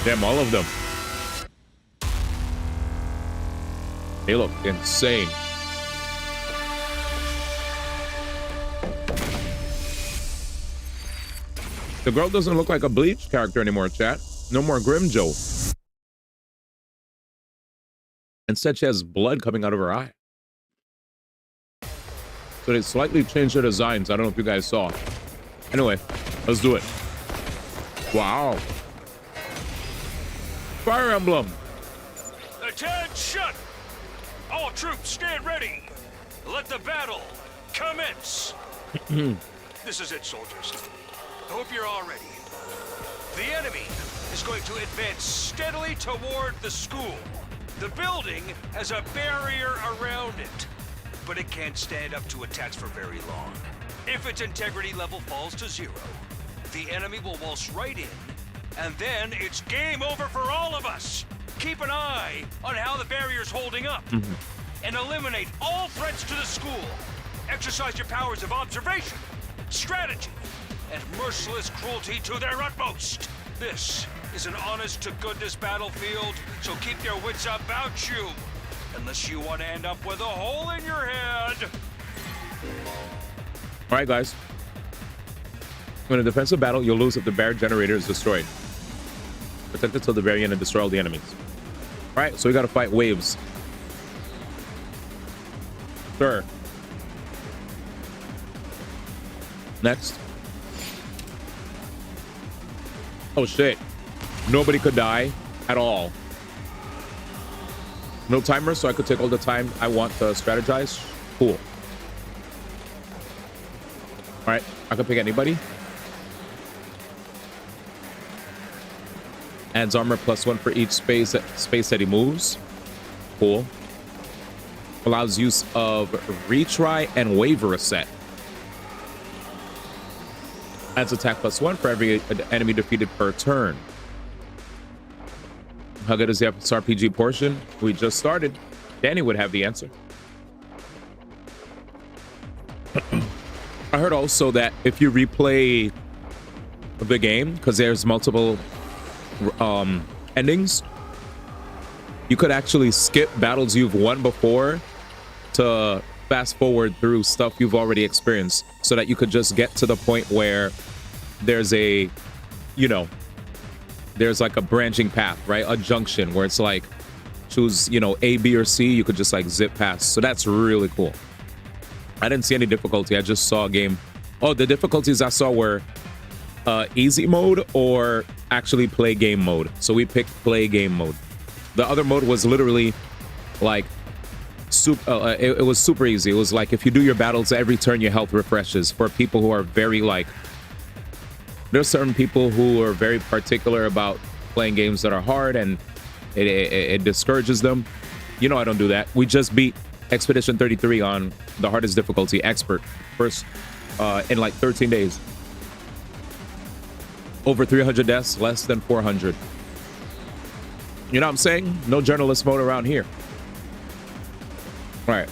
Damn, all of them. They look insane. The girl doesn't look like a Bleach character anymore, chat. No more Grimjo. Instead, she has blood coming out of her eye. So they slightly changed her designs. I don't know if you guys saw. Anyway, let's do it. Wow. Fire Emblem. Attention! All troops stand ready. Let the battle commence. This is it, soldiers. I hope you're all ready. The enemy is going to advance steadily toward the school. The building has a barrier around it, but it can't stand up to attacks for very long. If its integrity level falls to 0, the enemy will waltz right in, and then it's game over for all of us. Keep an eye on how the barrier's holding up, and eliminate all threats to the school. Exercise your powers of observation, strategy, and merciless cruelty to their utmost. This is an honest-to-goodness battlefield, so keep your wits about you, unless you want to end up with a hole in your head. All right, guys. In a defensive battle, you'll lose if the barrier generator is destroyed. Protect it till the very end and destroy all the enemies. All right, so we got to fight waves. Sure. Next. Oh, shit. Nobody could die at all. No timer, so I could take all the time I want to strategize. Cool. All right, I can pick anybody. Adds armor +1 for each space that he moves. Cool. Allows use of retry and wave reset. Adds attack +1 for every enemy defeated per turn. How good is the RPG portion? We just started. Danny would have the answer. I heard also that if you replay the game, because there's multiple endings, you could actually skip battles you've won before to fast forward through stuff you've already experienced, so that you could just get to the point where there's a, you know, there's like a branching path, right? A junction where it's like choose, you know, A, B, or C. You could just like zip past. So that's really cool. I didn't see any difficulty. I just saw a game. Oh, the difficulties I saw were easy mode or actually play game mode. So we picked play game mode. The other mode was literally like it was super easy. It was like if you do your battles every turn, your health refreshes. For people who are very like, there's certain people who are very particular about playing games that are hard, and it discourages them. You know, I don't do that. We just beat Expedition 33 on the hardest difficulty, expert, first in like 13 days. Over 300 deaths, less than 400. You know what I'm saying? No journalist mode around here. All right.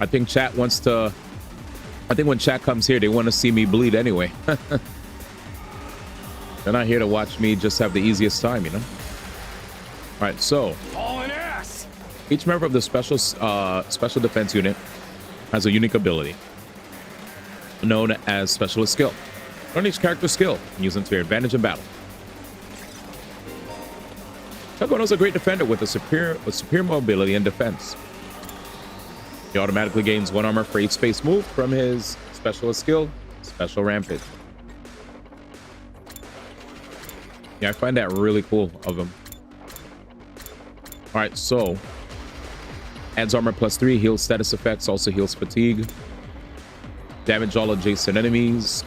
I think chat wants to, I think when chat comes here, they want to see me bleed anyway. They're not here to watch me just have the easiest time, you know? All right, so each member of the special defense unit has a unique ability known as specialist skill. Learn each character's skill and use them to your advantage in battle. Takono is a great defender with superior mobility and defense. He automatically gains 1 armor for each space move from his specialist skill, Special Rampage. Yeah, I find that really cool of him. All right, so adds armor +3, heals status effects, also heals fatigue. Damage all adjacent enemies.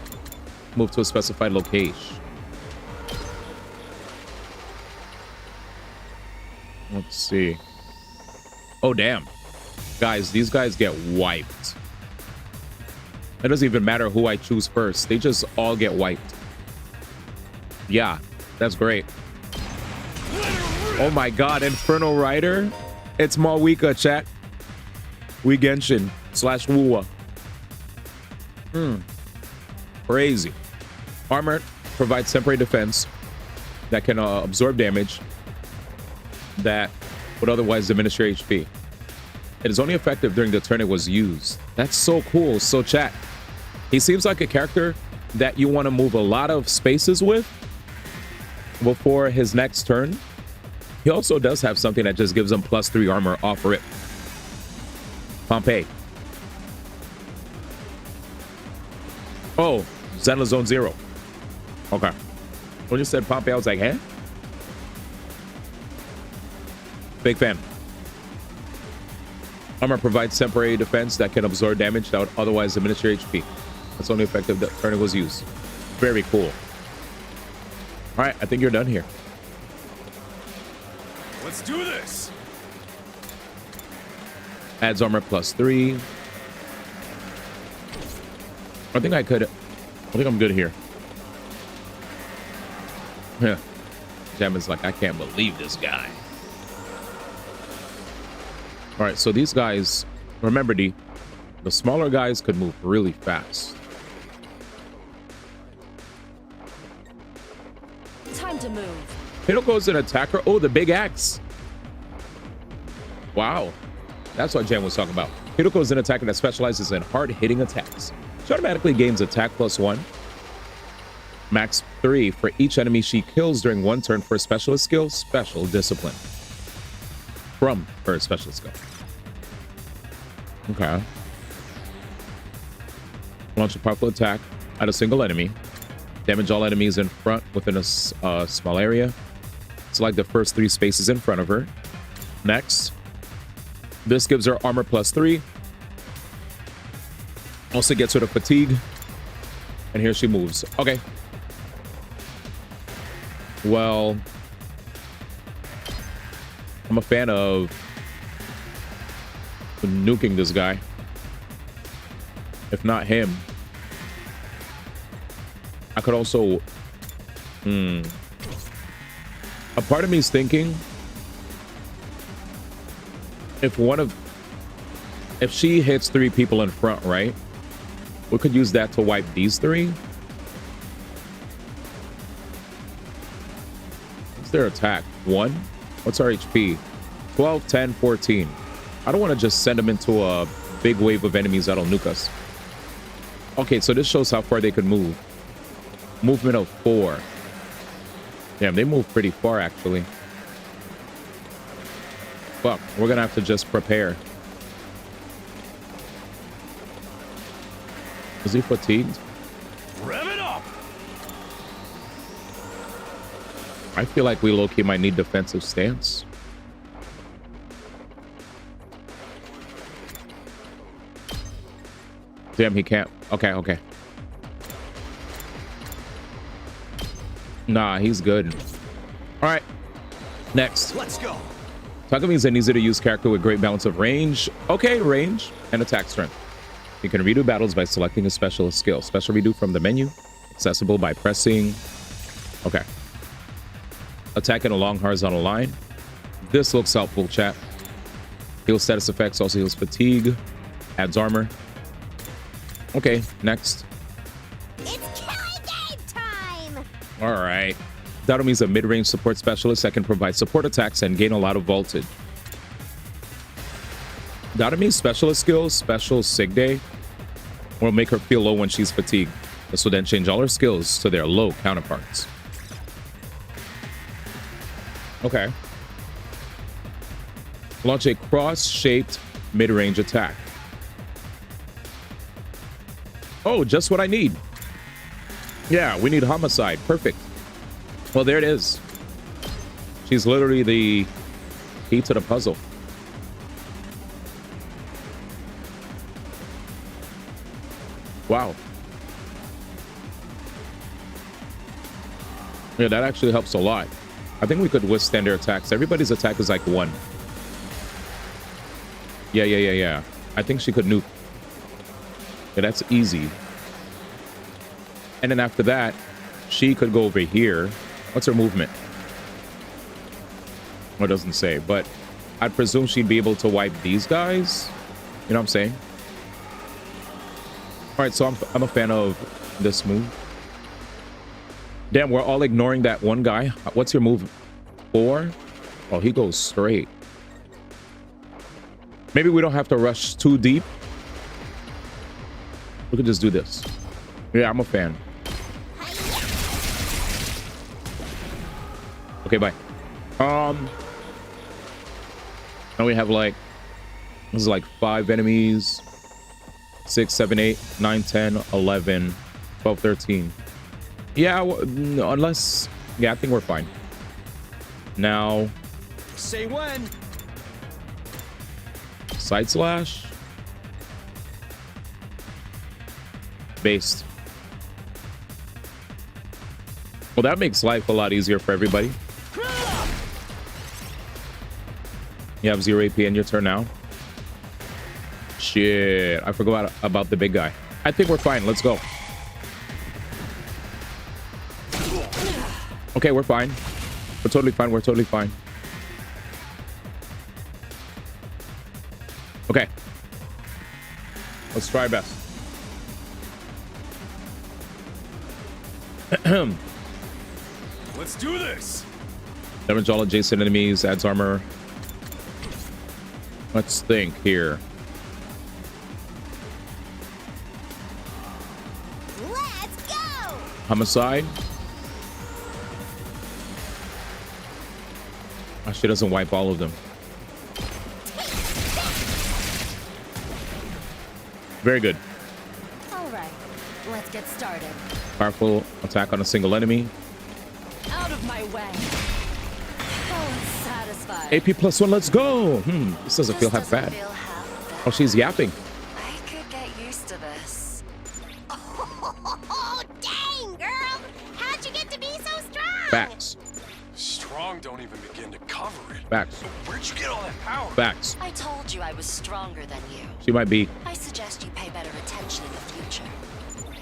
Move to a specified location. Let's see. Oh, damn. Guys, these guys get wiped. It doesn't even matter who I choose first. They just all get wiped. Yeah, that's great. Oh my god, Infernal Rider. It's Malwika, chat. We Genshin /Wuwa. Crazy. Armor provides temporary defense that can absorb damage that would otherwise diminish your HP. It is only effective during the turn it was used. That's so cool. So chat, he seems like a character that you want to move a lot of spaces with before his next turn. He also does have something that just gives him +3 armor off rip. Pompeii. Oh, Zenla Zone 0. Okay. When you said Pompeii, I was like, huh? Big fan. Armor provides temporary defense that can absorb damage that would otherwise diminish your HP. That's only effective the turn it was used. Very cool. All right, I think you're done here. Let's do this. Adds armor +3. I think I'm good here. Yeah. Jam is like, I can't believe this guy. All right, so these guys, remember the smaller guys could move really fast. Time to move. Hiroko's an attacker. Oh, the big axe. Wow. That's what Jen was talking about. Hiroko is an attacker that specializes in hard-hitting attacks. She automatically gains attack +1. Max 3 for each enemy she kills during 1 turn for a specialist skill, Special Discipline. From her specialist skill. Okay. Launch a powerful attack at a single enemy. Damage all enemies in front within a small area. Select the first 3 spaces in front of her. Next. This gives her armor +3. Also gets rid of fatigue. And here she moves. Okay. Well, I'm a fan of nuking this guy. If not him, I could also... A part of me is thinking, if she hits 3 people in front, right? We could use that to wipe these 3. What's their attack? 1? What's our HP? 12, 10, 14. I don't want to just send them into a big wave of enemies that'll nuke us. Okay, so this shows how far they could move. Movement of 4. Damn, they move pretty far, actually. Fuck, we're gonna have to just prepare. Is he fatigued? Rev it up! I feel like we low-key might need defensive stance. Damn, he can't. Okay, okay. Nah, he's good. All right, next. Let's go. Takumi is an easy-to-use character with great balance of range. Okay, range and attack strength. You can redo battles by selecting a specialist skill. Special redo from the menu. Accessible by pressing. Okay. Attack in a long horizontal line. This looks helpful, chat. Heals status effects, also heals fatigue. Adds armor. Okay, next. It's killing game time! All right. Darume is a mid-range support specialist that can provide support attacks and gain a lot of voltage. Darume's specialist skill, Special Sig Day, will make her feel low when she's fatigued. This will then change all her skills to their low counterparts. Okay. Launch a cross-shaped mid-range attack. Oh, just what I need. Yeah, we need homicide. Perfect. Well, there it is. She's literally the key to the puzzle. Wow. Yeah, that actually helps a lot. I think we could withstand their attacks. Everybody's attack is like 1. Yeah. I think she could nuke. Yeah, that's easy. And then after that, she could go over here. What's her movement? Well, it doesn't say, but I'd presume she'd be able to wipe these guys. You know what I'm saying? All right, so I'm a fan of this move. Damn, we're all ignoring that one guy. What's your move? 4? Oh, he goes straight. Maybe we don't have to rush too deep. We could just do this. Yeah, I'm a fan. Okay, bye. Now we have like, this is like 5 enemies. 6, 7, 8, 9, 10, 11, 12, 13. Yeah, unless, yeah, I think we're fine. Now, say when. Side slash. Based. Well, that makes life a lot easier for everybody. You have 0 AP in your turn now. Shit, I forgot about the big guy. I think we're fine. Let's go. Okay, we're fine. We're totally fine. We're totally fine. Okay. Let's try best. Let's do this. Damage all adjacent enemies, adds armor. Let's think here. Let's go! Homicide. Oh, she doesn't wipe all of them. Very good. All right, let's get started. Powerful attack on a single enemy. Out of my way. Oh, satisfied. AP +1, let's go. This doesn't feel half bad. Oh, she's yapping. I could get used to this. Oh, dang, girl! How'd you get to be so strong? Facts. Strong don't even begin to cover it. Facts. Where'd you get all that power? Facts. I told you I was stronger than you. She might be. I suggest you pay better attention in the future.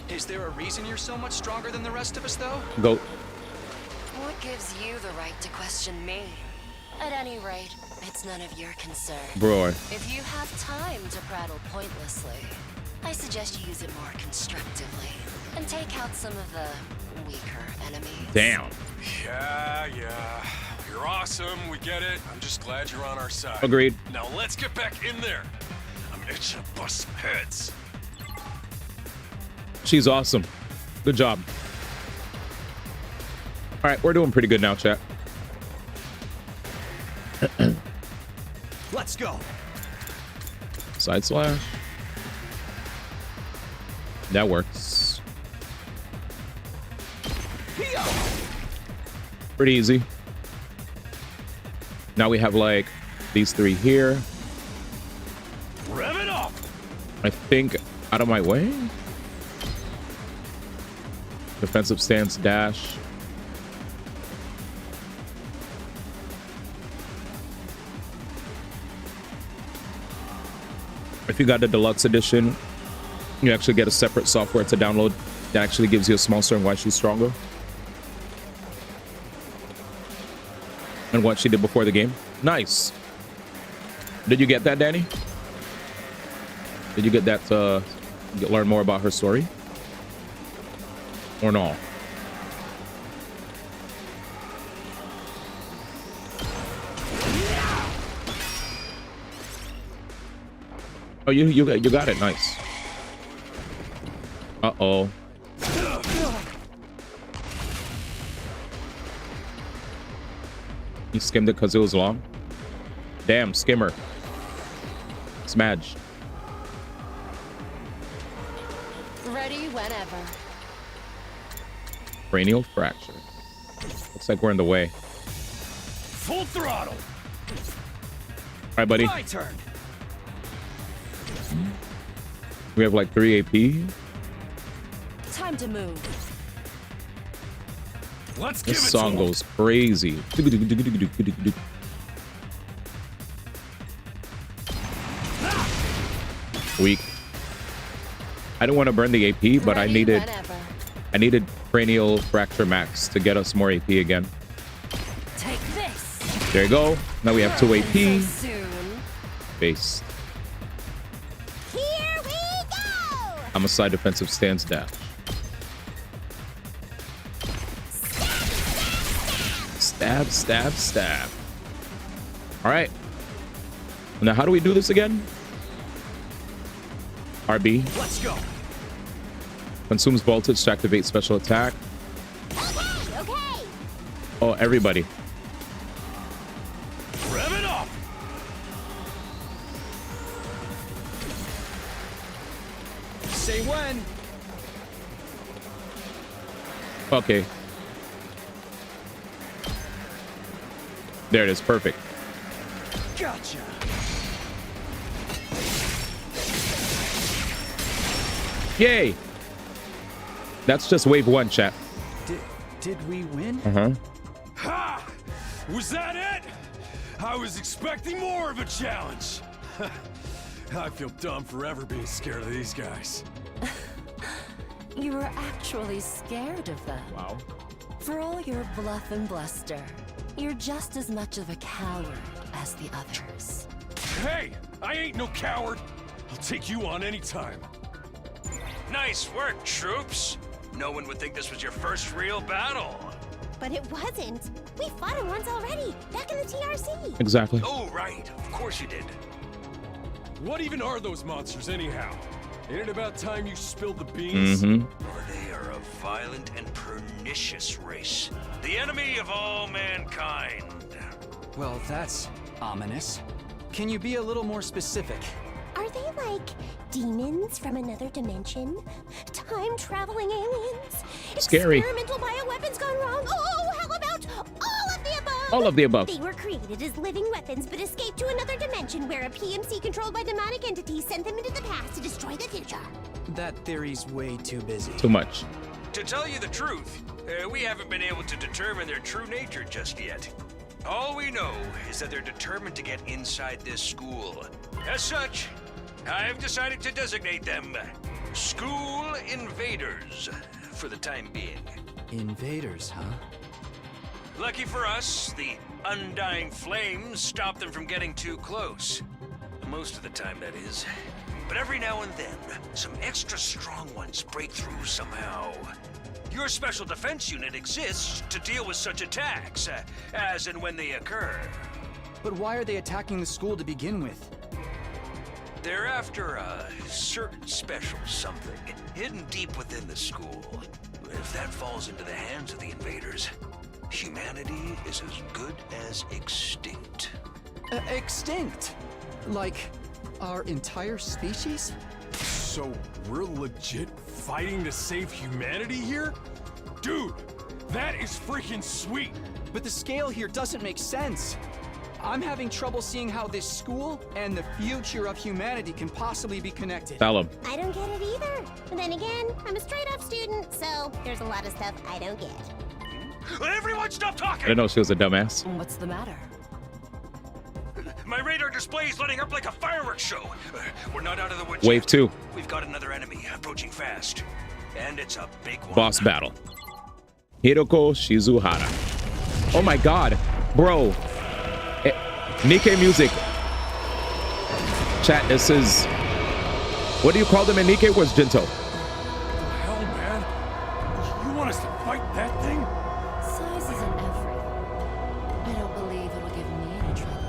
Is there a reason you're so much stronger than the rest of us, though? Go. What gives you the right to question me? At any rate, it's none of your concern. Bro. If you have time to prattle pointlessly, I suggest you use it more constructively and take out some of the weaker enemies. Damn. Yeah. You're awesome. We get it. I'm just glad you're on our side. Agreed. Now let's get back in there. I'm itching to bust some heads. She's awesome. Good job. All right, we're doing pretty good now, chat. Let's go. Side slash. That works. Pretty easy. Now we have like these three here. Rev it up. I think out of my way. Defensive stance dash. If you got the deluxe edition, you actually get a separate software to download that actually gives you a small swing while she's stronger. And what she did before the game. Nice. Did you get that, Danny? Did you get that to learn more about her story? Or no? Oh, you got it. Nice. Uh-oh. You skimmed it because it was long? Damn, skimmer. Smadge. Ready whenever. Cranial fracture. Looks like we're in the way. Full throttle. All right, buddy. My turn. We have like 3 AP. Time to move. Let's give This it song to 'em. goes crazy. Weak. I didn't want to burn the AP, but I needed cranial fracture max to get us more AP again. Take this. There you go. Now we have 2 AP. So soon. Base. Here we go! I'm a side defensive stance dash. Stab, stab, stab. All right. Now, how do we do this again? RB. Let's go. Consumes voltage to activate special attack. Okay. Oh, everybody. Rev it up. Say when. Okay. There it is. Perfect. Gotcha. Yay. That's just wave 1, chat. Did we win? Uh-huh. Ha! Was that it? I was expecting more of a challenge. I feel dumb forever being scared of these guys. You were actually scared of them. Wow. For all your bluff and bluster, you're just as much of a coward as the others. Hey, I ain't no coward. I'll take you on anytime. Nice work, troops. No one would think this was your first real battle. But it wasn't. We fought him once already, back in the TRC. Exactly. Oh, right. Of course you did. What even are those monsters anyhow? Ain't it about time you spilled the beans? They are a violent and pernicious race. The enemy of all mankind. Well, that's ominous. Can you be a little more specific? Are they like demons from another dimension? Time-traveling aliens? Scary. Experimental bioweapons gone wrong? Oh, how about all of the above? All of the above. They were created as living weapons, but escaped to another dimension where a PMC controlled by demonic entities sent them into the past to destroy the future. That theory's way too busy. Too much. To tell you the truth, we haven't been able to determine their true nature just yet. All we know is that they're determined to get inside this school. As such, I've decided to designate them School Invaders for the time being. Invaders, huh? Lucky for us, the undying flames stop them from getting too close. Most of the time, that is. But every now and then, some extra strong ones break through somehow. Your special defense unit exists to deal with such attacks, as and when they occur. But why are they attacking the school to begin with? They're after a certain special something hidden deep within the school. If that falls into the hands of the invaders, humanity is as good as extinct. Extinct? Like our entire species? So we're legit fighting to save humanity here? Dude, that is freaking sweet. But the scale here doesn't make sense. I'm having trouble seeing how this school and the future of humanity can possibly be connected. Tell him. I don't get it either. But then again, I'm a straight-up student, so there's a lot of stuff I don't get. Everyone stop talking! I didn't know she was a dumbass. What's the matter? My radar display is lighting up like a fireworks show. We're not out of the woods Wave yet. 2. We've got another enemy approaching fast. And it's a big one. Boss battle. Hiroko Shizuhara. Oh my god. Bro. Nikkei music. Chat, this is... What do you call them in Nikkei? Where's Jinto? Hell, man. You want us to fight that thing? Size isn't everything. I don't believe it'll give me any trouble.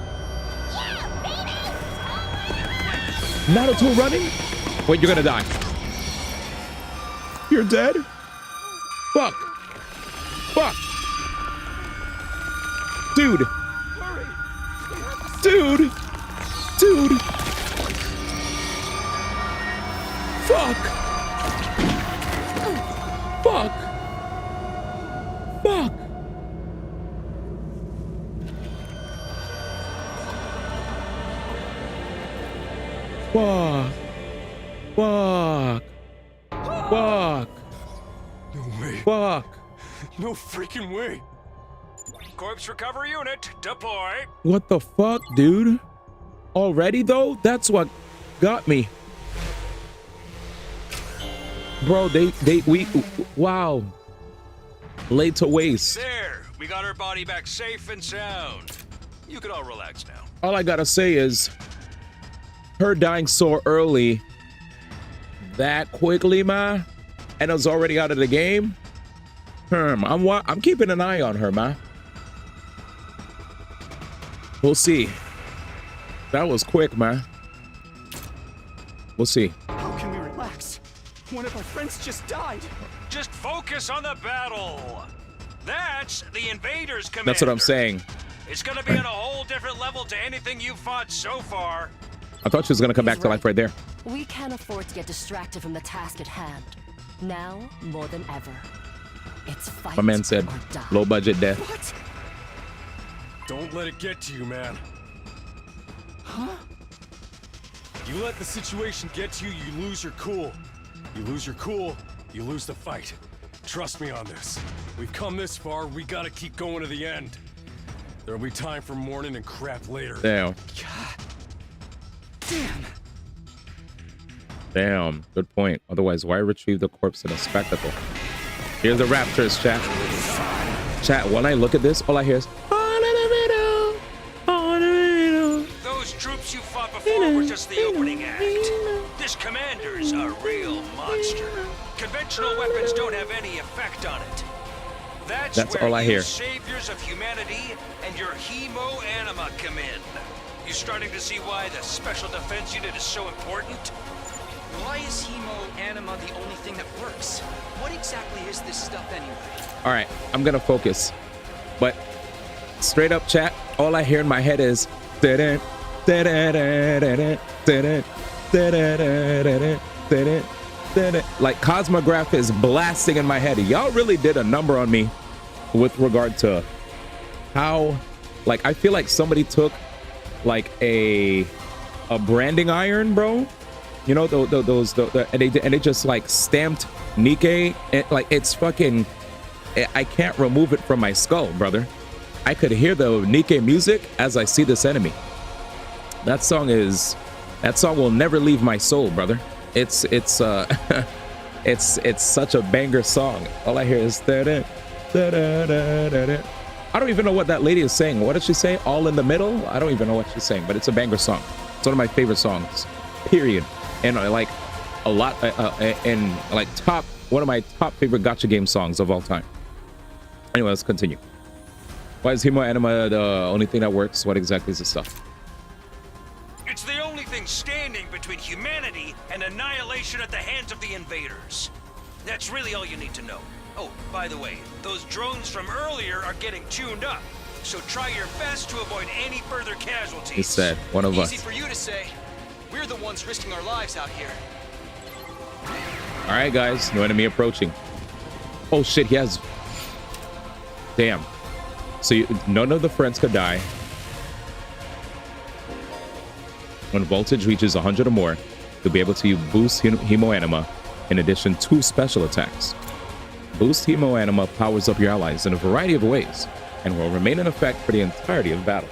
Naruto running? Wait, you're gonna die. You're dead? Fuck. Fuck. Dude. Dude. Dude. Fuck. Fuck. Fuck. Fuck. Fuck. Fuck. No way. Fuck. No freaking way. Corpse recovery unit, deploy. What the fuck, dude? Already though? That's what got me. Bro, we wow. Laid to waste. There, we got her body back safe and sound. You can all relax now. All I gotta say is her dying so early, that quickly, ma, and was already out of the game. I'm keeping an eye on her, ma. We'll see. That was quick, man. We'll see. How can we relax? One of our friends just died. Just focus on the battle. That's the invaders, Commander. That's what I'm saying. It's gonna be on a whole different level to anything you've fought so far. I thought she was gonna come back to life right there. We can't afford to get distracted from the task at hand. Now, more than ever. It's fight My man said, or die. low budget death. What? Don't let it get to you, man. Huh? You let the situation get to you, you lose your cool. You lose your cool, you lose the fight. Trust me on this. We've come this far, we gotta keep going to the end. There'll be time for mourning and crap later. Damn. God. Damn. Damn. Good point. Otherwise, why retrieve the corpse in a spectacle? Here's the Raptors, chat. Chat, when I look at this, all I hear is... Those troops you fought before were just the opening act. This commander's a real monster. Conventional weapons don't have any effect on it. That's where all I you hear. saviors of humanity and your hemo anima come in. You starting to see why the special defense unit is so important? Why is hemo anima the only thing that works? What exactly is this stuff anyway? All right, I'm gonna focus. But straight up, chat, all I hear in my head is... Like Cosmograph is blasting in my head. Y'all really did a number on me with regard to how, like, I feel like somebody took like a branding iron, bro. You know, and they just like stamped Nikkei. And, like, it's fucking, I can't remove it from my skull, brother. I could hear the Nikkei music as I see this enemy. That song will never leave my soul, brother. It's it's such a banger song. All I hear is da-da, da-da-da-da-da. I don't even know what that lady is saying. What did she say? All in the middle? I don't even know what she's saying, but it's a banger song. It's one of my favorite songs, period. And like a lot in like top One of my top favorite gacha game songs of all time. Anyway, let's continue. Why is Hemo Anima the only thing that works? What exactly is the stuff? It's the only thing standing between humanity and annihilation at the hands of the invaders. That's really all you need to know. Oh, by the way, those drones from earlier are getting tuned up, so try your best to avoid any further casualties. He said, one of us. Easy for you to say. We're the ones risking our lives out here. All right, guys, no enemy approaching. Oh shit, he has. Damn. So none of the friends could die. When voltage reaches 100 or more, you'll be able to boost Hemo Anima in addition to special attacks. Boost Hemo Anima powers up your allies in a variety of ways and will remain in effect for the entirety of battle.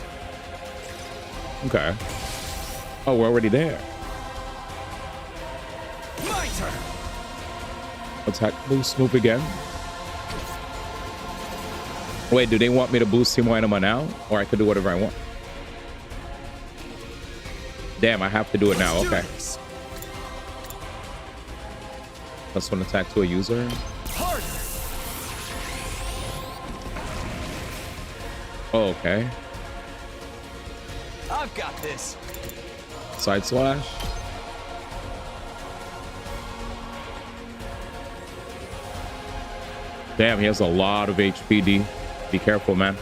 Okay. Oh, we're already there. My turn. Attack boost move again. Wait, do they want me to boost Hemo Anima now? Or I could do whatever I want? Damn, I have to do it now. Okay. Plus one attack to a user. Oh, okay. I've got this. Side slash. Damn, he has a lot of HP, D. Be careful, man.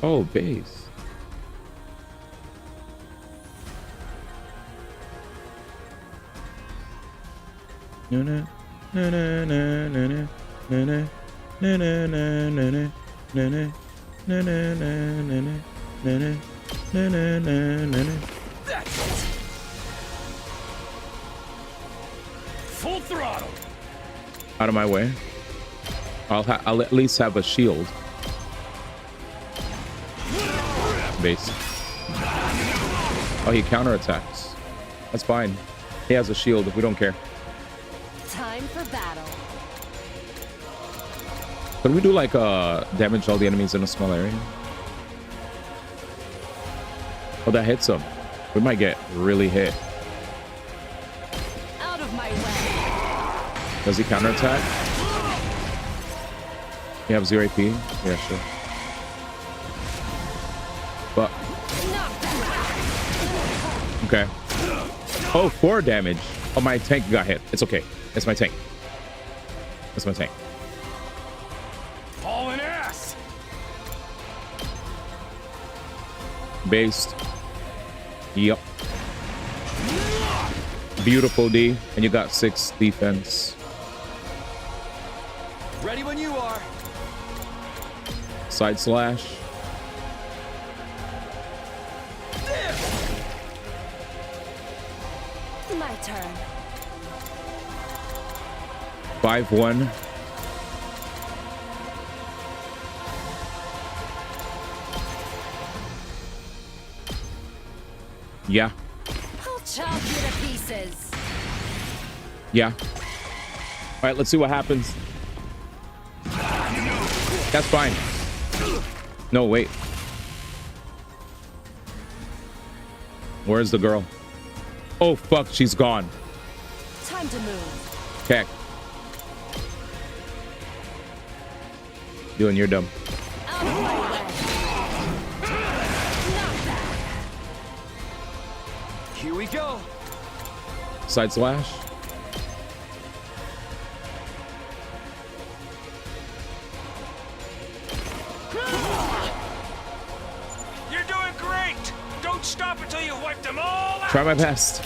Oh, base. No, no, no, no, no, no, no, no, no, no, no, no, no. Na na na na na na na na na na na. That's it. Full throttle. Out of my way. I'll at least have a shield. Base. Oh, he counterattacks. That's fine. He has a shield. We don't care. Time for battle. Could we do like damage all the enemies in a small area? Oh, that hits him. We might get really hit. Out of my way. Does he counterattack? You have 0 AP? Yeah, sure. But okay. Oh, 4 damage. Oh, my tank got hit. It's okay. It's my tank. It's my tank. Hauling ass. Based. Yep. Beautiful, D. And you got 6 defense. Ready when you are. Side slash. My turn. 5-1. Yeah. I'll chop you to pieces. Yeah. All right, let's see what happens. That's fine. No, wait. Where's the girl? Oh, fuck, she's gone. Time to move. Okay. You're dumb. Out of my way. Here we go. Side slash. You're doing great. Don't stop until you wipe them all out. Try my best.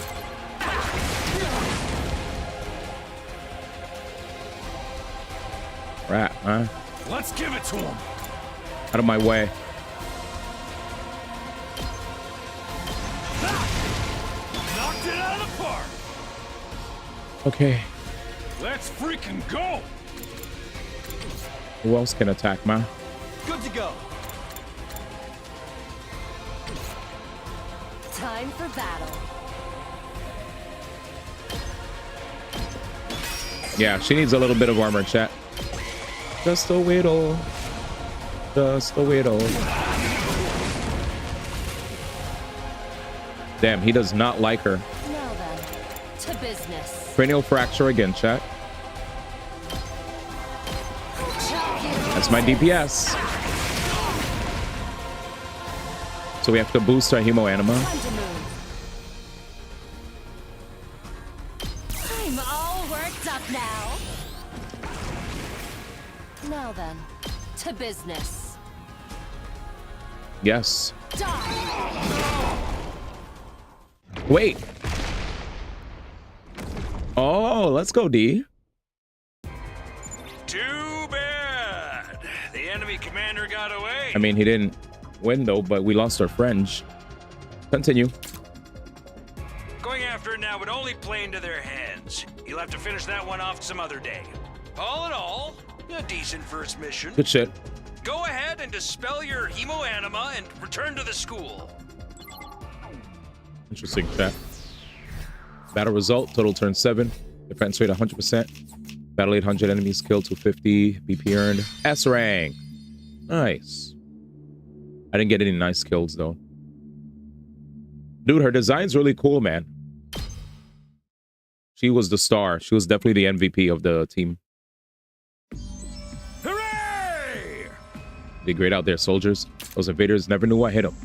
Rat, huh? Let's give it to him. Out of my way. Knocked it out of the park. Okay. Let's freaking go. Who else can attack, man? Good to go. Time for battle. Yeah, she needs a little bit of armor, chat. Just a whittle. Just a whittle. Damn, he does not like her. Now then, to business. Cranial fracture again, chat. That's my DPS. So we have to boost our hemo anima. I'm all worked up now. Now then, to business. Yes. Die. Wait. Oh, let's go, D. Too bad. The enemy commander got away. I mean, he didn't win, though, but we lost our French. Continue. Going after it now would only play into their hands. You'll have to finish that one off some other day. All in all, a decent first mission. Good shit. Go ahead and dispel your hemo anima and return to the school. Interesting, chat. Battle result, total turn 7. Defense rate 100%. Battle 800, enemies killed 250. BP earned. S rank. Nice. I didn't get any nice kills, though. Dude, her design's really cool, man. She was the star. She was definitely the MVP of the team. Hooray! Did great out there, soldiers. Those invaders never knew what hit them.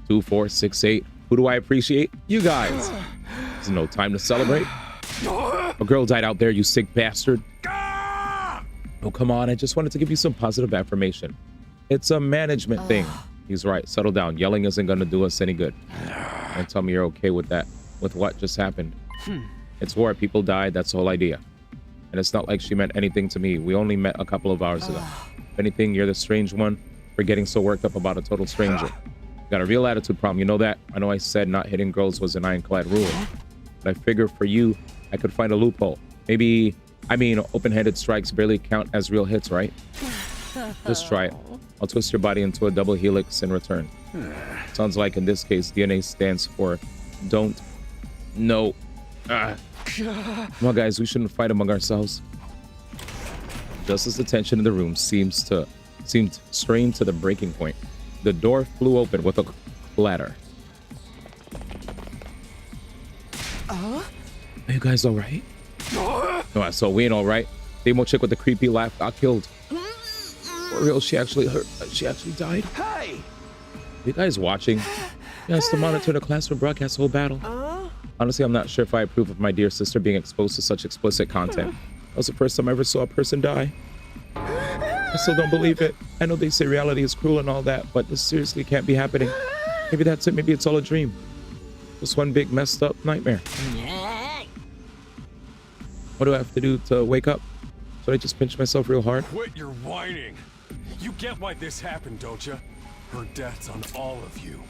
2, 4, 6, 8. Who do I appreciate? You guys. There's no time to celebrate. A girl died out there, you sick bastard. Oh, come on. I just wanted to give you some positive affirmation. It's a management thing. He's right. Settle down. Yelling isn't going to do us any good. And tell me you're okay with that. With what just happened. It's war. People died. That's the whole idea. And it's not like she meant anything to me. We only met a couple of hours ago. If anything, you're the strange one for getting so worked up about a total stranger. Got a real attitude problem. You know that? I know I said not hitting girls was an ironclad rule. But I figure for you, I could find a loophole. Maybe, I mean, open-handed strikes barely count as real hits, right? Just try it. I'll twist your body into a double helix in return. Sounds like in this case, DNA stands for don't. No. Come on, guys. We shouldn't fight among ourselves. Just as the tension in the room seemed strained to the breaking point, the door flew open with a clatter. Are you guys all right? No, so we ain't all right. The emo chick with the creepy laugh got killed. For real, she actually died. Hey! You guys watching? You guys to monitor the classroom broadcast whole battle. Honestly, I'm not sure if I approve of my dear sister being exposed to such explicit content. That was the first time I ever saw a person die. I still don't believe it. I know they say reality is cruel and all that, but this seriously can't be happening. Maybe that's it. Maybe it's all a dream. Just one big messed up nightmare. What do I have to do to wake up? Should I just pinch myself real hard? Quit your whining. You get why this happened, don't you? Her death's on all of you.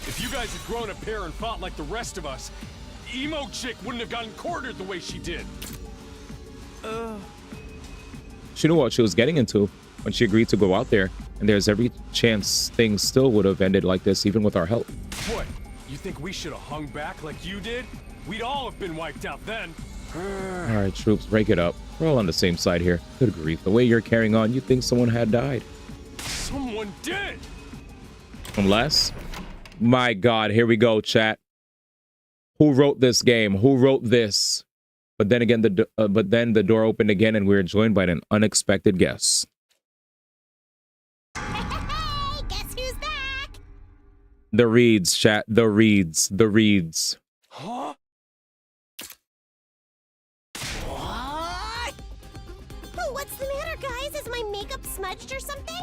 If you guys had grown a pair and fought like the rest of us, emo chick wouldn't have gotten quartered the way she did. She knew what she was getting into when she agreed to go out there, and there's every chance things still would have ended like this, even with our help. What? You think we should have hung back like you did? We'd all have been wiped out then. All right, troops, break it up. We're all on the same side here. Good grief. The way you're carrying on, you'd think someone had died. Someone did! Unless... My God, here we go, chat. Who wrote this game? Who wrote this? But then again, the door opened again, and we were joined by an unexpected guest. Hey, guess who's back? The Reeds, chat. The Reeds. The Reeds. Huh? What? Oh, what's the matter, guys? Is my makeup smudged or something?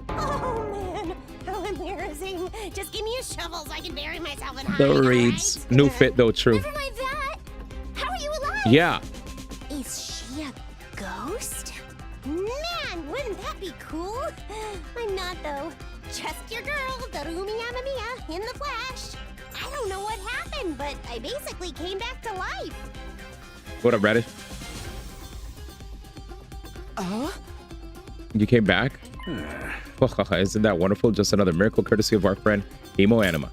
Oh, man. How embarrassing. Just give me a shovel so I can bury myself in The hide, Reeds. right? New fit, though, true. Never mind that. How are you alive? Yeah. Is she a ghost? Man, wouldn't that be cool? I'm not, though. Just your girl, Darumi Yamamiya, in the flesh. I don't know what happened, but I basically came back to life. What up, Radish? You came back? Isn't that wonderful? Just another miracle courtesy of our friend Emo Anima.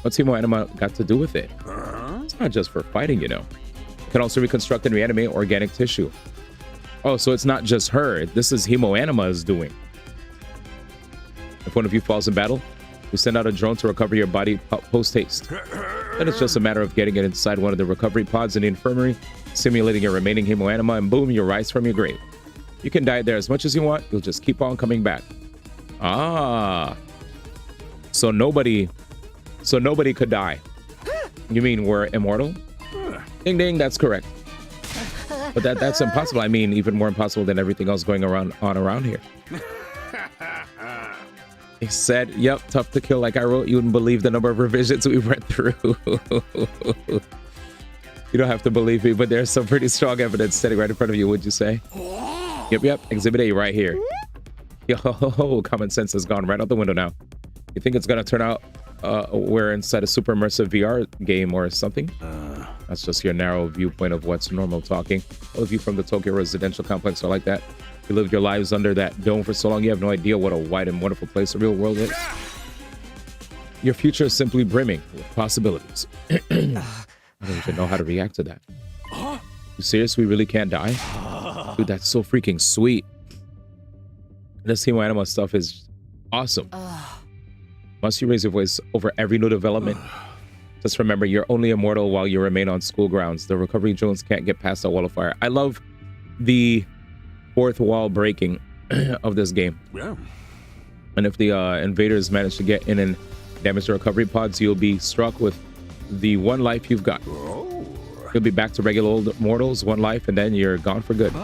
What's Emo Anima got to do with it? It's not just for fighting, you know. It can also reconstruct and reanimate organic tissue. Oh, so it's not just her. This is Hemoanima's doing. If one of you falls in battle, we send out a drone to recover your body post-haste. Then it's just a matter of getting it inside one of the recovery pods in the infirmary, simulating your remaining Hemoanima, and boom, you rise from your grave. You can die there as much as you want. You'll just keep on coming back. Ah. So nobody could die. You mean we're immortal? Ding ding, that's correct. But that's impossible. I mean, even more impossible than everything else going around here. He said, yep, tough to kill like I wrote. You wouldn't believe the number of revisions we went through. You don't have to believe me, but there's some pretty strong evidence standing right in front of you, would you say? Yep, Exhibit A right here. Yo, common sense has gone right out the window now. You think it's going to turn out we're inside a super immersive VR game or something? That's just your narrow viewpoint of what's normal talking. All of you from the Tokyo residential complex are like that. You lived your lives under that dome for so long, you have no idea what a wide and wonderful place the real world is. Your future is simply brimming with possibilities. I don't even know how to react to that. You serious? We really can't die? Dude, that's so freaking sweet. This Hemoanima stuff is awesome. Must you raise your voice over every new development? Just remember, you're only immortal while you remain on school grounds. The recovery drones can't get past that wall of fire. I love the fourth wall breaking of this game. Yeah. And if the invaders manage to get in and damage the recovery pods, you'll be struck with the one life you've got. You'll be back to regular old mortals, one life, and then you're gone for good.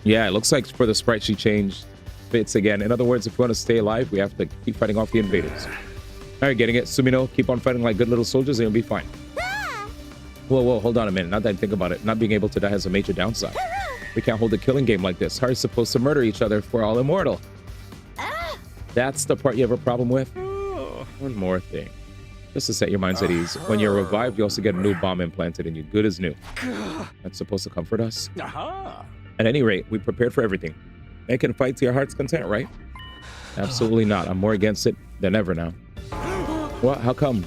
Yeah, it looks like for the sprite she changed fits again. In other words, if we want to stay alive, we have to keep fighting off the invaders. All right, getting it. Sumino, keep on fighting like good little soldiers and you'll be fine. Whoa, hold on a minute. Now that I think about it, not being able to die has a major downside. We can't hold a killing game like this. How are you supposed to murder each other if we're all immortal? That's the part you have a problem with? One more thing. Just to set your minds at ease. When you're revived, you also get a new bomb implanted in you, good as new. That's supposed to comfort us. At any rate, we prepared for everything. They can fight to your heart's content, right? Absolutely not. I'm more against it than ever now. What? How come?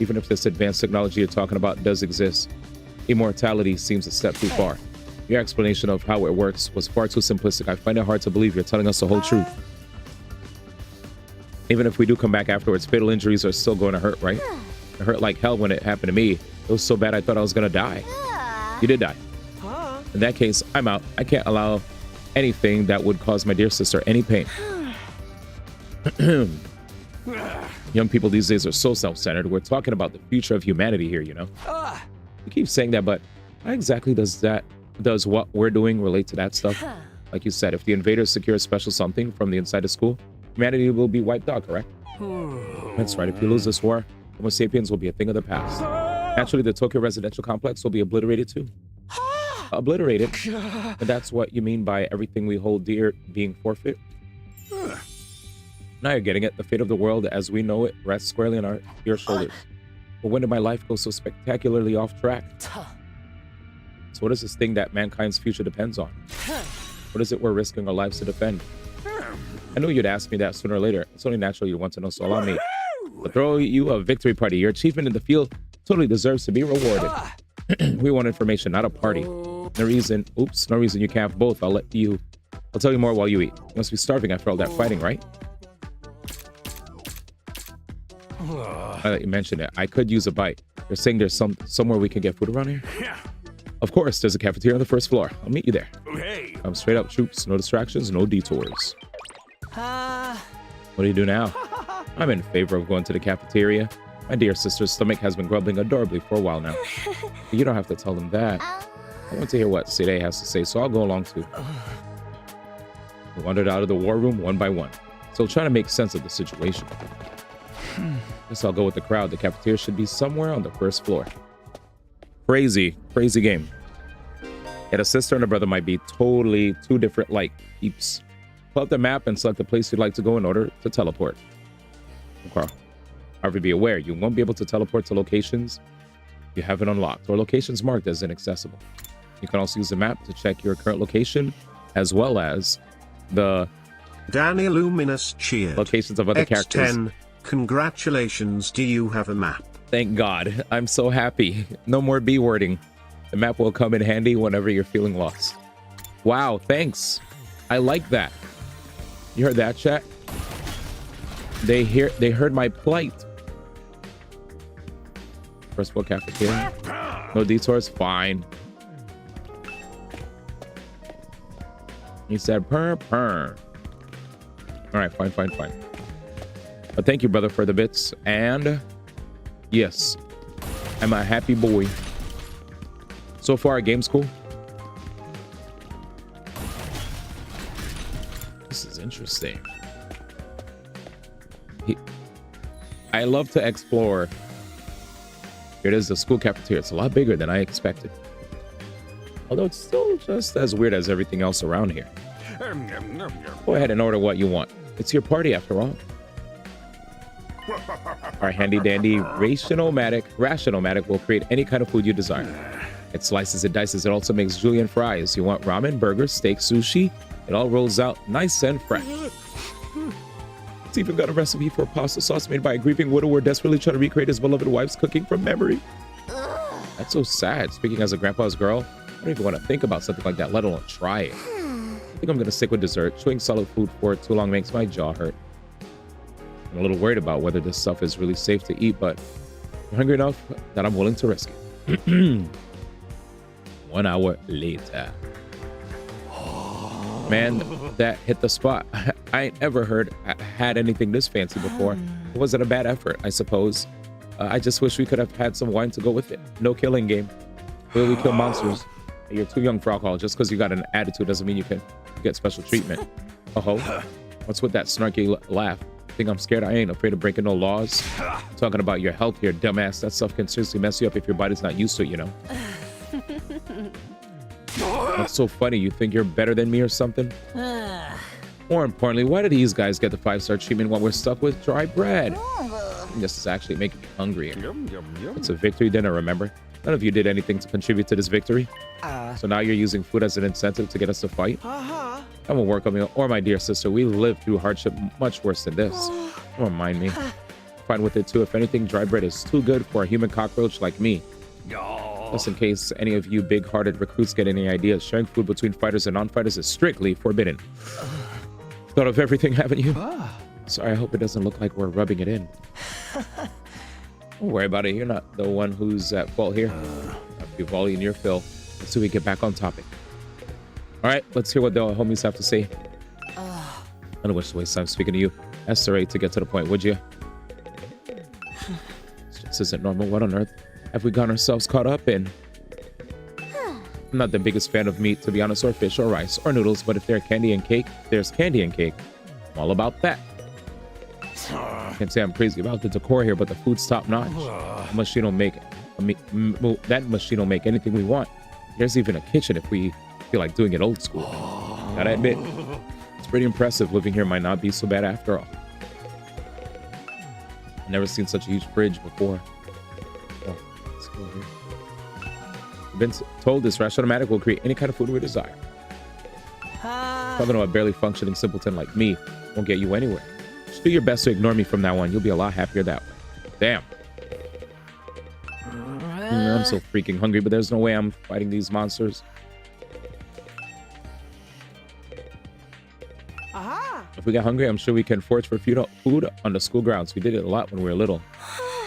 Even if this advanced technology you're talking about does exist, immortality seems a step too far. Your explanation of how it works was far too simplistic. I find it hard to believe you're telling us the whole truth. Even if we do come back afterwards, fatal injuries are still going to hurt, right? It hurt like hell when it happened to me. It was so bad I thought I was going to die. You did die. In that case, I'm out. I can't allow anything that would cause my dear sister any pain. Young people these days are so self-centered. We're talking about the future of humanity here, you know? You keep saying that, but how exactly does what we're doing relate to that stuff? Like you said, if the invaders secure a special something from the inside of school, humanity will be wiped out, correct? That's right. If you lose this war, Homo sapiens will be a thing of the past. Naturally, the Tokyo residential complex will be obliterated too. Obliterated? And that's what you mean by everything we hold dear being forfeit? Now you're getting it. The fate of the world as we know it rests squarely on your shoulders. But when did my life go so spectacularly off track? So what is this thing that mankind's future depends on? What is it we're risking our lives to defend? I knew you'd ask me that sooner or later. It's only natural you want to know, so allow me to throw you a victory party. Your achievement in the field totally deserves to be rewarded. We want information, not a party. No reason you can't have both. I'll tell you more while you eat. You must be starving after all that fighting, right? Now that you mention it, I could use a bite. You're saying there's somewhere we can get food around here? Yeah. Of course, there's a cafeteria on the first floor. I'll meet you there. Okay. I'm straight up, troops. No distractions, no detours. What do you do now? I'm in favor of going to the cafeteria. My dear sister's stomach has been grumbling adorably for a while now. But you don't have to tell them that. I want to hear what Sede has to say, so I'll go along too. We wandered out of the war room one by one, still trying to make sense of the situation. Guess I'll go with the crowd. The cafeteria should be somewhere on the first floor. Crazy game. Yet a sister and a brother might be totally two different like peeps. Pull up the map and select the place you'd like to go in order to teleport. Okay. However, be aware, you won't be able to teleport to locations you haven't unlocked or locations marked as inaccessible. You can also use the map to check your current location as well as the Danny Luminous cheered. Locations of other characters. X10, congratulations, do you have a map? Thank God. I'm so happy. No more B wording. The map will come in handy whenever you're feeling lost. Wow, thanks. I like that. You heard that, chat? They heard my plight. First world cafeteria. No detours, fine. He said purr purr. All right, fine. But thank you, brother, for the bits. And yes, I'm a happy boy. So far, game's cool. This is interesting. I love to explore. Here it is, the school cafeteria. It's a lot bigger than I expected. Although it's still just as weird as everything else around here. Go ahead and order what you want. It's your party after all. Our handy dandy Rationomatic will create any kind of food you desire. It slices and dices. It also makes julienne fries. You want ramen, burgers, steak, sushi? It all rolls out nice and fresh. It's even got a recipe for a pasta sauce made by a grieving widower desperately trying to recreate his beloved wife's cooking from memory. That's so sad. Speaking as a grandpa's girl, I don't even want to think about something like that, let alone try it. I think I'm going to stick with dessert. Chewing solid food for too long makes my jaw hurt. I'm a little worried about whether this stuff is really safe to eat, but I'm hungry enough that I'm willing to risk it. 1 hour later. Man, that hit the spot. I ain't ever had anything this fancy before. It wasn't a bad effort, I suppose. I just wish we could have had some wine to go with it. No killing game. Will we kill monsters? You're too young for alcohol. Just because you got an attitude doesn't mean you can get special treatment. Oh, what's with that snarky laugh? Think I'm scared? I ain't afraid of breaking no laws. I'm talking about your health here, dumbass. That stuff can seriously mess you up if your body's not used to it, you know. That's so funny. You think you're better than me or something? More importantly, why do these guys get the 5-star treatment while we're stuck with dry bread? This is actually making me hungry. It's a victory dinner, remember? None of you did anything to contribute to this victory. So now you're using food as an incentive to get us to fight? That won't work on me or my dear sister. We lived through hardship much worse than this. Don't mind me. Fine with it too. If anything, dry bread is too good for a human cockroach like me. Just in case any of you big-hearted recruits get any ideas, sharing food between fighters and non-fighters is strictly forbidden. Thought of everything, haven't you? Sorry, I hope it doesn't look like we're rubbing it in. Don't worry about it. You're not the one who's at fault here. After you volley in your fill, let's see if we get back on topic. All right, let's hear what the homies have to say. I don't wish to waste time speaking to you. Esther, to get to the point, would you? This just isn't normal. What on earth have we gotten ourselves caught up in? I'm not the biggest fan of meat, to be honest, or fish, or rice, or noodles, but if there's candy and cake, I'm all about that. I can't say I'm crazy about the decor here, but the food's top notch. That machine will make anything we want. There's even a kitchen if we feel like doing it old school. Gotta admit, it's pretty impressive. Living here might not be so bad after all. I've never seen such a huge fridge before. Oh, let's go here. I've been told this Rationomatic will create any kind of food we desire. Talking to a barely functioning simpleton like me won't get you anywhere. Just do your best to ignore me from now on. You'll be a lot happier that way. Damn. I'm so freaking hungry, but there's no way I'm fighting these monsters. If we get hungry, I'm sure we can forage for food on the school grounds. We did it a lot when we were little.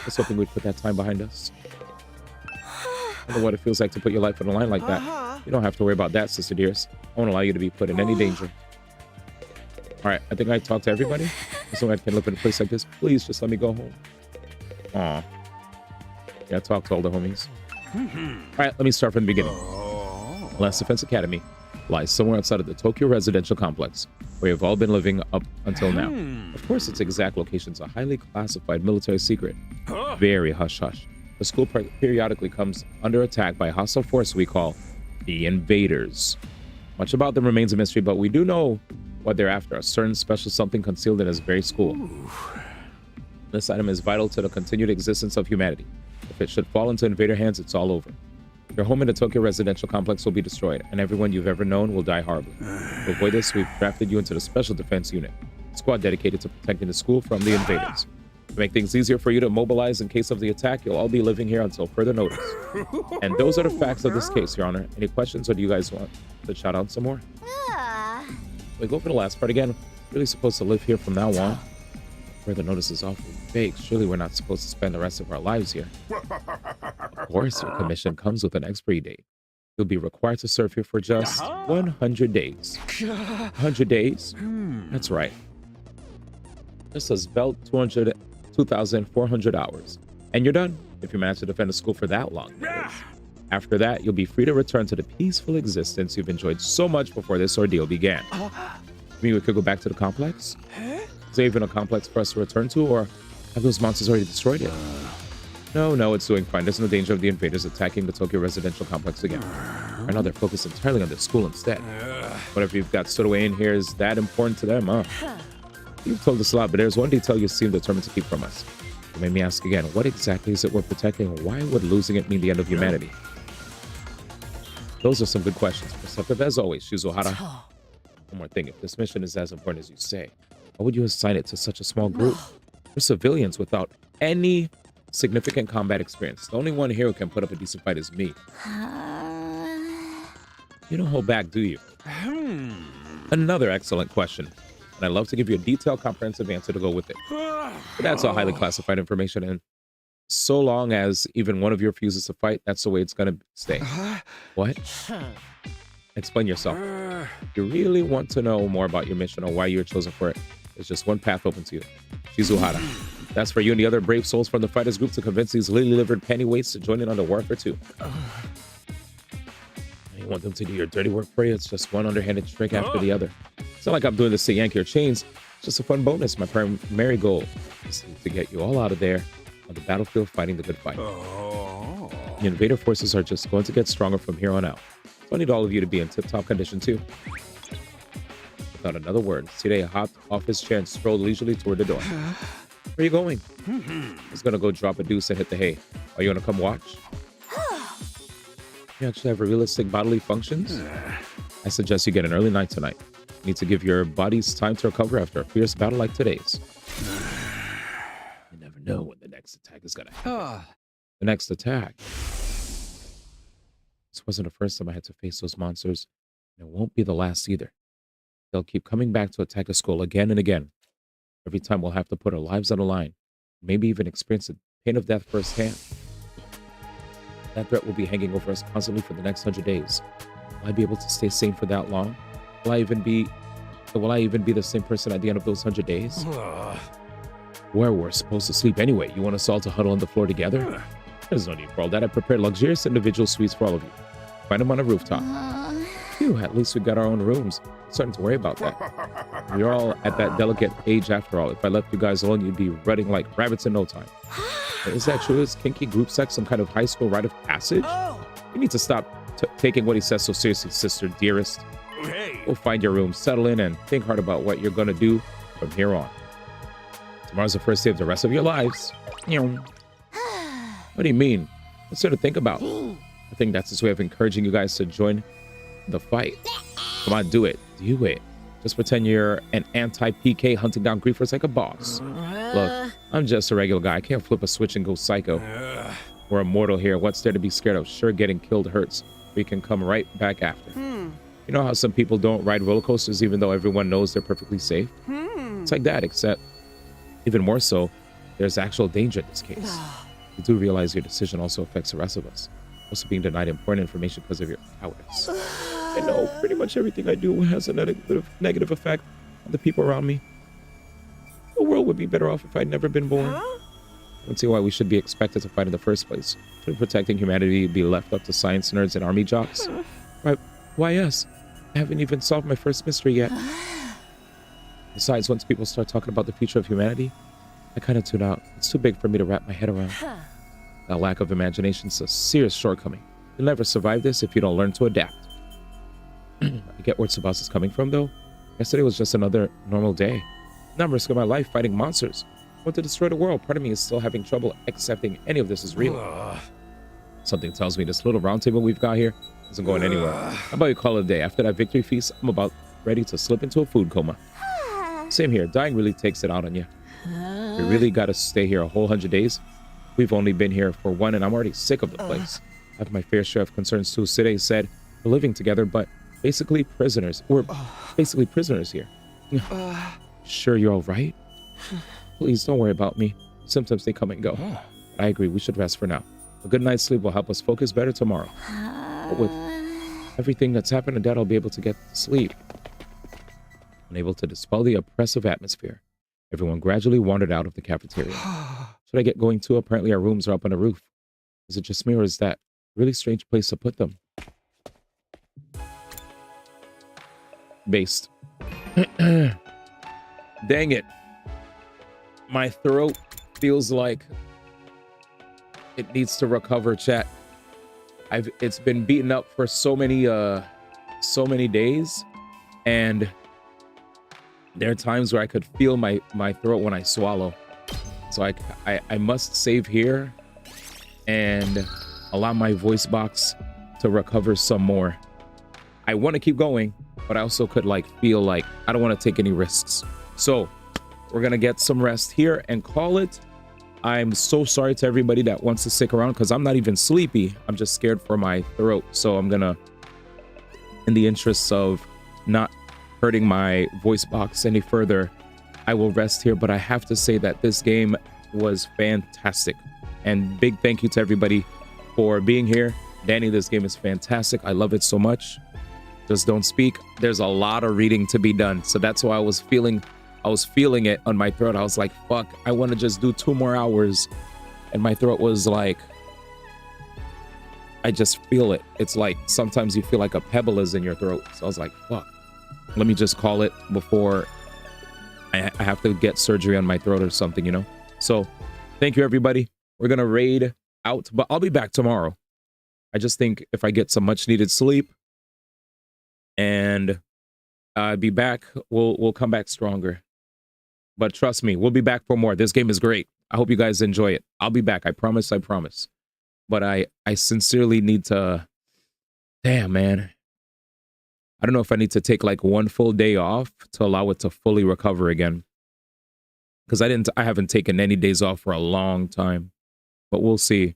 Just hoping we'd put that time behind us. I don't know what it feels like to put your life on the line like that. You don't have to worry about that, sister dears. I won't allow you to be put in any danger. All right, I think I talked to everybody. So I can live in a place like this. Please just let me go home. Aw. Yeah, talk to all the homies. All right, let me start from the beginning. Last Defense Academy lies somewhere outside of the Tokyo residential complex, where you've all been living up until now. Of course, its exact location is a highly classified military secret. Very hush-hush. The school periodically comes under attack by a hostile force we call the Invaders. Much about them remains a mystery, but we do know what they're after, a certain special something concealed in this very school. This item is vital to the continued existence of humanity. If it should fall into Invader hands, it's all over. Your home in the Tokyo residential complex will be destroyed, and everyone you've ever known will die horribly. To avoid this, we've drafted you into the Special Defense Unit, a squad dedicated to protecting the school from the invaders. To make things easier for you to mobilize in case of the attack, you'll all be living here until further notice. And those are the facts of this case, Your Honor. Any questions, or do you guys want to chat on some more? Ah. Wait, go over the last part again. Really supposed to live here from now on? Where the notice is awfully vague. Surely we're not supposed to spend the rest of our lives here. Of course, your commission comes with an expiry date. You'll be required to serve here for just 100 days. 100 days? That's right. This is about 2,400 hours. And you're done if you manage to defend the school for that long. After that, you'll be free to return to the peaceful existence you've enjoyed so much before this ordeal began. You mean we could go back to the complex? Is there even a complex for us to return to, or have those monsters already destroyed it? No, it's doing fine. There's no danger of the invaders attacking the Tokyo residential complex again. Right now, they're focused entirely on their school instead. Whatever you've got stowed away in here is that important to them, huh? You've told us a lot, but there's one detail you seem determined to keep from us. You made me ask again, what exactly is it we're protecting, and why would losing it mean the end of humanity? Those are some good questions. Perceptive as always, Shizuhara. One more thing, if this mission is as important as you say, why would you assign it to such a small group? We're civilians without any significant combat experience. The only one here who can put up a decent fight is me. You don't hold back, do you? Another excellent question. And I'd love to give you a detailed, comprehensive answer to go with it. But that's all highly classified information, and so long as even one of you refuses to fight, that's the way it's gonna stay. What? Explain yourself. If you really want to know more about your mission or why you're chosen for it, there's just one path open to you. Shizuhara. That's for you and the other brave souls from the fighters group to convince these lily-livered pennyweights to join in on the war for two. You want them to do your dirty work for you? It's just one underhanded trick after the other. It's not like I'm doing this to yank your chains. It's just a fun bonus. My primary goal is to get you all out of there on the battlefield fighting the good fight. The invader forces are just going to get stronger from here on out. So I need all of you to be in tip-top condition too. Without another word, Sirei hopped off his chair and strolled leisurely toward the door. Where are you going? He's gonna go drop a deuce and hit the hay. Are you gonna come watch? You actually have realistic bodily functions? I suggest you get an early night tonight. You need to give your bodies time to recover after a fierce battle like today's. You never know when the next attack is gonna happen. The next attack? This wasn't the first time I had to face those monsters, and it won't be the last either. They'll keep coming back to attack the school again and again. Every time we'll have to put our lives on the line, maybe even experience the pain of death firsthand. That threat will be hanging over us constantly for the next 100 days. Will I be able to stay sane for that long? Will I even be the same person at the end of those 100 days? Where we're supposed to sleep anyway? You want us all to huddle on the floor together? There's no need for all that. I prepared luxurious individual suites for all of you. Find them on a rooftop. Phew, at least we got our own rooms. I'm starting to worry about that. You're all at that delicate age after all. If I left you guys alone, you'd be running like rabbits in no time. Is that true? Is kinky group sex some kind of high school rite of passage? You need to stop taking what he says so seriously, sister dearest. Go find your room, settle in, and think hard about what you're going to do from here on. Tomorrow's the first day of the rest of your lives. What do you mean? What's there to think about? I think that's his way of encouraging you guys to join the fight. Come on, do it. Do it. Just pretend you're an anti-PK hunting down griefers like a boss. Look, I'm just a regular guy. I can't flip a switch and go psycho. We're immortal here. What's there to be scared of? Sure, getting killed hurts. We can come right back after. You know how some people don't ride roller coasters even though everyone knows they're perfectly safe? It's like that, except even more so, there's actual danger in this case. You do realize your decision also affects the rest of us. Also being denied important information because of your cowardice. I know pretty much everything I do has a negative effect on the people around me. The world would be better off if I'd never been born. I don't see why we should be expected to fight in the first place. Should protecting humanity be left up to science nerds and army jocks? Why us? I haven't even solved my first mystery yet. Besides, once people start talking about the future of humanity, I kind of tune out. It's too big for me to wrap my head around. That lack of imagination is a serious shortcoming. You'll never survive this if you don't learn to adapt. I get where Tsubasa coming from, though. Yesterday was just another normal day. Now I'm risking my life fighting monsters. I want to destroy the world. Part of me is still having trouble accepting any of this is real. Something tells me this little round table we've got here isn't going anywhere. How about you call it a day? After that victory feast, I'm about ready to slip into a food coma. Same here. Dying really takes it out on you. We really got to stay here a whole 100 days. We've only been here for one, and I'm already sick of the place. I have my fair share of concerns too. Sirei said we're living together, but basically prisoners. We're basically prisoners here. Sure you're all right? Please don't worry about me. Symptoms, they come and go. I agree, we should rest for now. A good night's sleep will help us focus better tomorrow. But with everything that's happened, Dad, I'll be able to get sleep. Unable to dispel the oppressive atmosphere, everyone gradually wandered out of the cafeteria. Should I get going too? Apparently our rooms are up on the roof. Is it just me, or is that a really strange place to put them? Based. Dang it. My throat feels like it needs to recover, chat. It's been beaten up for so many days, and there are times where I could feel my throat when I swallow. So I must save here and allow my voice box to recover some more. I want to keep going, but I also could like feel like I don't want to take any risks. So we're gonna get some rest here and call it. I'm so sorry to everybody that wants to stick around because I'm not even sleepy. I'm just scared for my throat. So I'm gonna, in the interests of not hurting my voice box any further, I will rest here. But I have to say that this game was fantastic, and big thank you to everybody for being here. Danny, this game is fantastic. I love it so much. Just don't speak. There's a lot of reading to be done, so that's why I was feeling it on my throat. I was like, fuck, I want to just do 2 more hours, and my throat was like, I just feel it. It's like sometimes you feel like a pebble is in your throat. So I was like, fuck, let me just call it before I have to get surgery on my throat or something, you know? So thank you, everybody. We're gonna raid out, but I'll be back tomorrow. I just think if I get some much needed sleep and be back, we'll come back stronger. But trust me, we'll be back for more. This game is great. I hope you guys enjoy it. I'll be back. I promise. But I sincerely need to, damn, man. I don't know if I need to take like 1 full day off to allow it to fully recover again. Because I haven't taken any days off for a long time. But we'll see.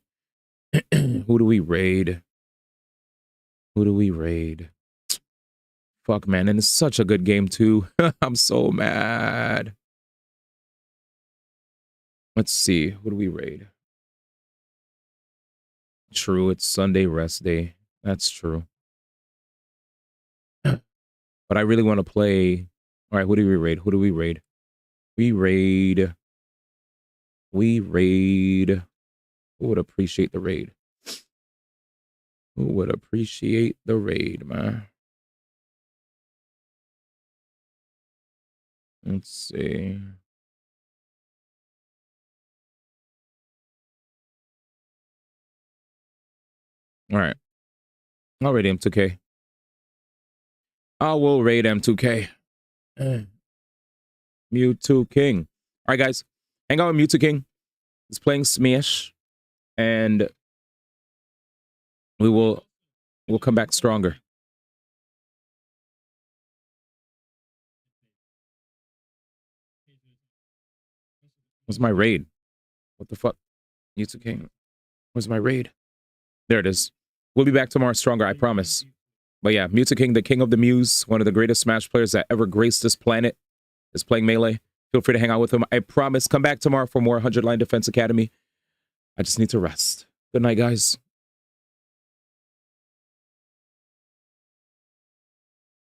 Who do we raid? Fuck, man. And it's such a good game too. I'm so mad. Let's see. Who do we raid? True, it's Sunday rest day. That's true. But I really want to play. All right, who do we raid? We raid. Who would appreciate the raid? Man? Let's see. All right. I'll raid M2K. I will raid M2K. Mewtwo King. All right, guys. Hang out with Mewtwo King. He's playing Smash. And we'll come back stronger. Where's my raid? What the fuck? Mewtwo King. Where's my raid? There it is. We'll be back tomorrow stronger, I promise. But yeah, Mewtwo King, the king of the Mews, one of the greatest Smash players that ever graced this planet, is playing Melee. Feel free to hang out with him. I promise. Come back tomorrow for more 100 Line Defense Academy. I just need to rest. Good night, guys.